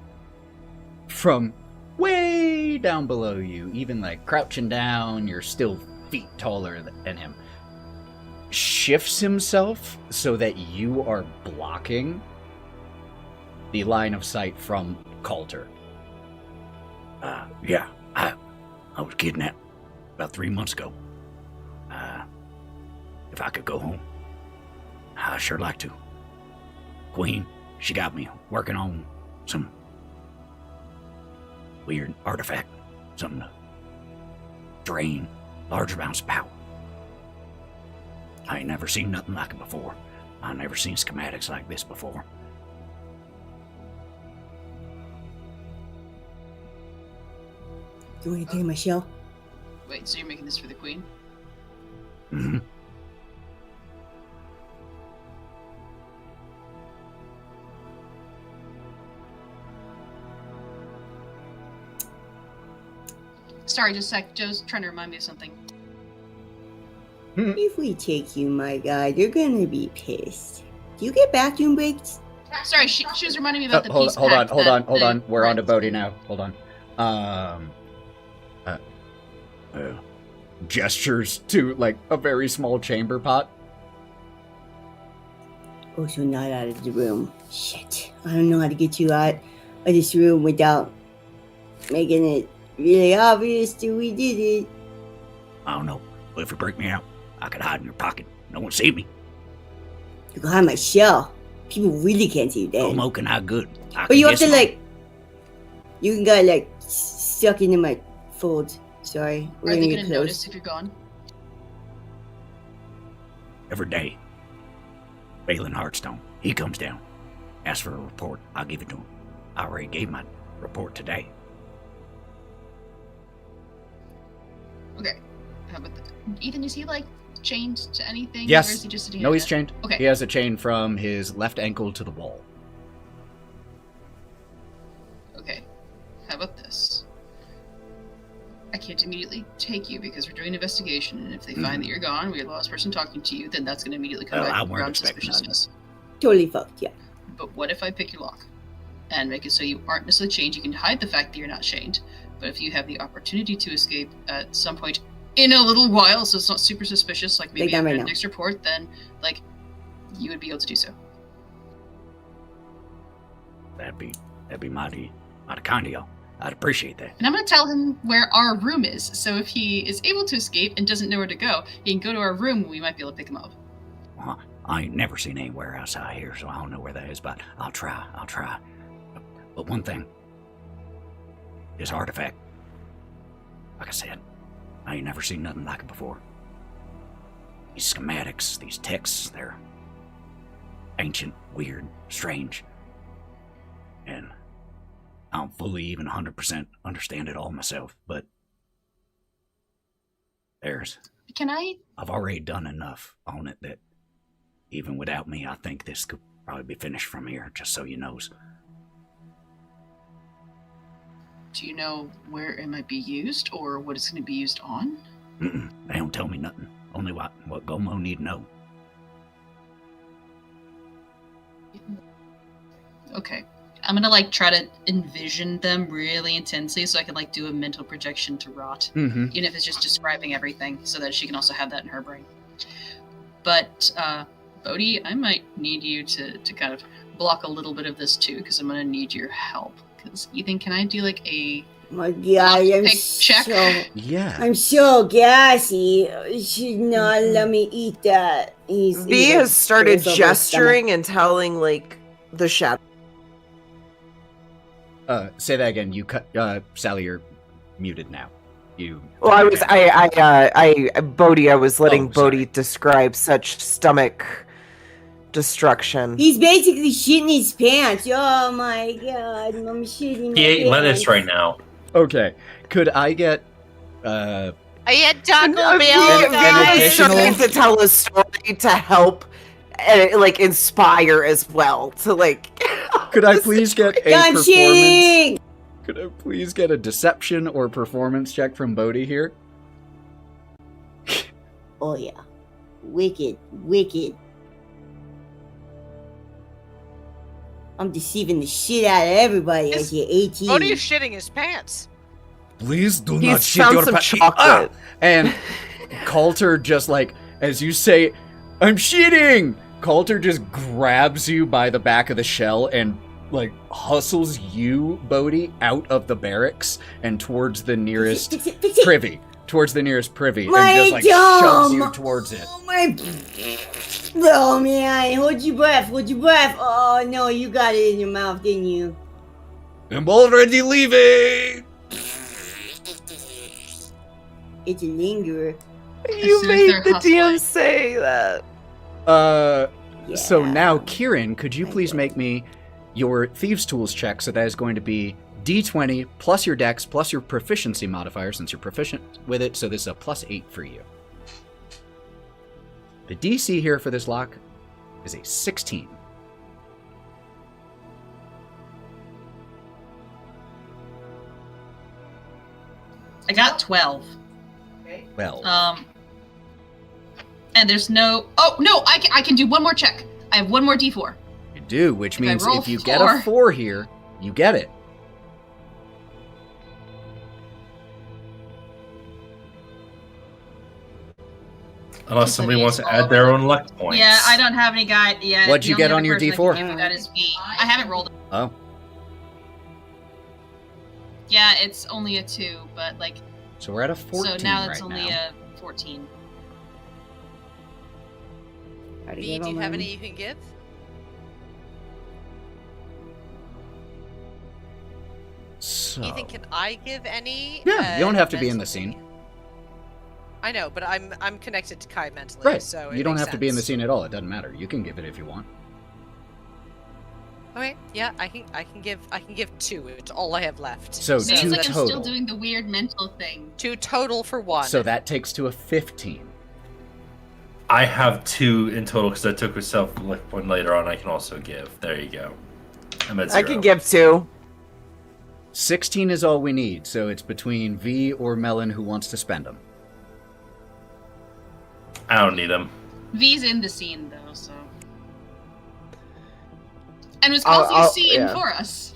[SPEAKER 2] from way down below you, even like crouching down, you're still feet taller than him, shifts himself so that you are blocking the line of sight from Calder.
[SPEAKER 8] Yeah. I was kidnapped about 3 months ago. If I could go home, I'd sure like to. Queen, she got me working on some weird artifact, something to drain large amounts of power. I ain't never seen nothing like it before. I never seen schematics like this before.
[SPEAKER 1] Do you want to take my shell?
[SPEAKER 9] Wait, so you're making this for the queen?
[SPEAKER 8] Mm-hmm.
[SPEAKER 9] Sorry, just a sec. Joe's trying to remind me of something.
[SPEAKER 1] If we take you, my guy, they're gonna be pissed. Do you get bathroom breaks?
[SPEAKER 9] Sorry, she was reminding me about the
[SPEAKER 2] hold
[SPEAKER 9] peace
[SPEAKER 2] on.
[SPEAKER 9] pact that
[SPEAKER 2] Hold on.
[SPEAKER 9] the-
[SPEAKER 2] We're on to
[SPEAKER 9] right.
[SPEAKER 2] Bodie now. Hold on. Gestures to like a very small chamber pot.
[SPEAKER 1] Also not out of the room. Shit. I don't know how to get you out of this room without making it really obvious that we did it.
[SPEAKER 8] I don't know. But if you break me out, I could hide in your pocket. No one see me.
[SPEAKER 1] You can hide my shell. People really can't see you then.
[SPEAKER 8] Gomo can hide good. I
[SPEAKER 1] But
[SPEAKER 8] can
[SPEAKER 1] you have
[SPEAKER 8] get
[SPEAKER 1] to
[SPEAKER 8] small.
[SPEAKER 1] like, you can go like suck into my folds. Sorry.
[SPEAKER 9] Are
[SPEAKER 1] We're
[SPEAKER 9] they
[SPEAKER 1] gonna
[SPEAKER 9] going
[SPEAKER 1] get
[SPEAKER 9] to
[SPEAKER 1] close.
[SPEAKER 9] notice if you're gone?
[SPEAKER 8] Every day. Balin Heartstone. He comes down. Asks for a report. I'll give it to him. I already gave my report today.
[SPEAKER 9] Okay. How about that? Ethan, is he like chained to anything?
[SPEAKER 2] Yes.
[SPEAKER 9] Or is he just sitting
[SPEAKER 2] No,
[SPEAKER 9] in
[SPEAKER 2] he's
[SPEAKER 9] bed?
[SPEAKER 2] chained.
[SPEAKER 9] Okay.
[SPEAKER 2] He has a chain from his left ankle to the wall.
[SPEAKER 9] Okay. How about this? I can't immediately take you because we're doing an investigation, and if they find that you're gone, we're the last person talking to you, then that's going to immediately come
[SPEAKER 8] Well, I
[SPEAKER 9] back
[SPEAKER 8] weren't
[SPEAKER 9] around
[SPEAKER 8] expecting
[SPEAKER 9] suspiciousness.
[SPEAKER 1] totally fucked, yeah.
[SPEAKER 9] But what if I pick your lock and make it so you aren't necessarily chained? You can hide the fact that you're not chained. But if you have the opportunity to escape at some point in a little while, so it's not super suspicious, like maybe after the next report, then, like, you would be able to do so.
[SPEAKER 8] That'd be mighty kind of y'all. I'd appreciate that.
[SPEAKER 9] And I'm going to tell him where our room is, so if he is able to escape and doesn't know where to go, he can go to our room and we might be able to pick him up.
[SPEAKER 8] Well, I ain't never seen anywhere outside here, so I don't know where that is, but I'll try. But one thing, this artifact, like I said, I ain't never seen nothing like it before. These schematics, these texts, they're ancient, weird, strange, and I don't fully even 100% understand it all myself, but I've already done enough on it that even without me, I think this could probably be finished from here, just so you knows.
[SPEAKER 9] Do you know where it might be used, or what it's going to be used on?
[SPEAKER 8] They don't tell me nothing. Only what Gomo need to know.
[SPEAKER 9] Okay. I'm gonna, like, try to envision them really intensely so I can, like, do a mental projection to Wraught.
[SPEAKER 2] Mm-hmm.
[SPEAKER 9] Even if it's just describing everything, so that she can also have that in her brain. But, Bodie, I might need you to kind of block a little bit of this, too, because I'm gonna need your help. Because, Ethan, can I do, like, a
[SPEAKER 1] My God, I'm
[SPEAKER 9] check?
[SPEAKER 2] Yeah.
[SPEAKER 1] I'm so gassy. You should not let me eat that.
[SPEAKER 3] V has started gesturing and telling, like, the shadow.
[SPEAKER 2] Say that again. You cut, Sally, you're muted now.
[SPEAKER 3] Well, I was letting Bodie describe such stomach destruction.
[SPEAKER 1] He's basically shitting his pants. Oh my God, I'm shitting.
[SPEAKER 5] He ate lettuce right now.
[SPEAKER 2] Okay. Could I get,
[SPEAKER 4] I had Taco
[SPEAKER 2] an
[SPEAKER 4] Bell,
[SPEAKER 2] additional-
[SPEAKER 3] Trying to tell a story to help, like, inspire as well. To, like,
[SPEAKER 2] could I please get a
[SPEAKER 1] I'm
[SPEAKER 2] performance?
[SPEAKER 1] shitting.
[SPEAKER 2] Could I please get a deception or performance check from Bodie here?
[SPEAKER 1] Oh yeah, wicked, wicked. I'm deceiving the shit out of everybody. I see 18.
[SPEAKER 4] Bodie is shitting his pants.
[SPEAKER 8] Please do not
[SPEAKER 3] he's
[SPEAKER 8] shit
[SPEAKER 3] found
[SPEAKER 8] your
[SPEAKER 3] some
[SPEAKER 8] pants.
[SPEAKER 3] chocolate.
[SPEAKER 2] And Coulter just, like, as you say, I'm shitting! Coulter just grabs you by the back of the shell and, like, hustles you, Bodie, out of the barracks and towards the nearest
[SPEAKER 1] Fix it.
[SPEAKER 2] privy. Towards the nearest privy.
[SPEAKER 1] My
[SPEAKER 2] and just, like,
[SPEAKER 1] dumb.
[SPEAKER 2] shoves you towards it.
[SPEAKER 1] Oh my. Oh man, hold your breath, hold your breath. Oh no, you got it in your mouth, didn't you?
[SPEAKER 8] I'm already leaving!
[SPEAKER 1] It's a lingerer.
[SPEAKER 3] You
[SPEAKER 9] soon as
[SPEAKER 3] made
[SPEAKER 9] they're
[SPEAKER 3] the
[SPEAKER 9] hustling.
[SPEAKER 3] DM say that.
[SPEAKER 2] So
[SPEAKER 1] Yeah.
[SPEAKER 2] now, Kieren, could you please make me your Thieves' Tools check? So that is going to be D20 plus your dex plus your proficiency modifier, since you're proficient with it, so this is a +8 for you. The DC here for this lock is a 16.
[SPEAKER 9] I got 12.
[SPEAKER 2] Well,
[SPEAKER 9] And there's no... Oh, no! I can do one more check. I have one more D4.
[SPEAKER 2] you do, which
[SPEAKER 9] if I
[SPEAKER 2] means
[SPEAKER 9] roll
[SPEAKER 2] if you get a 4 here, you get it.
[SPEAKER 5] Unless somebody wants to add their own luck points.
[SPEAKER 9] Yeah, I don't have any guide yet.
[SPEAKER 2] What'd
[SPEAKER 9] The
[SPEAKER 2] you
[SPEAKER 9] only
[SPEAKER 2] get
[SPEAKER 9] other
[SPEAKER 2] on your
[SPEAKER 9] person I
[SPEAKER 2] D4?
[SPEAKER 9] can give you that is V. I haven't rolled it.
[SPEAKER 2] Oh,
[SPEAKER 9] Yeah, it's only a 2, but, like...
[SPEAKER 2] so we're at a 14
[SPEAKER 9] So now it's
[SPEAKER 2] right
[SPEAKER 9] only
[SPEAKER 2] now.
[SPEAKER 9] a 14.
[SPEAKER 4] V, do you have any you can give?
[SPEAKER 2] So,
[SPEAKER 4] Ethan, can I give any?
[SPEAKER 2] yeah, you don't have to be in the
[SPEAKER 4] mentally?
[SPEAKER 2] scene.
[SPEAKER 4] I know, but I'm connected to Kai mentally,
[SPEAKER 2] Right.
[SPEAKER 4] so
[SPEAKER 2] You don't have to be in the scene at all. It doesn't matter. You can give it if you want.
[SPEAKER 4] Okay, yeah, I can give 2. It's all I have left.
[SPEAKER 2] So
[SPEAKER 9] Seems
[SPEAKER 2] 2
[SPEAKER 9] like I'm
[SPEAKER 2] total.
[SPEAKER 9] still doing the weird mental thing.
[SPEAKER 4] 2 total for 1.
[SPEAKER 2] So that takes to a 15.
[SPEAKER 5] I have 2 in total because I took a self-lift one later on. I can also give. There you go. I'm at 0.
[SPEAKER 3] I can give 2.
[SPEAKER 2] 16 is all we need, so it's between V or Melon who wants to spend them.
[SPEAKER 5] I don't need them.
[SPEAKER 9] V's in the scene, though, so... And was causing a scene
[SPEAKER 3] yeah.
[SPEAKER 9] for us.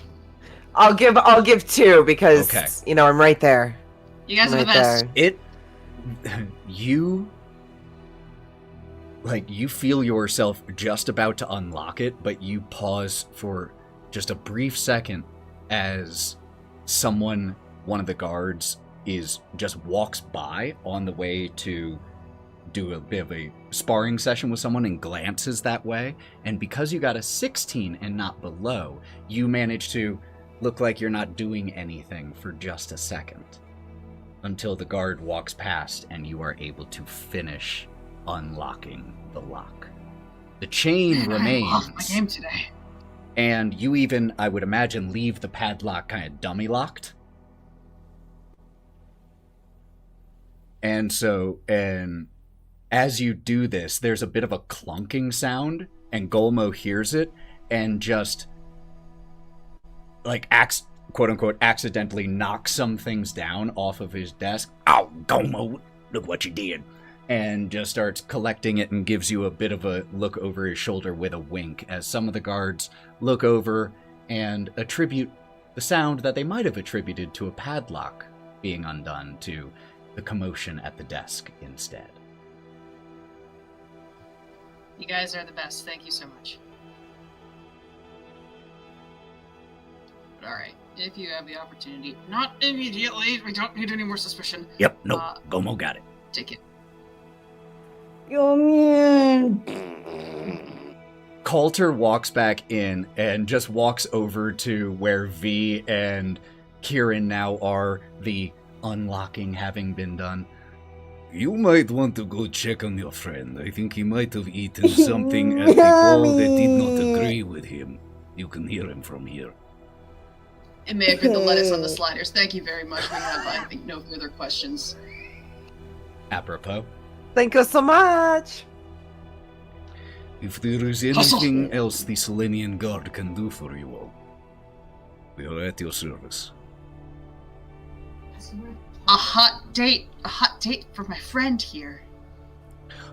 [SPEAKER 3] I'll give 2 because
[SPEAKER 2] Okay.
[SPEAKER 3] I'm right there.
[SPEAKER 9] You guys
[SPEAKER 3] I'm
[SPEAKER 9] are the
[SPEAKER 3] right
[SPEAKER 9] best.
[SPEAKER 3] there.
[SPEAKER 2] You feel yourself just about to unlock it, but you pause for just a brief second as one of the guards just walks by on the way to do a bit of a sparring session with someone and glances that way. And because you got a 16 and not below, you manage to look like you're not doing anything for just a second until the guard walks past and you are able to finish unlocking the lock. The chain remains.
[SPEAKER 9] I lost my game today.
[SPEAKER 2] And you even, I would imagine, leave the padlock kind of dummy locked. And as you do this, there's a bit of a clunking sound, and Golmo hears it, and just, quote-unquote, accidentally knocks some things down off of his desk.
[SPEAKER 8] Ow, Golmo, look what you did.
[SPEAKER 2] And just starts collecting it and gives you a bit of a look over his shoulder with a wink, as some of the guards look over and attribute the sound that they might have attributed to a padlock being undone to the commotion at the desk instead.
[SPEAKER 9] You guys are the best. Thank you so much. But alright, if you have the opportunity, not immediately, we don't need any more suspicion.
[SPEAKER 8] Yep, nope, Golmo got it.
[SPEAKER 9] Take it.
[SPEAKER 1] Yo, man.
[SPEAKER 2] Coulter walks back in and just walks over to where V and Kieren now are, the unlocking having been done.
[SPEAKER 8] You might want to go check on your friend. I think he might have eaten something at the ball that did not agree with him. You can hear him from here.
[SPEAKER 9] It may have been the lettuce on the sliders. Thank you very much. We have, I think, no further questions.
[SPEAKER 2] Apropos.
[SPEAKER 3] Thank you so much.
[SPEAKER 8] If there is anything else the Selenian Guard can do for you all, we are at your service.
[SPEAKER 9] A hot date for my friend here.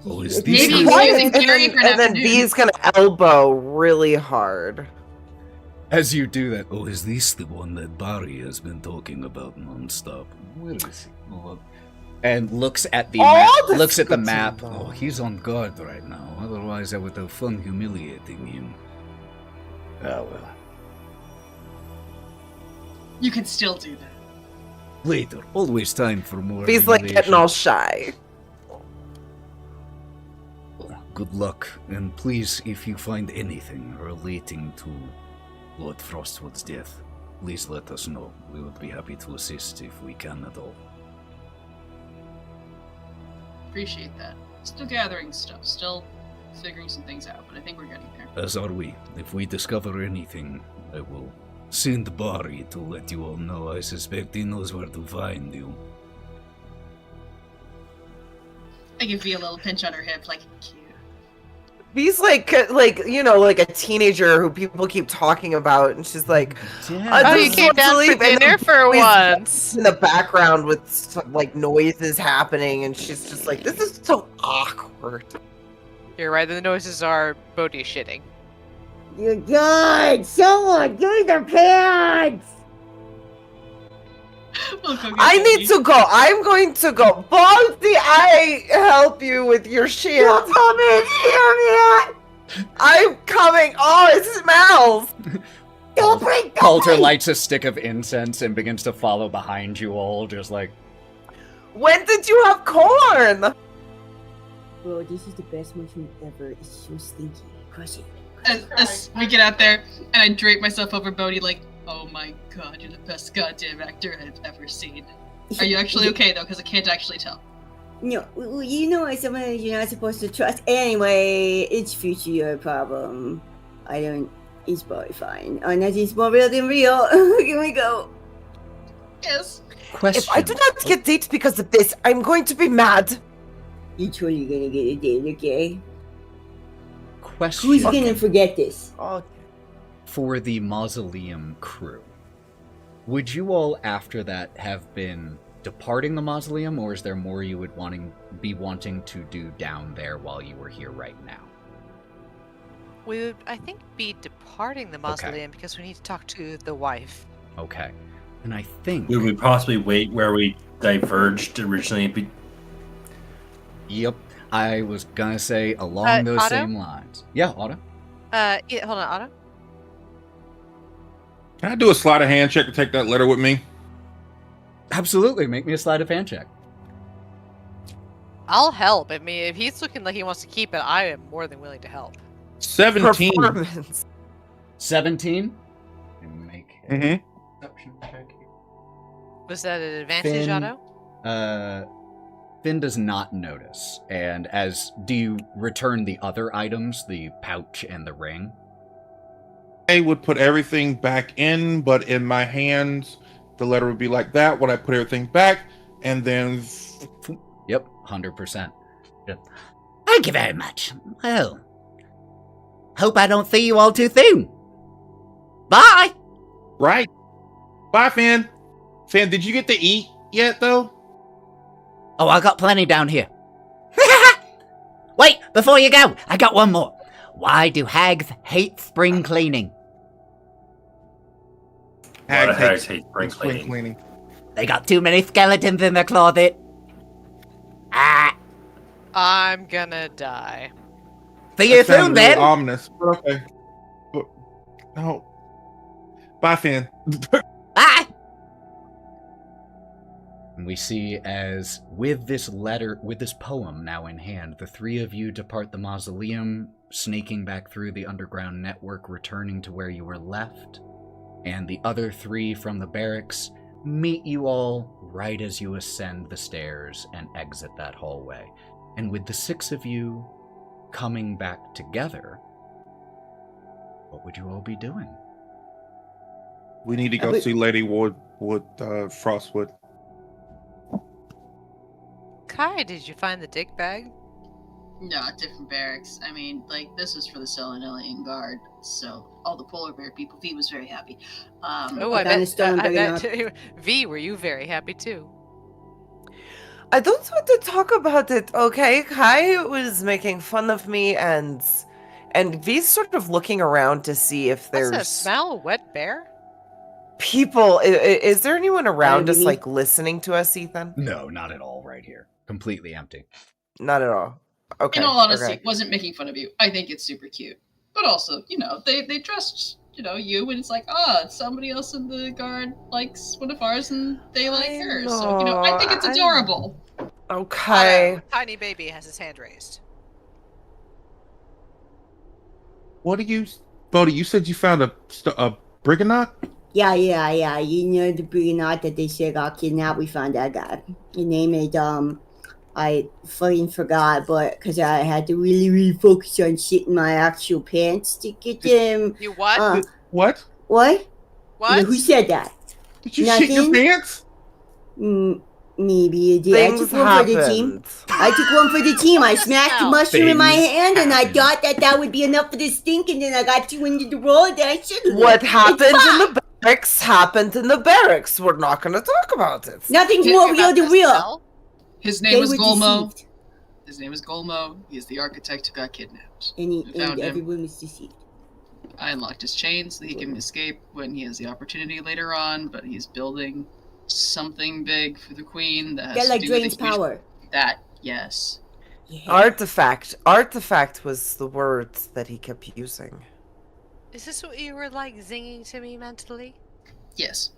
[SPEAKER 8] Oh, is this
[SPEAKER 9] Maybe
[SPEAKER 8] the-
[SPEAKER 9] he's using Kieren for an
[SPEAKER 3] and then
[SPEAKER 9] afternoon.
[SPEAKER 3] B's gonna elbow really hard.
[SPEAKER 2] As you do that,
[SPEAKER 8] Oh, is this the one that Barry has been talking about non-stop? Where is he? Oh,
[SPEAKER 2] and looks at the
[SPEAKER 3] All
[SPEAKER 2] map.
[SPEAKER 3] this
[SPEAKER 2] Looks at the
[SPEAKER 3] good
[SPEAKER 2] map.
[SPEAKER 3] stuff.
[SPEAKER 8] oh, he's on guard right now. Otherwise, I would have fun humiliating him. Ah, well.
[SPEAKER 9] You can still do that.
[SPEAKER 8] Later. Always time for more
[SPEAKER 3] B's like getting
[SPEAKER 8] humiliation.
[SPEAKER 3] all shy.
[SPEAKER 8] Good luck, and please, if you find anything relating to Lord Frostwood's death, please let us know. We would be happy to assist if we can at all.
[SPEAKER 9] Appreciate that. Still gathering stuff. Still figuring some things out, but I think we're getting there.
[SPEAKER 8] As are we. If we discover anything, I will send Barry to let you all know. I suspect he knows where to find you.
[SPEAKER 9] I give V a little pinch on her hip, like, cute.
[SPEAKER 3] B's like like a teenager who people keep talking about, and she's like, I
[SPEAKER 4] Oh, you
[SPEAKER 3] just
[SPEAKER 4] came
[SPEAKER 3] want to
[SPEAKER 4] down
[SPEAKER 3] leave,
[SPEAKER 4] for
[SPEAKER 3] and then
[SPEAKER 4] dinner for
[SPEAKER 3] B's
[SPEAKER 4] once.
[SPEAKER 3] in the background with some, noises happening, and she's just like, this is so awkward.
[SPEAKER 4] You're right, the noises are Bodie shitting.
[SPEAKER 1] You God, someone give me their pants.
[SPEAKER 9] We'll go get
[SPEAKER 3] I
[SPEAKER 9] Bodie.
[SPEAKER 3] need to go. I'm going to go. Baldy, I help you with your shit.
[SPEAKER 1] You're coming here, man.
[SPEAKER 3] I'm coming. Oh, it smells.
[SPEAKER 1] Don't bring
[SPEAKER 2] Coulter lights a stick of incense and begins to follow behind you all, just like,
[SPEAKER 3] When did you have corn?
[SPEAKER 1] Bro, this is the best mushroom ever. It's so stinky. Crush it.
[SPEAKER 9] As we get out there, and I drape myself over Bodie, like, oh my god, you're the best goddamn actor I've ever seen. Are you actually okay, though? Because I can't actually tell.
[SPEAKER 1] No, well, you know it's someone you're not supposed to trust. Anyway, it's future your problem. I don't. It's probably fine. Nothing's more real than real. Here we go.
[SPEAKER 9] Yes.
[SPEAKER 2] question.
[SPEAKER 3] If I do not get dates because of this, I'm going to be mad.
[SPEAKER 1] You're totally gonna get a date, okay?
[SPEAKER 2] Question
[SPEAKER 1] Who's gonna forget this?
[SPEAKER 3] Oh,
[SPEAKER 2] for the mausoleum crew. Would you all, after that, have been departing the mausoleum, or is there more you would be wanting to do down there while you were here right now?
[SPEAKER 4] We would, I think, be departing the mausoleum because we need to talk to the wife.
[SPEAKER 2] Okay. And I think...
[SPEAKER 5] Would we possibly wait where we diverged originally?
[SPEAKER 2] Yep. I was gonna say along those
[SPEAKER 4] Otto?
[SPEAKER 2] same lines. Yeah, Otto?
[SPEAKER 4] Yeah, hold on, Otto?
[SPEAKER 6] Can I do a sleight of hand check to take that letter with me?
[SPEAKER 2] Absolutely. Make me a sleight of hand check.
[SPEAKER 4] I'll help. I mean, if he's looking like he wants to keep it, I am more than willing to help.
[SPEAKER 6] 17.
[SPEAKER 3] Performance.
[SPEAKER 2] 17? Make a perception check here.
[SPEAKER 4] Was that an advantage,
[SPEAKER 2] Finn,
[SPEAKER 4] Otto?
[SPEAKER 2] Finn does not notice. And do you return the other items, the pouch and the ring?
[SPEAKER 6] I would put everything back in, but in my hands, the letter would be like that when I put everything back, and then...
[SPEAKER 2] Yep, 100%. Yep.
[SPEAKER 10] Thank you very much. Well, hope I don't see you all too soon. Bye!
[SPEAKER 6] Right. Bye, Finn. Finn, did you get to eat yet, though?
[SPEAKER 10] Oh, I got plenty down here. Wait, before you go, I got one more. Why do hags hate spring cleaning?
[SPEAKER 5] A lot of hags hate spring cleaning.
[SPEAKER 10] They got too many skeletons in their closet. Ah.
[SPEAKER 4] I'm gonna die.
[SPEAKER 10] See you soon,
[SPEAKER 6] Really
[SPEAKER 10] then.
[SPEAKER 6] ominous, but okay. But, no. Bye, Finn.
[SPEAKER 10] Bye.
[SPEAKER 2] And we see as, with this poem now in hand, the three of you depart the mausoleum, snaking back through the underground network, returning to where you were left. And the other three from the barracks meet you all right as you ascend the stairs and exit that hallway. And with the six of you coming back together, what would you all be doing?
[SPEAKER 6] We need to go see Lady Frostwood.
[SPEAKER 4] Kai, did you find the dig bag?
[SPEAKER 9] No, different barracks. I mean, like, this was for the Selenelian Guard, so all the polar bear people, V was very happy.
[SPEAKER 4] I bet V, were you very happy too?
[SPEAKER 3] I don't want to talk about it, okay? Kai was making fun of me, and V's sort of looking around to see if there's...
[SPEAKER 4] What's that smell? Wet bear?
[SPEAKER 3] People. Is there anyone around us, like, listening to us, Ethan?
[SPEAKER 2] No, not at all right here. Completely empty.
[SPEAKER 3] Not at all. Okay.
[SPEAKER 9] In all honesty,
[SPEAKER 3] okay.
[SPEAKER 9] wasn't making fun of you. I think it's super cute. But also, they trust, you, and it's like, somebody else in the guard likes one of ours and they like her. So, I think it's adorable.
[SPEAKER 3] Okay.
[SPEAKER 4] Tiny baby has his hand raised.
[SPEAKER 6] What do you... Bodie, you said you found a Briganock?
[SPEAKER 1] Yeah. You know the Briganock that they said got kidnapped? We found that guy. His name is, I fucking forgot, but because I had to really focus on shitting my actual pants to get them.
[SPEAKER 4] You what?
[SPEAKER 6] What?
[SPEAKER 1] What?
[SPEAKER 4] What?
[SPEAKER 1] Who said that?
[SPEAKER 6] Did you shit your pants?
[SPEAKER 1] Maybe I did. I took one for the team. I smashed the mushroom in my hand, and I thought that would be enough for the stink, and then I got you into the roll. Then I should.
[SPEAKER 3] What happened in the barracks happened in the barracks. We're not going to talk about it.
[SPEAKER 1] Nothing's more real than real.
[SPEAKER 9] His name was Golmo. His name is Golmo. He's the architect who got kidnapped.
[SPEAKER 1] And everyone was deceived.
[SPEAKER 9] I unlocked his chain so he can escape when he has the opportunity later on, but he's building something big for the queen that has to do
[SPEAKER 1] drains
[SPEAKER 9] with
[SPEAKER 1] power.
[SPEAKER 9] That, yes.
[SPEAKER 3] Yeah. Artifact was the word that he kept using.
[SPEAKER 4] Is this what you were like zinging to me mentally?
[SPEAKER 9] Yes.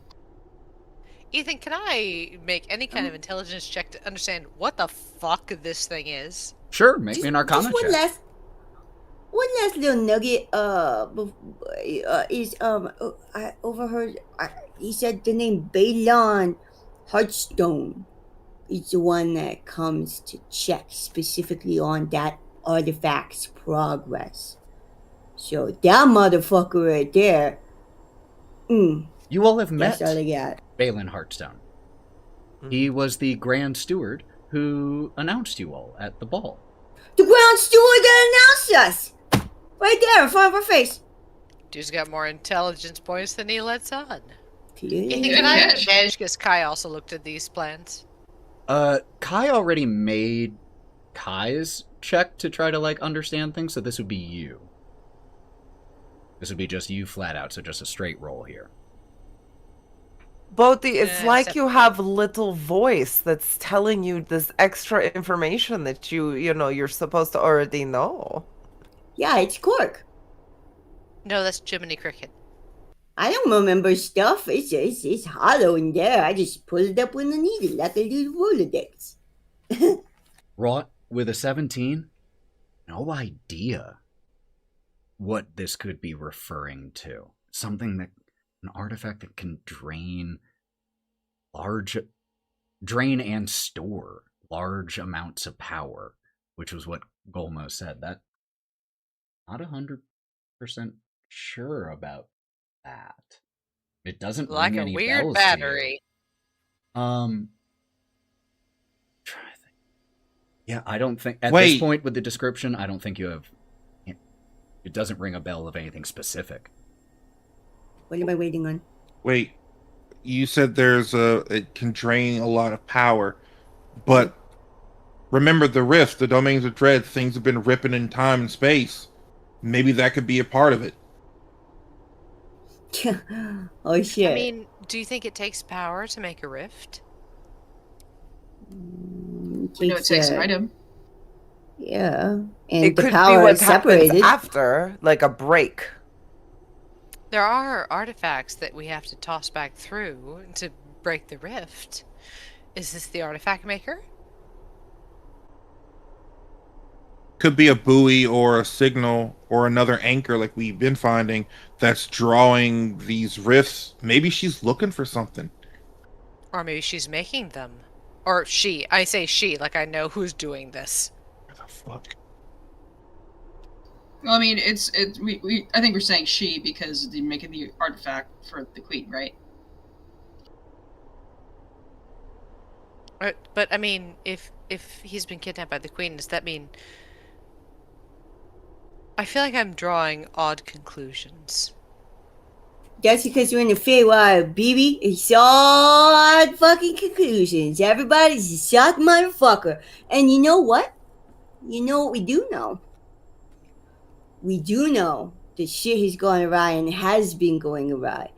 [SPEAKER 4] Ethan, can I make any kind of intelligence check to understand what the fuck this thing is?
[SPEAKER 2] Sure, make me an Arcana check.
[SPEAKER 1] One last little nugget. I overheard. He said the name Balon Heartstone is the one that comes to check specifically on that artifact's progress. So that motherfucker right there.
[SPEAKER 2] You all have met
[SPEAKER 1] That's all I got.
[SPEAKER 2] Balon Heartstone. He was the Grand Steward who announced you all at the ball.
[SPEAKER 1] The Grand Steward that announced us! Right there in front of our face.
[SPEAKER 4] Dude's got more intelligence points than he lets on.
[SPEAKER 1] Clearly.
[SPEAKER 4] Ethan, can I have advantage because Kai also looked at these plans?
[SPEAKER 2] Kai already made Kai's check to try to, understand things, so this would be you. This would be just you flat out, so just a straight roll here.
[SPEAKER 3] Bodie, it's like you
[SPEAKER 4] 17.
[SPEAKER 3] have little voice that's telling you this extra information that you're supposed to already know.
[SPEAKER 1] Yeah, it's Cork.
[SPEAKER 4] No, that's Jiminy Cricket.
[SPEAKER 1] I don't remember stuff. It's hollow in there. I just pull it up when I need it, like a little Rolodex.
[SPEAKER 2] Wraught, with a 17, no idea what this could be referring to. Something that, an artifact that can drain and store large amounts of power, which was what Golmo said. That, not 100% sure about that. It doesn't
[SPEAKER 4] Like
[SPEAKER 2] ring
[SPEAKER 4] a
[SPEAKER 2] any
[SPEAKER 4] weird
[SPEAKER 2] bells
[SPEAKER 4] battery.
[SPEAKER 2] to you. Trying to think. Yeah, I don't think at
[SPEAKER 6] Wait.
[SPEAKER 2] this point with the description, I don't think you have. It doesn't ring a bell of anything specific.
[SPEAKER 1] What am I waiting on?
[SPEAKER 6] Wait, you said it can drain a lot of power, but remember the rift, the domains of dread, things have been ripping in time and space. Maybe that could be a part of it.
[SPEAKER 1] Oh shit.
[SPEAKER 4] I mean, do you think it takes power to make a rift?
[SPEAKER 9] We know it takes an item.
[SPEAKER 1] Yeah, and
[SPEAKER 3] It
[SPEAKER 1] the
[SPEAKER 3] could be
[SPEAKER 1] power
[SPEAKER 3] what
[SPEAKER 1] is separated.
[SPEAKER 3] happens after, like a break.
[SPEAKER 4] There are artifacts that we have to toss back through to break the rift. Is this the artifact maker?
[SPEAKER 6] Could be a buoy or a signal or another anchor like we've been finding that's drawing these rifts. Maybe she's looking for something.
[SPEAKER 4] Or maybe she's making them. Or she. I say she, like I know who's doing this.
[SPEAKER 6] Where the fuck?
[SPEAKER 9] Well, I mean, I think we're saying she because they're making the artifact for the queen, right?
[SPEAKER 4] But I mean, if he's been kidnapped by the queen, does that mean... I feel like I'm drawing odd conclusions.
[SPEAKER 1] That's because you're in the Feywild, baby. It's all fucking conclusions. Everybody's a shock motherfucker. And you know what? You know what we do know? We do know that shit has gone awry and has been going awry.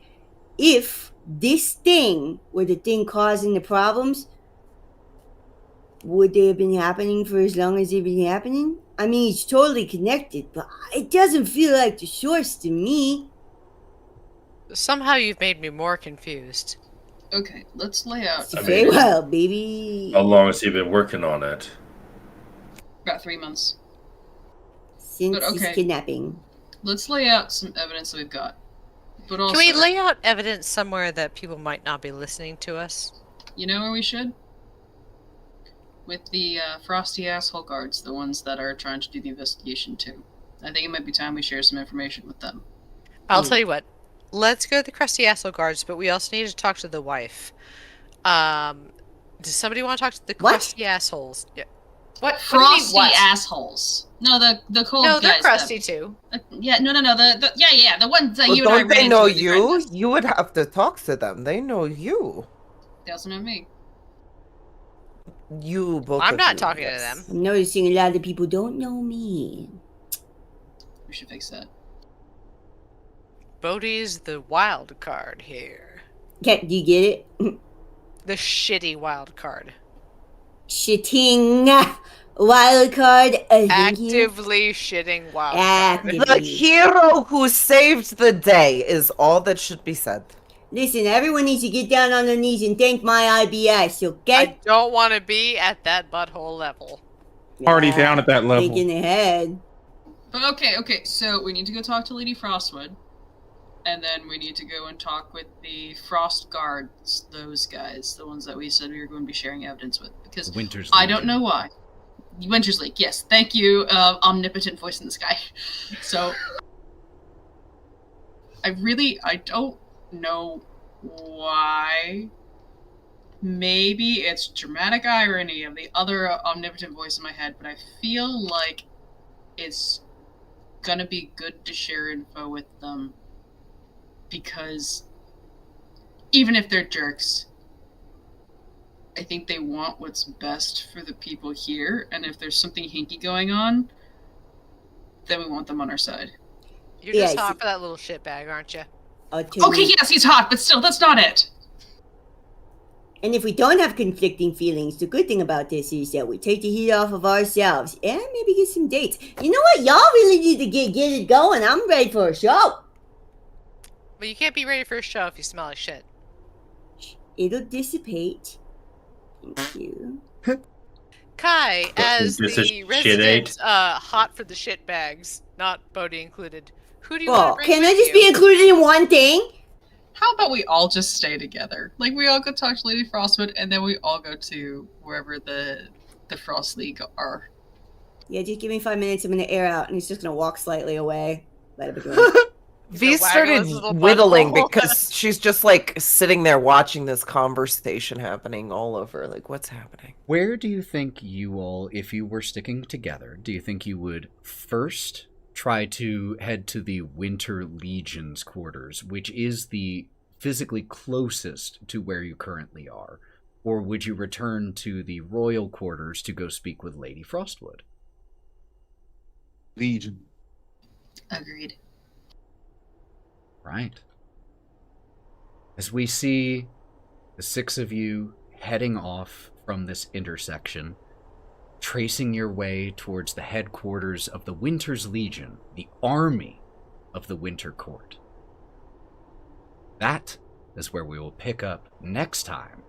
[SPEAKER 1] If this thing were the thing causing the problems, would they have been happening for as long as they've been happening? I mean, it's totally connected, but it doesn't feel like the source to me.
[SPEAKER 4] Somehow you've made me more confused.
[SPEAKER 9] Okay, let's lay out
[SPEAKER 1] It's the Feywild, baby.
[SPEAKER 5] How long has he been working on it?
[SPEAKER 9] about 3 months.
[SPEAKER 1] Since
[SPEAKER 9] But okay.
[SPEAKER 1] his kidnapping.
[SPEAKER 9] Let's lay out some evidence that we've got. But also,
[SPEAKER 4] Can we lay out evidence somewhere that people might not be listening to us?
[SPEAKER 9] you know where we should? With the frosty asshole guards, the ones that are trying to do the investigation too. I think it might be time we share some information with them.
[SPEAKER 4] I'll tell you what. Let's go to the crusty asshole guards, but we also need to talk to the wife. Does somebody want to talk to the
[SPEAKER 1] What?
[SPEAKER 4] crusty assholes? Yeah. What? What do you mean,
[SPEAKER 9] Frosty
[SPEAKER 4] what?
[SPEAKER 9] assholes. No, the cold
[SPEAKER 4] No,
[SPEAKER 9] guys.
[SPEAKER 4] they're crusty
[SPEAKER 9] that-
[SPEAKER 4] too.
[SPEAKER 9] yeah, no. The ones that
[SPEAKER 3] Well,
[SPEAKER 9] you and I
[SPEAKER 3] don't
[SPEAKER 9] ran
[SPEAKER 3] they
[SPEAKER 9] into
[SPEAKER 3] know
[SPEAKER 9] with the
[SPEAKER 3] you?
[SPEAKER 9] Grand-
[SPEAKER 3] You would have to talk to them. They know you.
[SPEAKER 9] They also know me.
[SPEAKER 3] You both.
[SPEAKER 4] I'm
[SPEAKER 3] of
[SPEAKER 4] not
[SPEAKER 3] you,
[SPEAKER 4] talking to
[SPEAKER 3] yes.
[SPEAKER 4] them.
[SPEAKER 1] I'm noticing a lot of people don't know me.
[SPEAKER 9] We should fix that.
[SPEAKER 4] Bodie's the wild card here.
[SPEAKER 1] Do you get it?
[SPEAKER 4] The shitty wild card.
[SPEAKER 1] Shitting wild card.
[SPEAKER 4] Actively shitting wild card.
[SPEAKER 1] Actively.
[SPEAKER 3] The hero who saved the day is all that should be said.
[SPEAKER 1] Listen, everyone needs to get down on their knees and thank my IBS,
[SPEAKER 4] I
[SPEAKER 1] okay?
[SPEAKER 4] don't want to be at that butthole level.
[SPEAKER 6] Already down at that level.
[SPEAKER 1] Thinking ahead.
[SPEAKER 9] But okay, so we need to go talk to Lady Frostwood. And then we need to go and talk with the Frost Guards, those guys, the ones that we said we were going to be sharing evidence with. Because
[SPEAKER 2] Winter's
[SPEAKER 9] I
[SPEAKER 2] Legion.
[SPEAKER 9] don't know why. Winter's League, yes. Thank you, omnipotent voice in the sky. So, I don't know why. Maybe it's dramatic irony of the other omnipotent voice in my head, but I feel like it's gonna be good to share info with them. Because even if they're jerks, I think they want what's best for the people here, and if there's something hinky going on, then we want them on our side.
[SPEAKER 4] You're just
[SPEAKER 1] Yes.
[SPEAKER 4] hot for that little shitbag, aren't you?
[SPEAKER 9] Okay, yes, he's hot, but still, that's not it.
[SPEAKER 1] And if we don't have conflicting feelings, the good thing about this is that we take the heat off of ourselves and maybe get some dates. You know what? Y'all really need to get it going. I'm ready for a show.
[SPEAKER 4] But you can't be ready for a show if you smell like shit.
[SPEAKER 1] It'll dissipate. Thank you.
[SPEAKER 4] Kai, as
[SPEAKER 5] Just a
[SPEAKER 4] the
[SPEAKER 5] shit
[SPEAKER 4] resident
[SPEAKER 5] aid.
[SPEAKER 4] hot for the shit bags, not Bodie included, who do you
[SPEAKER 1] Well,
[SPEAKER 4] want to bring
[SPEAKER 1] can I
[SPEAKER 4] with
[SPEAKER 1] just
[SPEAKER 4] you?
[SPEAKER 1] be included in one thing?
[SPEAKER 9] How about we all just stay together? Like, we all go talk to Lady Frostwood, and then we all go to wherever the Frost League are.
[SPEAKER 1] Yeah, just give me 5 minutes. I'm gonna air out, and he's just gonna walk slightly away. Let it begin.
[SPEAKER 3] V
[SPEAKER 4] gonna waggle
[SPEAKER 3] started
[SPEAKER 4] his little
[SPEAKER 3] whittling
[SPEAKER 4] butthole.
[SPEAKER 3] because she's just like sitting there watching this conversation happening all over. Like, what's happening?
[SPEAKER 2] Where do you think you all, if you were sticking together, do you think you would first try to head to the Winter Legion's quarters, which is the physically closest to where you currently are? Or would you return to the royal quarters to go speak with Lady Frostwood?
[SPEAKER 6] Legion.
[SPEAKER 9] Agreed.
[SPEAKER 2] Right. As we see the six of you heading off from this intersection, tracing your way towards the headquarters of the Winter's Legion, the army of the Winter Court. That is where we will pick up next time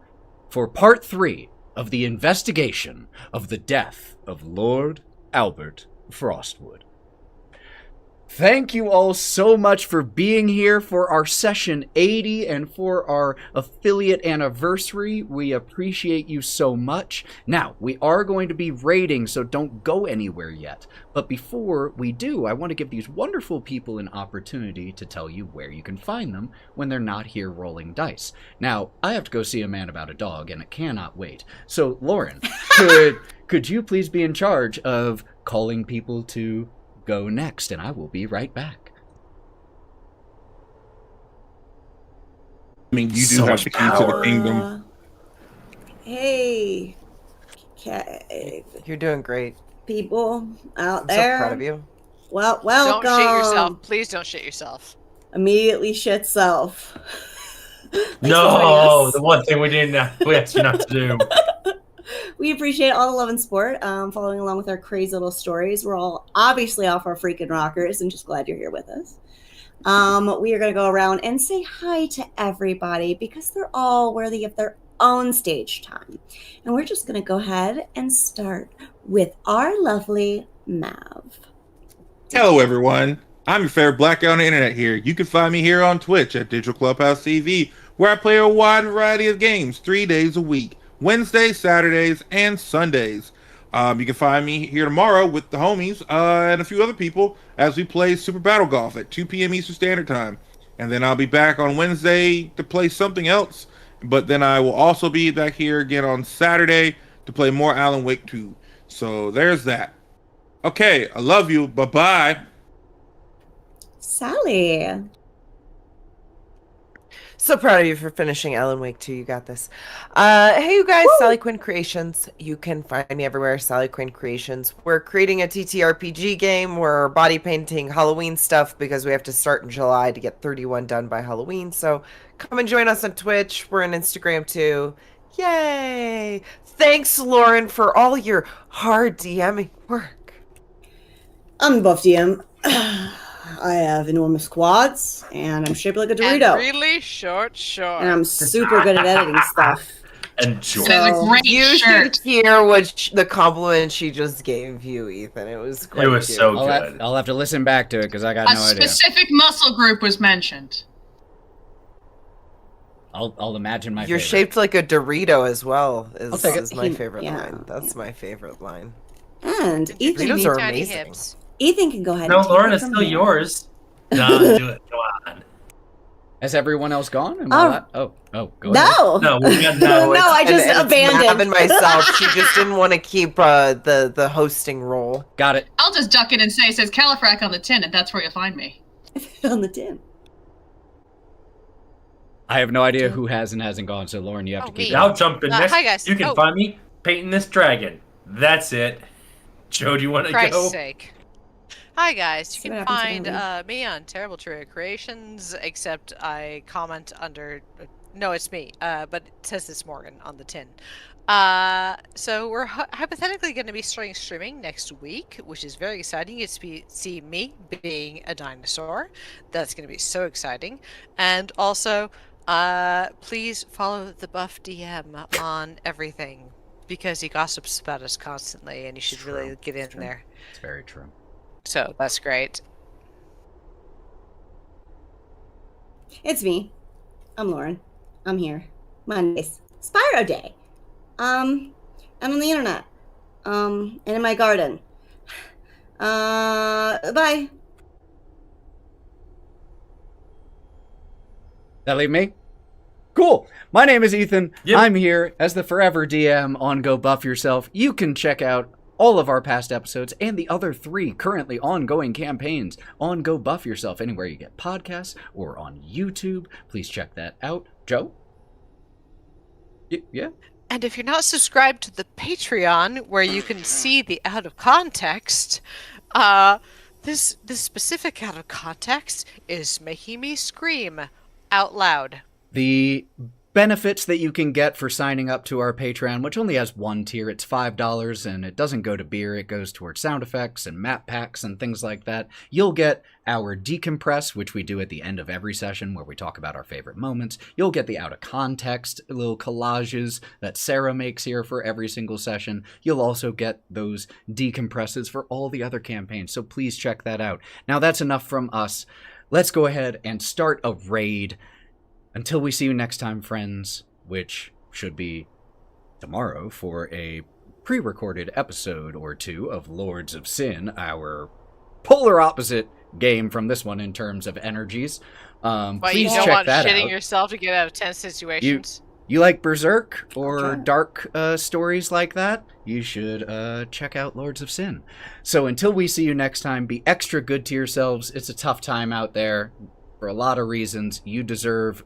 [SPEAKER 2] for part 3 of the investigation of the death of Lord Albert Frostwood. Thank you all so much for being here for our session 80 and for our affiliate anniversary. We appreciate you so much. Now, we are going to be raiding, so don't go anywhere yet. But before we do, I want to give these wonderful people an opportunity to tell you where you can find them when they're not here rolling dice. Now, I have to go see a man about a dog, and it cannot wait. So, Lauren, could you please be in charge of calling people to go next, and I will be right back.
[SPEAKER 6] I mean, you do
[SPEAKER 5] So
[SPEAKER 6] have
[SPEAKER 5] much
[SPEAKER 6] the key to the kingdom.
[SPEAKER 1] Hey, okay,
[SPEAKER 3] You're doing great.
[SPEAKER 1] people out
[SPEAKER 3] I'm
[SPEAKER 1] there.
[SPEAKER 3] so proud of you.
[SPEAKER 1] Well,
[SPEAKER 4] Don't
[SPEAKER 1] welcome.
[SPEAKER 4] shit yourself. Please don't shit yourself.
[SPEAKER 1] Immediately shit self. Thanks for joining
[SPEAKER 5] No,
[SPEAKER 1] us.
[SPEAKER 5] the one thing we asked you not to do.
[SPEAKER 1] We appreciate all the love and support, following along with our crazy little stories. We're all obviously off our freaking rockers and just glad you're here with us. We are going to go around and say hi to everybody because they're all worthy of their own stage time. And we're just going to go ahead and start with our lovely Mav.
[SPEAKER 6] Hello, everyone. I'm your favorite black guy on the internet here. You can find me here on Twitch at Digital Clubhouse TV, where I play a wide variety of games 3 days a week. Wednesdays, Saturdays, and Sundays. You can find me here tomorrow with the homies and a few other people as we play Super Battle Golf at 2 p.m. Eastern Standard Time. And then I'll be back on Wednesday to play something else. But then I will also be back here again on Saturday to play more Alan Wake 2. So there's that. Okay, I love you. Bye-bye.
[SPEAKER 1] Sally.
[SPEAKER 3] So proud of you for finishing Alan Wake 2. You got this. Hey, you guys, Sally Quinn Creations. You can find me everywhere, Sally Quinn Creations. We're creating a TTRPG game. We're body painting Halloween stuff because we have to start in July to get 31 done by Halloween. So come and join us on Twitch. We're on Instagram too. Yay! Thanks, Lauren, for all your hard DMing work.
[SPEAKER 1] I'm the buff DM. I have enormous quads, and I'm shaped like a Dorito.
[SPEAKER 4] And really short.
[SPEAKER 1] And I'm super good at editing stuff.
[SPEAKER 5] Enjoy.
[SPEAKER 9] That is a great
[SPEAKER 3] You
[SPEAKER 9] shirt.
[SPEAKER 3] should hear the compliment she just gave you, Ethan. It was quite
[SPEAKER 5] It was
[SPEAKER 3] cute.
[SPEAKER 5] so good.
[SPEAKER 2] I'll have to listen back to it because I got
[SPEAKER 9] A
[SPEAKER 2] no idea.
[SPEAKER 9] specific muscle group was mentioned.
[SPEAKER 2] I'll imagine my
[SPEAKER 3] You're
[SPEAKER 2] favorite.
[SPEAKER 3] shaped like a Dorito as well.
[SPEAKER 2] I'll take it.
[SPEAKER 3] Is my favorite
[SPEAKER 1] Yeah.
[SPEAKER 3] line. That's my favorite line.
[SPEAKER 1] And Ethan,
[SPEAKER 3] Doritos are
[SPEAKER 4] Tiny
[SPEAKER 3] amazing.
[SPEAKER 4] hips.
[SPEAKER 1] Ethan can go ahead
[SPEAKER 5] No,
[SPEAKER 1] and take
[SPEAKER 5] Lauren,
[SPEAKER 1] it
[SPEAKER 5] it's
[SPEAKER 1] from
[SPEAKER 5] still
[SPEAKER 1] here.
[SPEAKER 5] yours. No, do it. Go on.
[SPEAKER 2] Has everyone else gone? Am
[SPEAKER 1] Oh.
[SPEAKER 2] I go ahead.
[SPEAKER 1] No!
[SPEAKER 5] No, we got
[SPEAKER 1] No,
[SPEAKER 5] no.
[SPEAKER 1] I just
[SPEAKER 3] and it's
[SPEAKER 1] abandoned.
[SPEAKER 3] Mav and myself. She just didn't want to keep the hosting role.
[SPEAKER 2] Got it.
[SPEAKER 9] I'll just duck it and say it says Califrac on the tin, and that's where you'll find me.
[SPEAKER 1] On the tin.
[SPEAKER 2] I have no idea who has and hasn't gone, so Lauren, you have to
[SPEAKER 4] Oh,
[SPEAKER 2] keep
[SPEAKER 4] me.
[SPEAKER 2] it.
[SPEAKER 5] I'll jump in next.
[SPEAKER 4] Hi, guys.
[SPEAKER 5] You can
[SPEAKER 4] Oh.
[SPEAKER 5] find me painting this dragon. That's it. Joe, do you want to
[SPEAKER 4] Christ's
[SPEAKER 5] go?
[SPEAKER 4] sake. Hi guys,
[SPEAKER 1] See
[SPEAKER 4] you
[SPEAKER 1] what
[SPEAKER 4] can
[SPEAKER 1] happens
[SPEAKER 4] find
[SPEAKER 1] around
[SPEAKER 4] me on Terrible True Creations, except I comment under. No, it's me. But it says it's Morgan on the tin. So we're hypothetically going to be starting streaming next week, which is very exciting. You get to see me being a dinosaur. That's going to be so exciting. And also, please follow the Buff DM on everything because he gossips about us constantly, and you should really get in there.
[SPEAKER 2] It's very true.
[SPEAKER 4] So that's great.
[SPEAKER 1] It's me. I'm Lauren. I'm here. Mondays. Spyro Day. I'm on the internet. And in my garden. Bye.
[SPEAKER 2] That leave me? Cool. My name is Ethan.
[SPEAKER 5] Yep.
[SPEAKER 2] I'm here as the forever DM on Go Buff Yourself. You can check out all of our past episodes and the other 3 currently ongoing campaigns on Go Buff Yourself anywhere you get podcasts or on YouTube. Please check that out. Joe? Yeah?
[SPEAKER 4] And if you're not subscribed to the Patreon, where you can see the out of context, this specific out of context is making me scream out loud.
[SPEAKER 2] The benefits that you can get for signing up to our Patreon, which only has 1 tier, it's $5, and it doesn't go to beer, it goes towards sound effects and map packs and things like that. You'll get our decompress, which we do at the end of every session where we talk about our favorite moments. You'll get the out of context little collages that Sarah makes here for every single session. You'll also get those decompresses for all the other campaigns, so please check that out. Now that's enough from us. Let's go ahead and start a raid. Until we see you next time, friends, which should be tomorrow for a pre-recorded episode or 2 of Lords of Sin, our polar opposite game from this one in terms of energies.
[SPEAKER 4] But
[SPEAKER 2] Please
[SPEAKER 4] you don't
[SPEAKER 2] check
[SPEAKER 4] want
[SPEAKER 2] that
[SPEAKER 4] shitting
[SPEAKER 2] out.
[SPEAKER 4] yourself to get out of tense situations.
[SPEAKER 2] You like Berserk or
[SPEAKER 1] Okay.
[SPEAKER 2] dark stories like that? You should check out Lords of Sin. So until we see you next time, be extra good to yourselves. It's a tough time out there for a lot of reasons. You deserve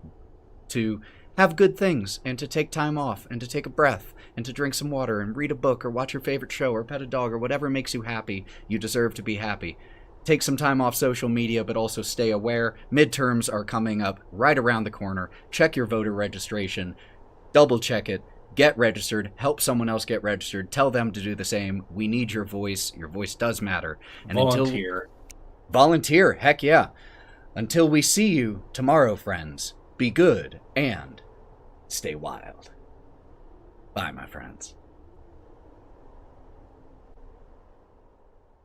[SPEAKER 2] to have good things and to take time off and to take a breath and to drink some water and read a book or watch your favorite show or pet a dog or whatever makes you happy. You deserve to be happy. Take some time off social media, but also stay aware. Midterms are coming up right around the corner. Check your voter registration. Double check it. Get registered. Help someone else get registered. Tell them to do the same. We need your voice. Your voice does matter. And
[SPEAKER 5] Volunteer.
[SPEAKER 2] Volunteer. Heck yeah. Until we see you tomorrow, friends, be good and stay wild. Bye, my friends.